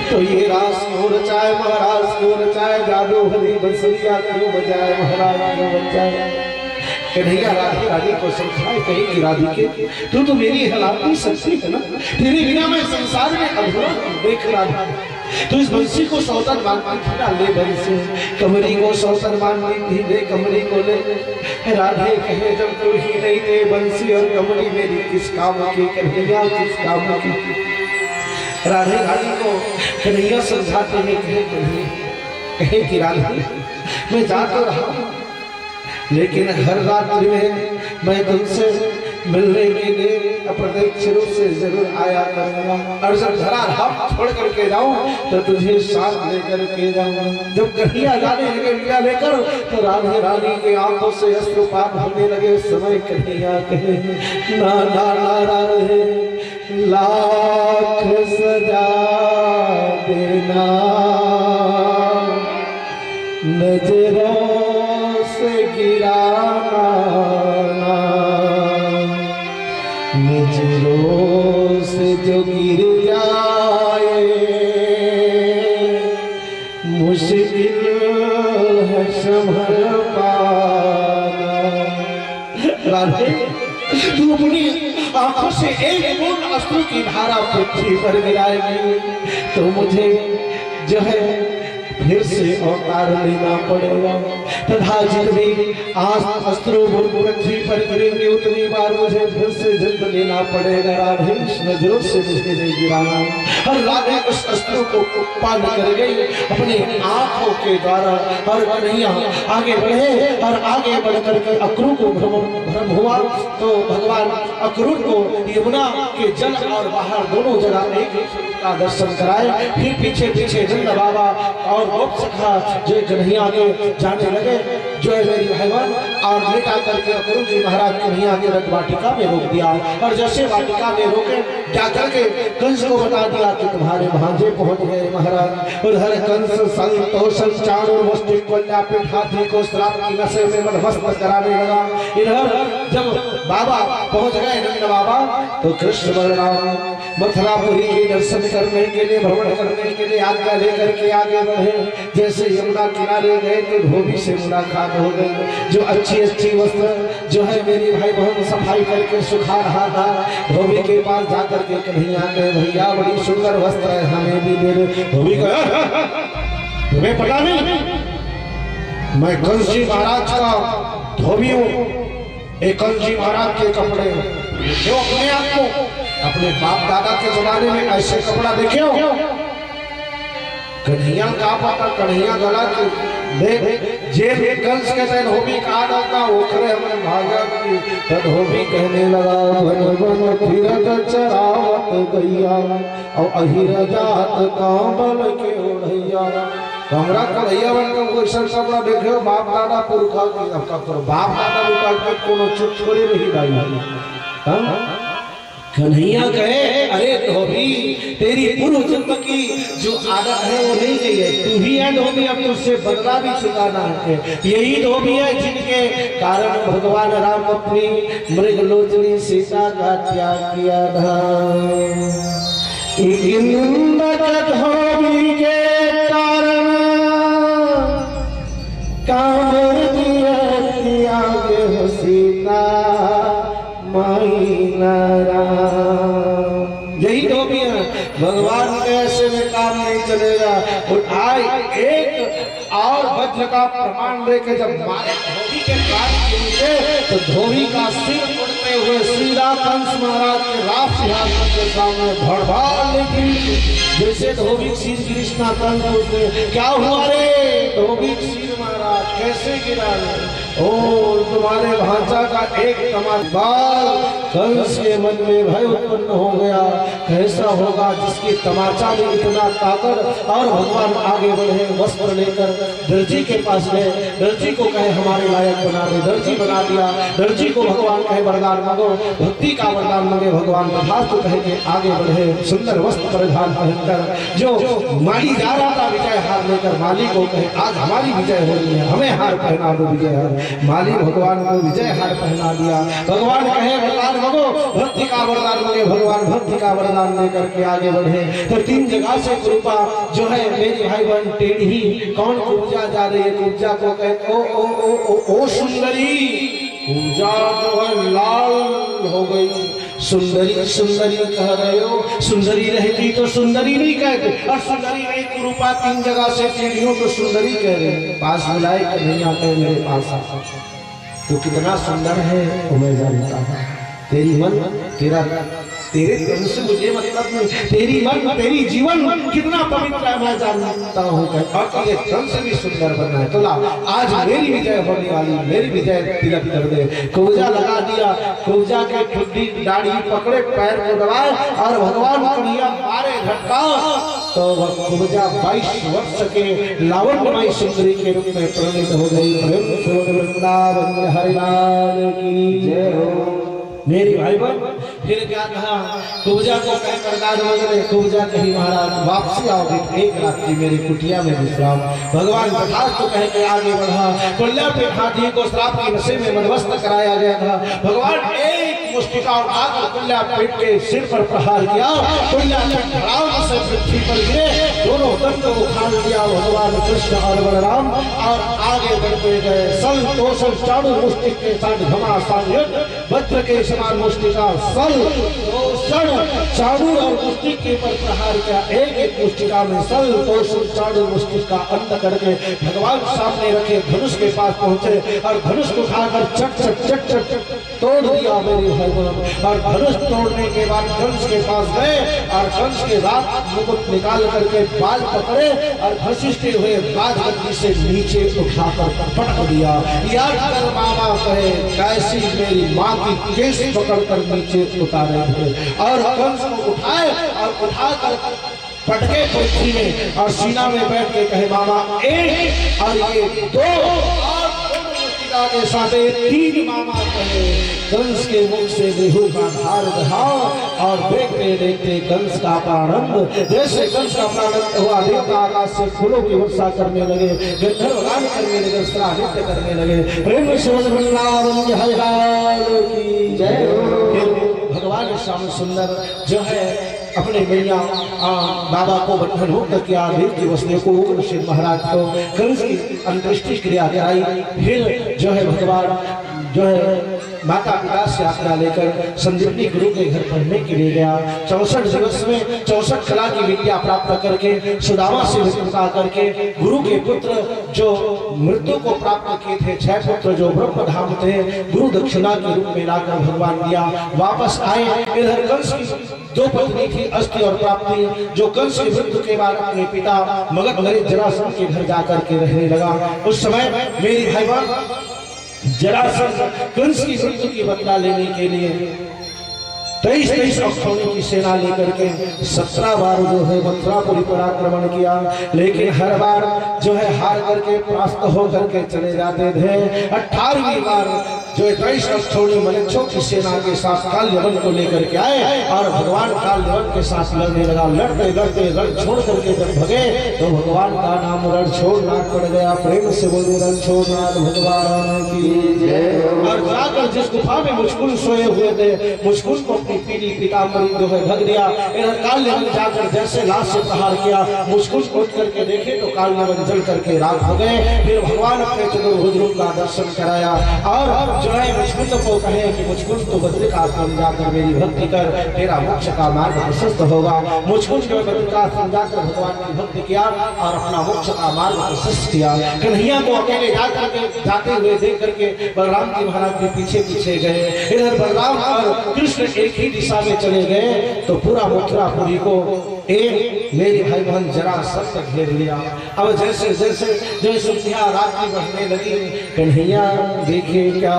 तो ये रास क्यों रचाए महाराज, क्यों रचाए, जादू भरी बसुरिया क्यों बजाए महाराज, क्यों बजाए। कन्हैया राधे रानी को समझाए, कही कि राधिके तू तो मेरी हलाकी शक्ति है ना, तेरे बिना मैं संसार में अधूरा। देख राधा, तो इस बंसी को सौतन मानती थी ना, ले बंसी। कमरी को सौतन मानती थी, ले कमरी को ले। राधे कहे जब तू ही नहीं दे बंसी और कमरी मेरी किस काम की, कन्हैया किस काम की। राधे रानी को कन्हैया समझाते हैं, कहे कि राधे मैं जा तो रहा हूं, लेकिन हर रात्रि में मैं तुमसे मिलने के लिए अप्रत्यक्ष रूप से जरूर आया करूंगा, और जब धरा हम छोड़ करके जाऊं तो तुझे साथ लेकर के जाऊंगा। जब कन्हैया जाने लगे विदा लेकर, तो राधे रानी के आंखों से अश्रुपात होने लगे। उस समय कन्हैया कहे ना ना ना राधे लाख सजा देना, नजरों से गिराना, नजरों से जो गिर जाए मुश्किल है संभल पाना। राधे तू अपनी आंखों से एक बूंद अश्रु की धारा पृथ्वी पर गिराएगी तो मुझे जो है फिर से अवतार लेना पड़ेगा, तथा जितनी आज अश्रु पृथ्वी पर गिरेंगे उतनी बार मुझे फिर से जन्म लेना पड़ेगा। राधे इस नजरों से मुझे नहीं गिराना। और राधे उस अश्रु को पान कर गई अपने आंखों के द्वारा। और कन्हैया आगे बढ़े और आगे बढ़ करके अक्रूर को भ्रम हुआ, तो भगवान अक्रूर को यमुना के जल और बाहर दोनों जगह एक का दर्शन कराए। फिर पीछे पीछे नंद बाबा और गोप सखा जो कन्हैया आगे जाने लगे, जो है मेरी भाईवान, और लेट आकर के अक्रूर जी महाराज कन्हैया के रथ वाटिका में रोक दिया। और जैसे वाटिका में रोके जाकर के कंस को बता दिया कि तुम्हारे भांजे पहुंच गए महाराज। उधर कंस संतोषन चाणूर मुष्टि कन्या हाथी को श्राप की नशे में मदमस्त कराने लगा। इधर जब बाबा पहुंच गए नंद बाबा, तो कृष्ण बलराम मथुरापुरी के दर्शन करने के लिए, भ्रमण करने के लिए आज्ञा लेकर के आगे बढ़े। जैसे यमुना किनारे गए तो धोबी से मुलाकात हो गई, जो अच्छी अच्छी वस्त्र जो है मेरी भाई बहन सफाई करके सुखा रहा था। धोबी के पास जाकर के कन्हैया कहे भैया बड़ी सुंदर वस्त्र है, हमें भी दे दो। धोबी कहा तुम्हें पता नहीं मैं कंस जी महाराज का धोबी हूँ, एक कंस जी महाराज के कपड़े जो अपने आप को अपने बाप दादा के जमाने में ऐसे कपड़ा देखे हो? कन्हैया का पता कन्हैया गला के देख जेब कंस के तन होबी कहा जाता ओखरे हमें भागा की तन होबी कहने लगा वन वन फिरत चरावत गैया और अहिर जात कांबल के ओढ़ैया। हमरा कन्हैया बन के कोई कपड़ा देखे बाप दादा पुरखा की आपका बाप दादा लुटा के कोनो चुप छोड़े नहीं दाई। कन्हैया कहे अरे धोबी तेरी पूर्व जन्म की जो आदत है वो नहीं गई है, तू ही है धोबी, अब तुझसे बदला भी चुकाना है। यही धोबी है जिनके कारण भगवान राम अपनी मृगलोचनी सीता का त्याग किया था। धोबी के कारण कांवर दिया त्याग सीता माई नारायण। यही धोबी है, भगवान के ऐसे में काम नहीं चलेगा। और आज एक और वज्र का प्रमाण देके जब मारे धोबी के कान के नीचे, तो धोबी का सिर उड़ते हुए सीधा कंस महाराज के राज सिंहासन के सामने भड़भाड़ लेकिन जैसे धोबी सिर कृष्णा कंस बोलते क्या हुआ रे धोबी सिर महाराज कैसे गिरा रे? ओ तुम्हारे भांजा का एक तमाचा कंस के मन में भय उत्पन्न हो गया। कैसा होगा जिसकी तमाचा में इतना ताकत। और भगवान आगे बढ़े वस्त्र लेकर दर्जी के पास गए, दर्जी को कहे हमारे लायक बना दे, दर्जी बना दिया। दर्जी को भगवान कहे वरदान मांगो, भक्ति का वरदान मांगे भगवान तथास्तु कह के आगे बढ़े। सुंदर वस्त्र परिधान पहनकर जो माली जा रहा था विजय हार लेकर, माली को कहे आज हमारी विजय हो रही है, हमें हार पहना दो विजय हार। माली भगवान को विजय हार पहना दिया। भगवान कहे वरदान मांगो, भक्ति का वरदान मांगे, भगवान भक्ति का वरदान लेकर के आगे बढ़े। तो तीन जगह से कृपा जो है मेरी भाई बहन टेढ़ी कौन कुब्जा जा रही है, कुब्जा को कहे ओ ओ ओ ओ, ओ सुंदरी, कुब्जा जो है लाल हो गई सुंदरी सुंदरी कह रहे हो, सुंदरी रहती तो सुंदरी नहीं कहते, और सुंदरी नहीं कुरूपा 3 जगह से चिड़ियों को सुंदरी कह रहे हैं। पास बुलाए कन्हैया कहे मेरे पास आ, तो कितना सुंदर है वो मैं जानता हूँ। तेरी मन तेरा तेरे तन से मुझे मतलब नहीं, तेरी मन तेरी जीवन कितना पवित्र है मैं जानता हूँ। और ये तन से भी सुंदर बनना है तो ला आज मेरी विजय होने वाली, मेरी विजय तिलक कर दे। कब्जा लगा दिया, कब्जा के ठुड्डी दाढ़ी पकड़े, पैर को दबाए और भगवान कन्हैया मारे झटका, तो वह कब्जा 22 वर्ष के लावण्यमयी सुंदरी के रूप में परिणित हो गई। प्रेम से वृंदावन हरिलाल की जय हो। मेरी भाई बहन फिर क्या कहा, कुब्जा को कह करदार वगैरह, कुब्जा कही महाराज वापसी आओगे तो 1 रात्रि मेरी कुटिया में विश्राम। भगवान तथास्तु तो कह के आगे बढ़ा। कुल्ला पे हाथी को श्राप के नशे में मदवस्थ कराया गया था। भगवान एक मुष्टिका उठाकर कुल्ला पेट के सिर पर प्रहार किया, कुल्ला धड़ाम से पृथ्वी पर गिरे, दोनों दंड को उखाड़ लिया भगवान कृष्ण और बलराम, और आगे बढ़ते गए। सल तोषण चाणूर मुष्टिक के साथ घमासान युद्ध, वज्र के समान मुष्टिका सल तोषण चाणूर और मुष्टिक के पर प्रहार किया। एक एक मुष्टिका में सल तोषण चाणूर मुष्टिक का अंत करके भगवान सामने रखे धनुष के पास पहुंचे और धनुष को उठाकर चट चट चट चट तोड़ दिया मेरी भाई बहन। और धनुष तोड़ने के बाद कंस के पास गए और कंस के रात मुकुट निकाल करके बाल पकड़े और घसीटते हुए राजगद्दी से नीचे उठाकर पटक दिया। याद कर मामा कहे कैसी मेरी माँ की केस पकड़कर नीचे उतारे थे, और कंस को उठाए और उठाकर पटके पृथ्वी में और सीना में बैठ के कहे मामा 1 और ये 2 और के साथ 3 मामा कहे। कंस के मुख से देहू का धार बहा और देखते देखते कंस का प्रारंभ, जैसे कंस का प्रारंभ हुआ देवता आकाश से फूलों की वर्षा करने लगे, गंधर्व गान करने लगे, स्त्रा नृत्य करने लगे। प्रेम से वृंदावन हरिलाल की जय हो। भगवान श्याम सुंदर जो है अपने मैया बाबा को बंधन मुक्त किया, देव की वसने को उग्रसेन महाराज को कंस की अंत्येष्टि क्रिया कराई। फिर जो है भगवान जो है माता पिता से आज्ञा लेकर संजीवनी गुरु के घर पढ़ने के लिए गया। 64 दिवस में 64 कला की विद्या प्राप्त करके सुदामा से मित्रता करके गुरु के पुत्र जो मृत्यु को प्राप्त किए थे 6 पुत्र जो ब्रह्म धाम थे, गुरु दक्षिणा के रूप में लाकर भगवान दिया। वापस आए। इधर कंस की 2 पत्नी थी अस्थि और प्राप्ति, जो कंस की मृत्यु के बाद अपने पिता मगध नरेश जरासंध के घर जाकर के रहने लगा। उस समय मेरी भाई बहन जरासंध कंस की मृत्यु की बदला लेने के लिए 23 अक्षौणी की सेना लेकर के 17 बार जो है मथुरापुरी पर आक्रमण किया, लेकिन हर बार जो है हार करके परास्त होकर के चले जाते थे। 18वीं बार जो 23 अक्षौणी मलेच्छों की सेना के साथ काल्यवन को लेकर के आए और भगवान काल्यवन के साथ लड़ने लगा। लड़ते लड़ते रण छोड़ करके जब भगे तो भगवान का नाम रण छोड़नाथ पड़ गया। प्रेम से बोले रण छोड़नाथ भगवान की जय। और जाकर जिस गुफा में मुचकुल सोए हुए थे, मुचकुल को अपनी पीली पीताम्बरी जो है ढक दिया। इधर काल्यवन जाकर जैसे लाश से प्रहार किया, मुचकुल उठ करके देखे तो काल्यवन जल करके राख हो गए। फिर भगवान अपने चतुर्भुज रूप का दर्शन कराया और जो है मुचकुंद को कहे कि मुचकुंद तो बद्रिकाश्रम जाकर मेरी भक्ति कर, तेरा मोक्ष का मार्ग प्रशस्त होगा। मुचकुंद जो बद्रिकाश्रम जाकर भगवान की भक्ति किया और अपना मोक्ष का मार्ग प्रशस्त किया। कन्हैया को अकेले जाते हुए देख करके बलराम जी महाराज के पीछे पीछे गए। इधर बलराम और कृष्ण एक ही दिशा में चले गए तो पूरा मथुरापुरी को मेरी भाई बहन जरासंध घेर लिया। अब जैसे जैसे जो संध्या रात्रि बढ़ने लगी, कन्हैया देखे क्या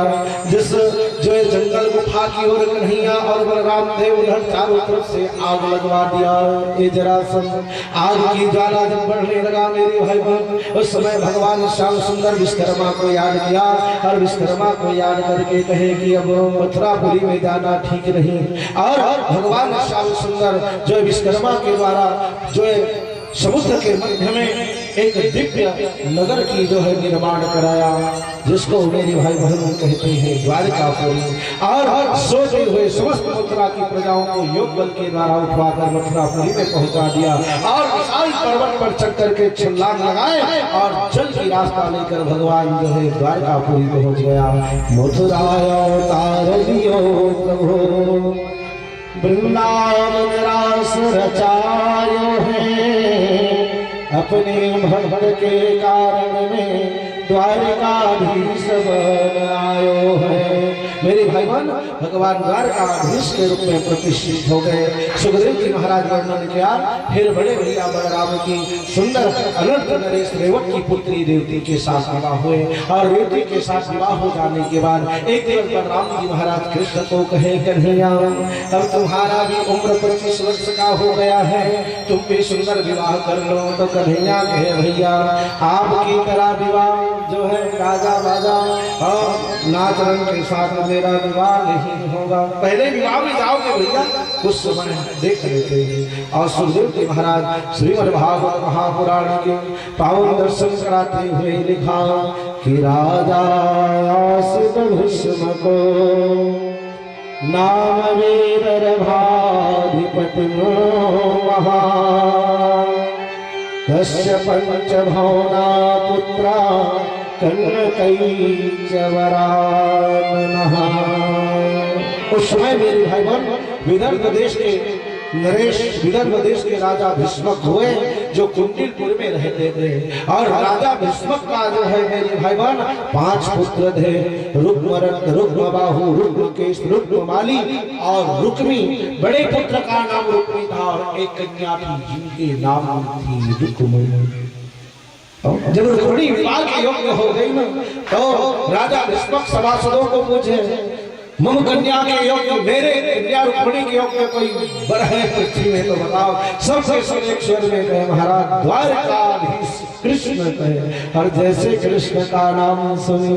जिस जो है जंगल गुफा की ओर कन्हैया और बलराम थे, उधर चारों तरफ से आग लगवा दिया। ये जरासंध आग की ज्वाला जब बढ़ने लगा मेरे भाई बहन, उस समय भगवान श्याम सुंदर विश्वकर्मा को याद किया और विश्वकर्मा को याद करके कहे कि अब मथुरापुरी में जाना ठीक नहीं। और भगवान श्याम सुंदर जो विश्वकर्मा के द्वारा जो है समुद्र के मध्य में एक दिव्य नगर की जो है निर्माण कराया, जिसको मेरी भाई बहनों कहते हैं द्वारकापुरी। और सोते हुए समस्त मथुरा की प्रजाओं को योग बल के द्वारा उठवाकर मथुरापुरी में पहुंचा दिया और विशाल पर्वत पर चढ़ करके छलांग लगाए और जल की रास्ता लेकर भगवान जो है द्वारकापुरी पहुंच गया। मथुरा अवतार लियो प्रभु अपने भक्त के कारण में द्वारकाधीश बन आयो है। मेरे भाई बहन भगवान द्वारकाधीश के रूप में प्रतिष्ठित हो गए। सुखदेव जी महाराज वर्णन किया, फिर बड़े भैया बलराम की सुंदर अनंत नरेश रेवत की पुत्री देवती के साथ विवाह हुए और देवती के साथ विवाह हो जाने के बाद एक दिन बलराम जी महाराज कृष्ण को कहे, कन्हैया अब तुम्हारा भी उम्र 25 वर्ष का हो गया है, तुम भी सुंदर विवाह कर लो। तो कन्हैया कहे, भैया आपकी तरह विवाह जो है राजा बाजा और नाच रंग के साथ मेरा विवाह नहीं होगा। पहले विवाह में जाओगे भैया, कुछ समय देख लेते हैं। और सुखदेव जी महाराज श्रीमद् भागवत महापुराण के पावन दर्शन कराते हुए लिखा कि राजा भीष्म को नाम वीरभाधिपति महा दस्य पंच भवना पुत्रा कन्नकैच वराननः। उस समय मेरे भाई बहन विदर्भ देश के नरेश विदर्भ देश के राजा भीष्मक हुए जो कुंडिलपुर में रहते थे। और राजा भीष्मक का जो है मेरे भाई बहन 5 पुत्र थे, रुक्मरथ, रुक्मबाहु, रुक्मकेश, रुक्ममाली और रुक्मी। बड़े पुत्र का नाम रुक्मी था और एक कन्या थी जिनके नाम थी रुक्मणी। जब रुक्मणी विवाह के योग्य हो गई ना तो राजा भीष्मक सभासदों को पूछे, मम कन्या के योग्य, मेरे कन्या रुक्मणी के योग्य कोई बर है पृथ्वी में तो बताओ। सबसे एक स्वर में कहे, महाराज द्वारकाधीश कृष्ण कहे। और जैसे कृष्ण का नाम सुनी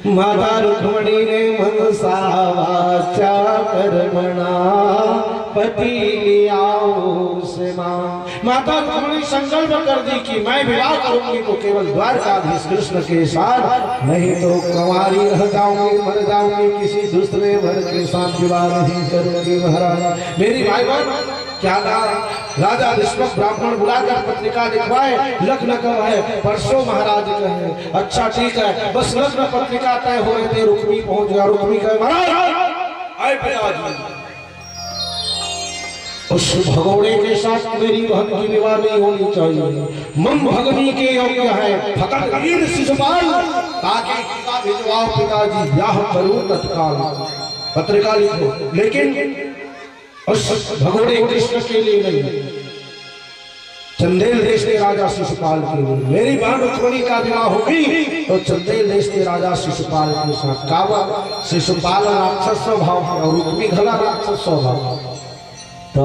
माता रुक्मणी ने मनसा वाचा कर्मणा पति लियाओ से माता रुक्मणी संकल्प कर दी कि मैं विवाह करूंगी तो केवल द्वारकाधीश कृष्ण के साथ, नहीं तो कुंवारी रह जाऊंगी, मर जाऊंगी, किसी दूसरे वर के साथ विवाह नहीं करूंगी। महाराज मेरी भाई बहन क्या कहा, राजा भीष्मक ब्राह्मण बुलाकर पत्रिका लिखवाए, लग्न कब है, परसों महाराज कहे। अच्छा ठीक है, बस लग्न पत्रिका तय हो रहे थे, रुक्मी पहुंच गया। रुक्मी कहे, महाराज आए पिताजी, उस भगोड़े के साथ मेरी बहन की विवाह नहीं होनी चाहिए। मम भगनी के योग्य है फकत वीर शिशुपाल, ताकि टीका भिजवाओ पिताजी, ब्याह करूं तत्काल। पत्रिका लिखो, लेकिन उस भगोड़े कृष्ण के लिए नहीं, चंदेल देश के राजा शिशुपाल के लिए। मेरी बहन रुक्मणी का विवाह होगी तो चंदेल देश के राजा शिशुपाल के साथ। कावा शिशुपाल राक्षस स्वभाव और रुक्मी घला राक्षस स्वभाव। तो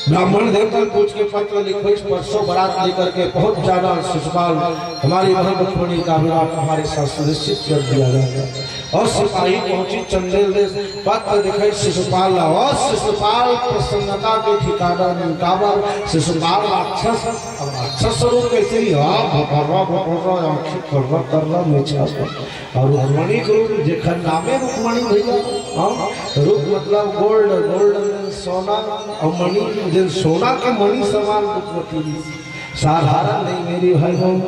ब्राह्मण देवता पूछ के पत्र लिखो, इस परसों बारात लेकर के पहुंच जाना, शिशुपाल हमारी बहन रुक्मणी का विवाह हमारे साथ सुनिश्चित कर दिया जाएगा। और सिपाही पहुंची चंदेल देश, पत्र दिखाई शिशुपाल, और शिशुपाल प्रसन्नता के ठिकाना नहीं। काबर शिशुपाल राक्षस, अब राक्षस स्वरूप कैसे ही और रुक्मणी के रूप देखा नामे रुक्मणी भैया। रूप मतलब गोल्ड, गोल्ड सोना और मणि, जिन सोना के मणि समान रूपवती, साधारण नहीं मेरी भाई बहन।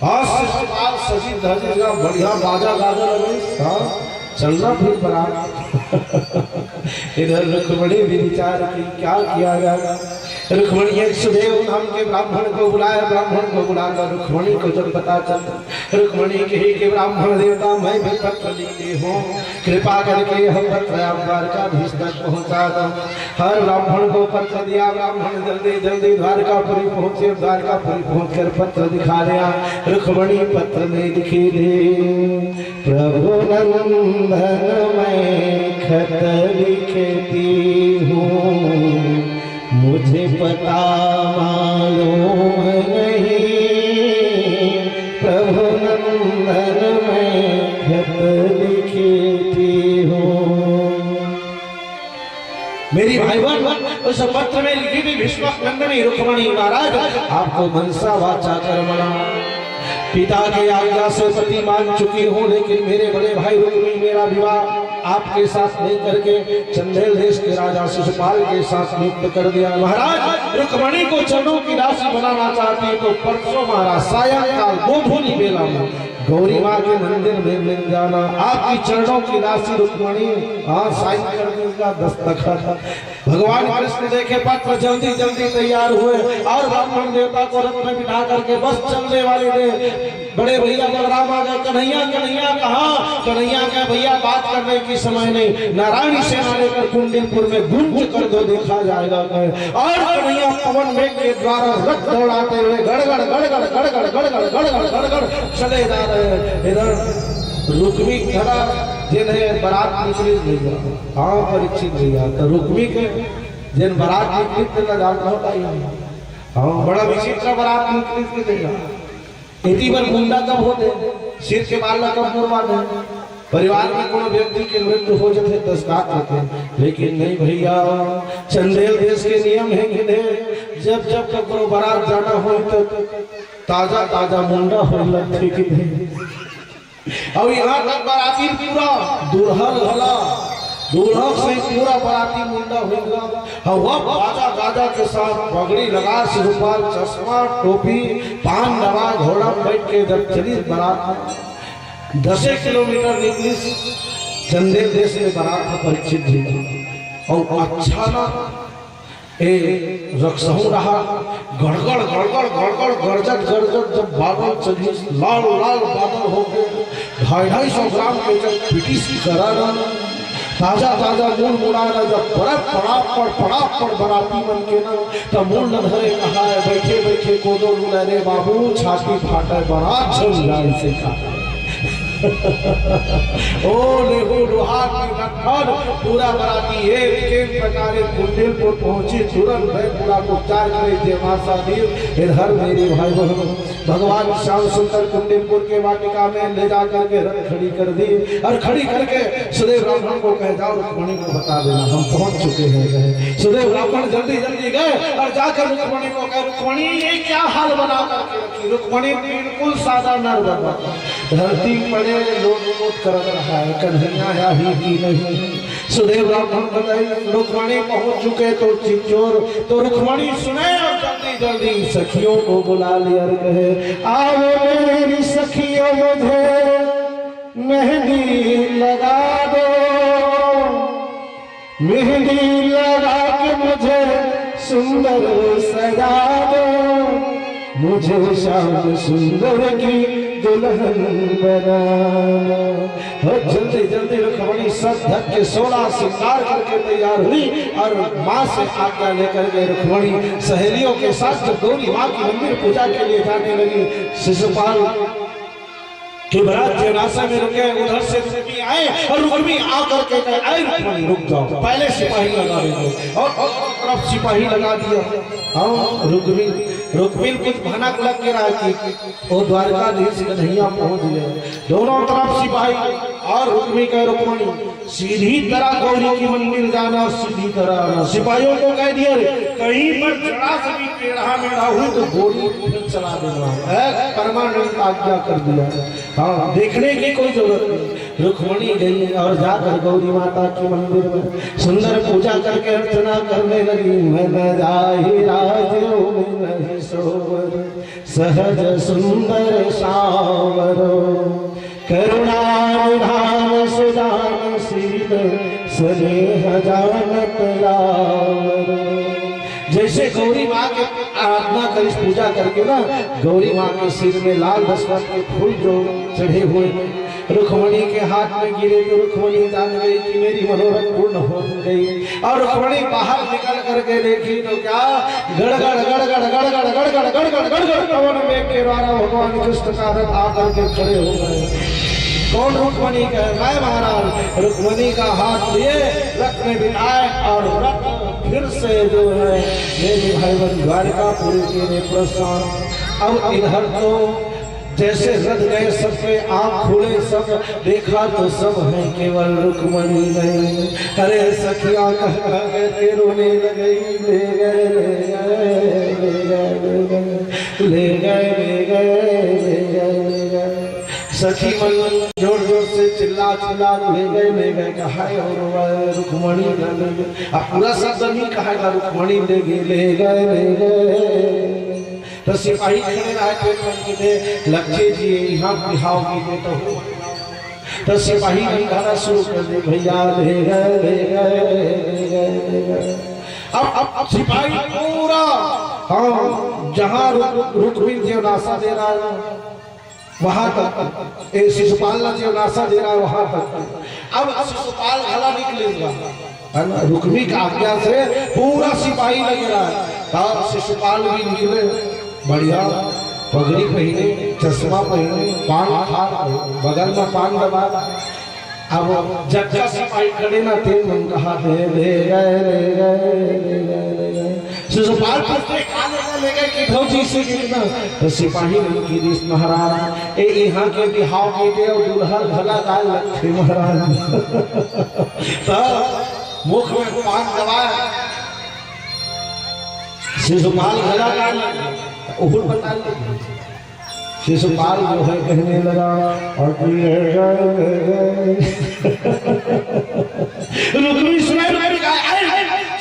और शिशुपाल सजी धजी बढ़िया बाजा गाजा लगे, चलना फिर बरात। इधर रुक्मणी भी विचार की क्या किया जाएगा। रुक्मणी एक सुदेव नाम के ब्राह्मण को बुलाया, ब्राह्मण को बुलाकर रुक्मणी को जब पता चला, रुक्मणी कही कि ब्राह्मण देवता मैं भी पत्र लिखती हूँ, कृपा करके हम पत्र आप द्वारकाधीश तक पहुँचा दो। हर ब्राह्मण को पत्र दिया, ब्राह्मण जल्दी जल्दी द्वारकापुरी पहुँचे। द्वारकापुरी पहुँच कर पत्र दिखा दिया। रुक्मणी पत्र में लिखी थी, प्रभु नंदन मैं खत लिखती हूँ, मुझे पता मालूम नहीं, प्रभु नंदन मैं खत लिखती हूँ। मेरी भाई बहन उस पत्र में लिखी थी, भीष्मक नंदनी रुक्मणी महाराज आपको मनसा वाचा कर्मणा, पिता की आज्ञा से पति मान चुकी हूँ, लेकिन मेरे बड़े भाई रुक्मी मेरा विवाह आपके साथ नहीं करके चंदेल देश के राजा शिशुपाल के साथ नियुक्त कर दिया। महाराज रुक्मणी को चरणों की राशि बनाना चाहती है तो परसों महाराज सायंकाल गोधूली बेला में गौरी माँ के मंदिर में मिल जाना। आपकी चरणों की राशि रुक्मणी हाँ साइन कर देगा, दस्तखत भगवान कृष्ण देखे पत्र जल्दी जल्दी तैयार हुए और ब्राह्मण देवता को रथ में बिठा करके बस चलने वाले थे। बड़े भैया बलराम आ गए, कन्हैया कन्हैया कहाँ? कन्हैया का भैया बात करने की समय नहीं, नारायणी सेना लेकर कुंडलपुर में गुंज कर दो, देखा जाएगा। और कन्हैया पवन मेघ के द्वारा रथ दौड़ाते हुए गड़गड़ गड़गड़ गड़गड़ गड़गड़ गड़गड़ गड़गड़ चले जा रहे हैं। इधर रुक्मी खड़ा जिन्हें बारात निकली भैया, हाँ परीक्षित भैया, तो रुक्मी के जिन बारात निकली तो जानता होता ही, हाँ बड़ा विचित्र बारात निकली भैया। इतनी बार मुंडा कब होते, सिर के बाल कब मुड़वा दे, परिवार में कोनो व्यक्ति के मृत्यु हो जाते दस्तार होते, लेकिन नहीं भैया, चंदेल देश के नियम है कि जब जब करो बारात जाना हो तो ताजा ताजा मुंडा हो लगते कि और यहाँ तक बाराती पूरा दुल्हन हला, दुल्हन से पूरा बाराती मुंडा होगा। हवा बाजा गाजा के साथ पगड़ी लगा, सिरपाल चश्मा टोपी पान दवा घोड़ा बैठ के जब चली बारात 10 किलोमीटर निकली चंदेल देश में बारात परीक्षित हुई। और अच्छा ना रक्षहू रहा, गड़गड़ गड़गड़ गड़गड़ गरजत गरजत जब बादल चली, लाल लाल बादल हो गए, 250 ग्राम के जब पिटिस कराना, ताजा ताजा मूल मुड़ाना, जब बर्फ पड़ा पड़ बराती मन के ना, तब मूल न धरे कहा है बैठे बैठे कोदो रे बाबू, छाती फाटे बारात चल जाए से कहा। ओ लेहू लोहार की लखन पूरा बराती एक प्रकार कुंडलपुर पहुंची, तुरंत भय पूरा उपचार करे जय माता देव। इधर मेरे भाई बहन भगवान श्याम सुंदर कुंडलपुर के वाटिका में ले जा करके रथ खड़ी कर दी और खड़ी करके सुदेव ब्राह्मण को कह जाओ रुक्मणी को बता देना हम पहुंच चुके हैं। सुदेव ब्राह्मण जल्दी जल्दी गए और जाकर रुक्मणी को कहा रुक्मणी ये क्या हाल बना करके रखी। रुक्मणी बिल्कुल सादा नर बना, धरती पड़े लोट लोट कर रहा है, कन्हैया ही की नहीं। सुदेव ब्राह्मण बताइए रुक्मणी पहुंच चुके तो चिचोर, तो रुक्मणी सुने और जल्दी जल्दी सखियों को बुला लिया और कहे आओ मेरी सखियों मुझे मेहंदी लगा दो, मेहंदी लगा के मुझे सुंदर सजा दो, मुझे श्याम सुंदर की दुल्हन बनाना। जल्दी जल्दी रुक्मणी सब धक के 16 श्रृंगार करके तैयार हुई और माँ से आज्ञा लेकर के रुक्मणी सहेलियों के साथ जब गौरी माँ की मंदिर पूजा के लिए जाने लगी, शिशुपाल कि बरात जनासा में रुके, उधर से रुक्मी आए और रुक्मी आकर के कहे आए रुक्मणी रुक जाओ, पहले सिपाही लगा दो और तरफ सिपाही लगा दिया। हाँ रुक्मी कुछ भनक लग के रहा कि वो द्वारकाधीश कन्हैया पहुंच गए, दोनों तरफ सिपाही और रुक्मी का रुक्मणी सीधी तरह गौरी की मंदिर जाना, सीधी तरह आना। सिपाहियों को कह दिया कहीं पर जरा से भी टेढ़ा मेढ़ा हुई तो गोली फिर चला देना, परमानेंट आज्ञा कर दिया। हाँ देखने की कोई जरूरत नहीं। रुक्मणी गई और जाकर गौरी माता के मंदिर में सुंदर पूजा करके अर्चना करने लगी। मैं जाहि राजो नहीं सोवर सहज सुंदर सावरो, करुणा निधान सुदान शील स्नेह जानत लावरो। जैसे गौरी माँ के आराधना कर इस पूजा करके ना गौरी माँ के सिर में लाल दशरथ के फूल जो चढ़े हुए रुक्मणी के हाथ में गिरे तो रुक्मणी जान गई कि मेरी मनोरथ पूर्ण हो गई। और रुक्मणी बाहर निकल करके देखी तो क्या गड़गड़ गड़गड़ गड़गड़ गड़गड़ गड़गड़ गड़गड़ पवन मेघ के द्वारा भगवान कृष्ण का रथ आकर के खड़े हो गए। कौन रुक्मणी का? मैं महाराज। रुक्मणी का हाथ लिए रथ में बिठाए और रथ फिर से जो है मेरे भाई बन द्वारकापुरी के लिए प्रस्थान। अब इधर तो जैसे रथ गए सबके आँख खुले, सब देखा तो सब है केवल रुक्मणी नहीं। अरे सखियां कह के रोने लगे, ले गए ले गए ले गए ले गए ले गए ले गए। सखी मन जोर जोर से चिल्ला चिल्ला ले गए कहा और रुक्मणी ले गए। अब पूरा शब्द नहीं कहा रुक्मणी ले गए। तो सिपाही खड़े रहे थे लक्ष्य जी यहाँ बिहाव की तो सिपाही भी गाना शुरू कर दे भैया ले गए। अब सिपाही पूरा हाँ जहाँ रुक्मिणी जी नासा दे रहा है वहां तक शिशुपाल जी नासा दे रहा है वहां तक। अब शिशुपाल गला निकलेगा है ना, रुक्मिणी का आज्ञा से पूरा सिपाही लग रहा है। तब शिशुपाल भी निकले बढ़िया पगड़ी पहने चश्मा पहने पान खा बगल में पान दबा। अब जब सिपाही खड़े ना थे मन कहा दे शिशुपाल ले गए कि फौजी से कितना तो सिपाही ने की दिस महाराज ए यहाँ के बिहाव के दे और दूल्हा भला गाल लगे महाराज। तो मुख में पान दबाया शिशुपाल भला गाल उहुर बता शिशुपाल जो है कहने लगा और रुक्मिणी सुनाई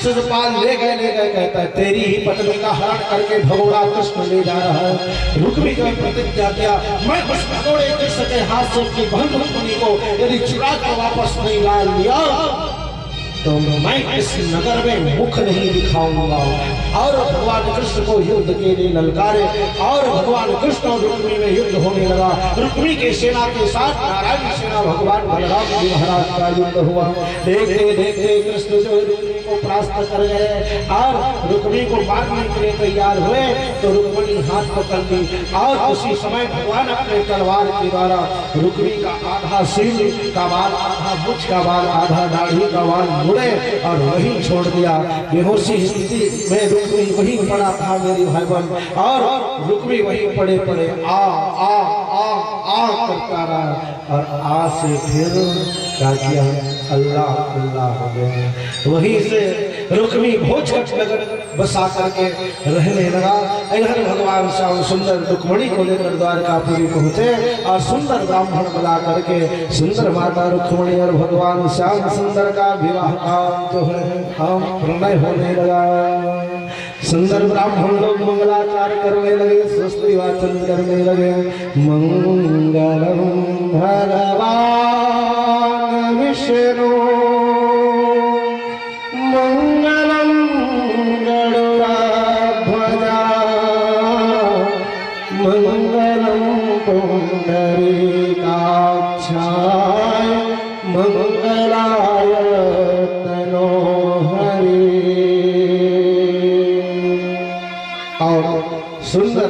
शिशुपाल ले गए कहता है तेरी ही पत्नी का हरण करके भगोड़ा कृष्ण ले जा रहा है। रुक्मिणी का प्रतिज्ञा किया मैं उस भगोड़े कृष्ण के हाथ से अपनी बहन रुक्मिणी को यदि चुरा कर वापस नहीं ला लिया तो मैं इस नगर में मुख नहीं दिखाऊंगा। और भगवान कृष्ण को युद्ध के लिए ललकारे और भगवान कृष्ण और रुक्मिणी में युद्ध होने लगा। रुक्मिणी के सेना के साथ नारायण सेना भगवान बलराम जी महाराज का युद्ध हुआ। देखते देखते कृष्ण जो रुक्मिणी को परास्त कर गए और रुक्मिणी को मारने के लिए तैयार हुए तो रुक्मिणी हाथ पकड़ ली और उसी समय भगवान अपने तलवार के द्वारा रुक्मिणी का आधा सिर का बाल आधा मुछ का बाल आधा दाढ़ी का बाल मुड़े और वहीं छोड़ दिया। बेहोशी स्थिति में रुक्मिणी वहीं पड़ा था मेरी भाई बहन और रुक्मिणी वहीं पड़े पड़े आ आ आ आ करता रहा और आ से फिर क्या किया अल्लाह अल्लाह हो गया। वहीं से रुक्मिणी भोज नगर बसा करके रहने लगा। इधर भगवान श्याम सुंदर रुक्मिणी को लेकर द्वारकापुरी पहुंचे और सुंदर ब्राह्मण बुला करके सुंदर माता रुक्मिणी और भगवान श्याम सुंदर का विवाह काम जो है हम प्रणय होने लगा। सुंदर ब्राह्मण लोग मंगलाचार करने लगे स्वस्ति वाचन करने लगे। मंगलम भगवान विष्णु मंगलम गरुड़ध्वजा मंगलम पुंडरीकाक्षाय मंगलाय तनोहरि। और सुंदर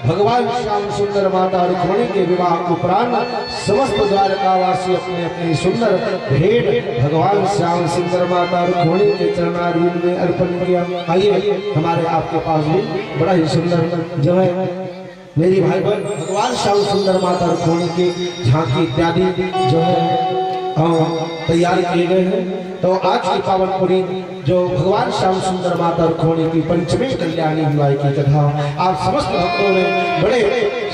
भगवान श्याम सुंदर माता रुक्मिणी के विवाह उपरांत समस्त द्वारकावासी अपने अपनी सुंदर भेंट भगवान श्याम सुंदर माता रुक्मिणी के चरणारविंद में अर्पण किया। आइए हमारे आपके पास भी बड़ा ही सुंदर जो है मेरी भाई बहन भगवान श्याम सुंदर माता रुक्मिणी की झांकी इत्यादि जो है तैयार किए गए हैं। तो आज की पावनपुरी जो भगवान श्याम सुंदर माता रुक्मिणी की पंचमी कल्याणी हिमाई की कथा आप समस्त भक्तों ने बड़े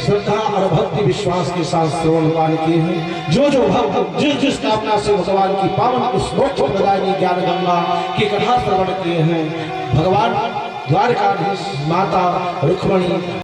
श्रद्धा और भक्ति विश्वास के साथ श्रवण पान किए हैं। जो जो भक्त जिस जिस कामना से भगवान की पावन उस मोक्ष प्रदायिनी ज्ञान गंगा की कथा श्रवण किए हैं भगवान द्वारकाधीश माता रुक्मिणी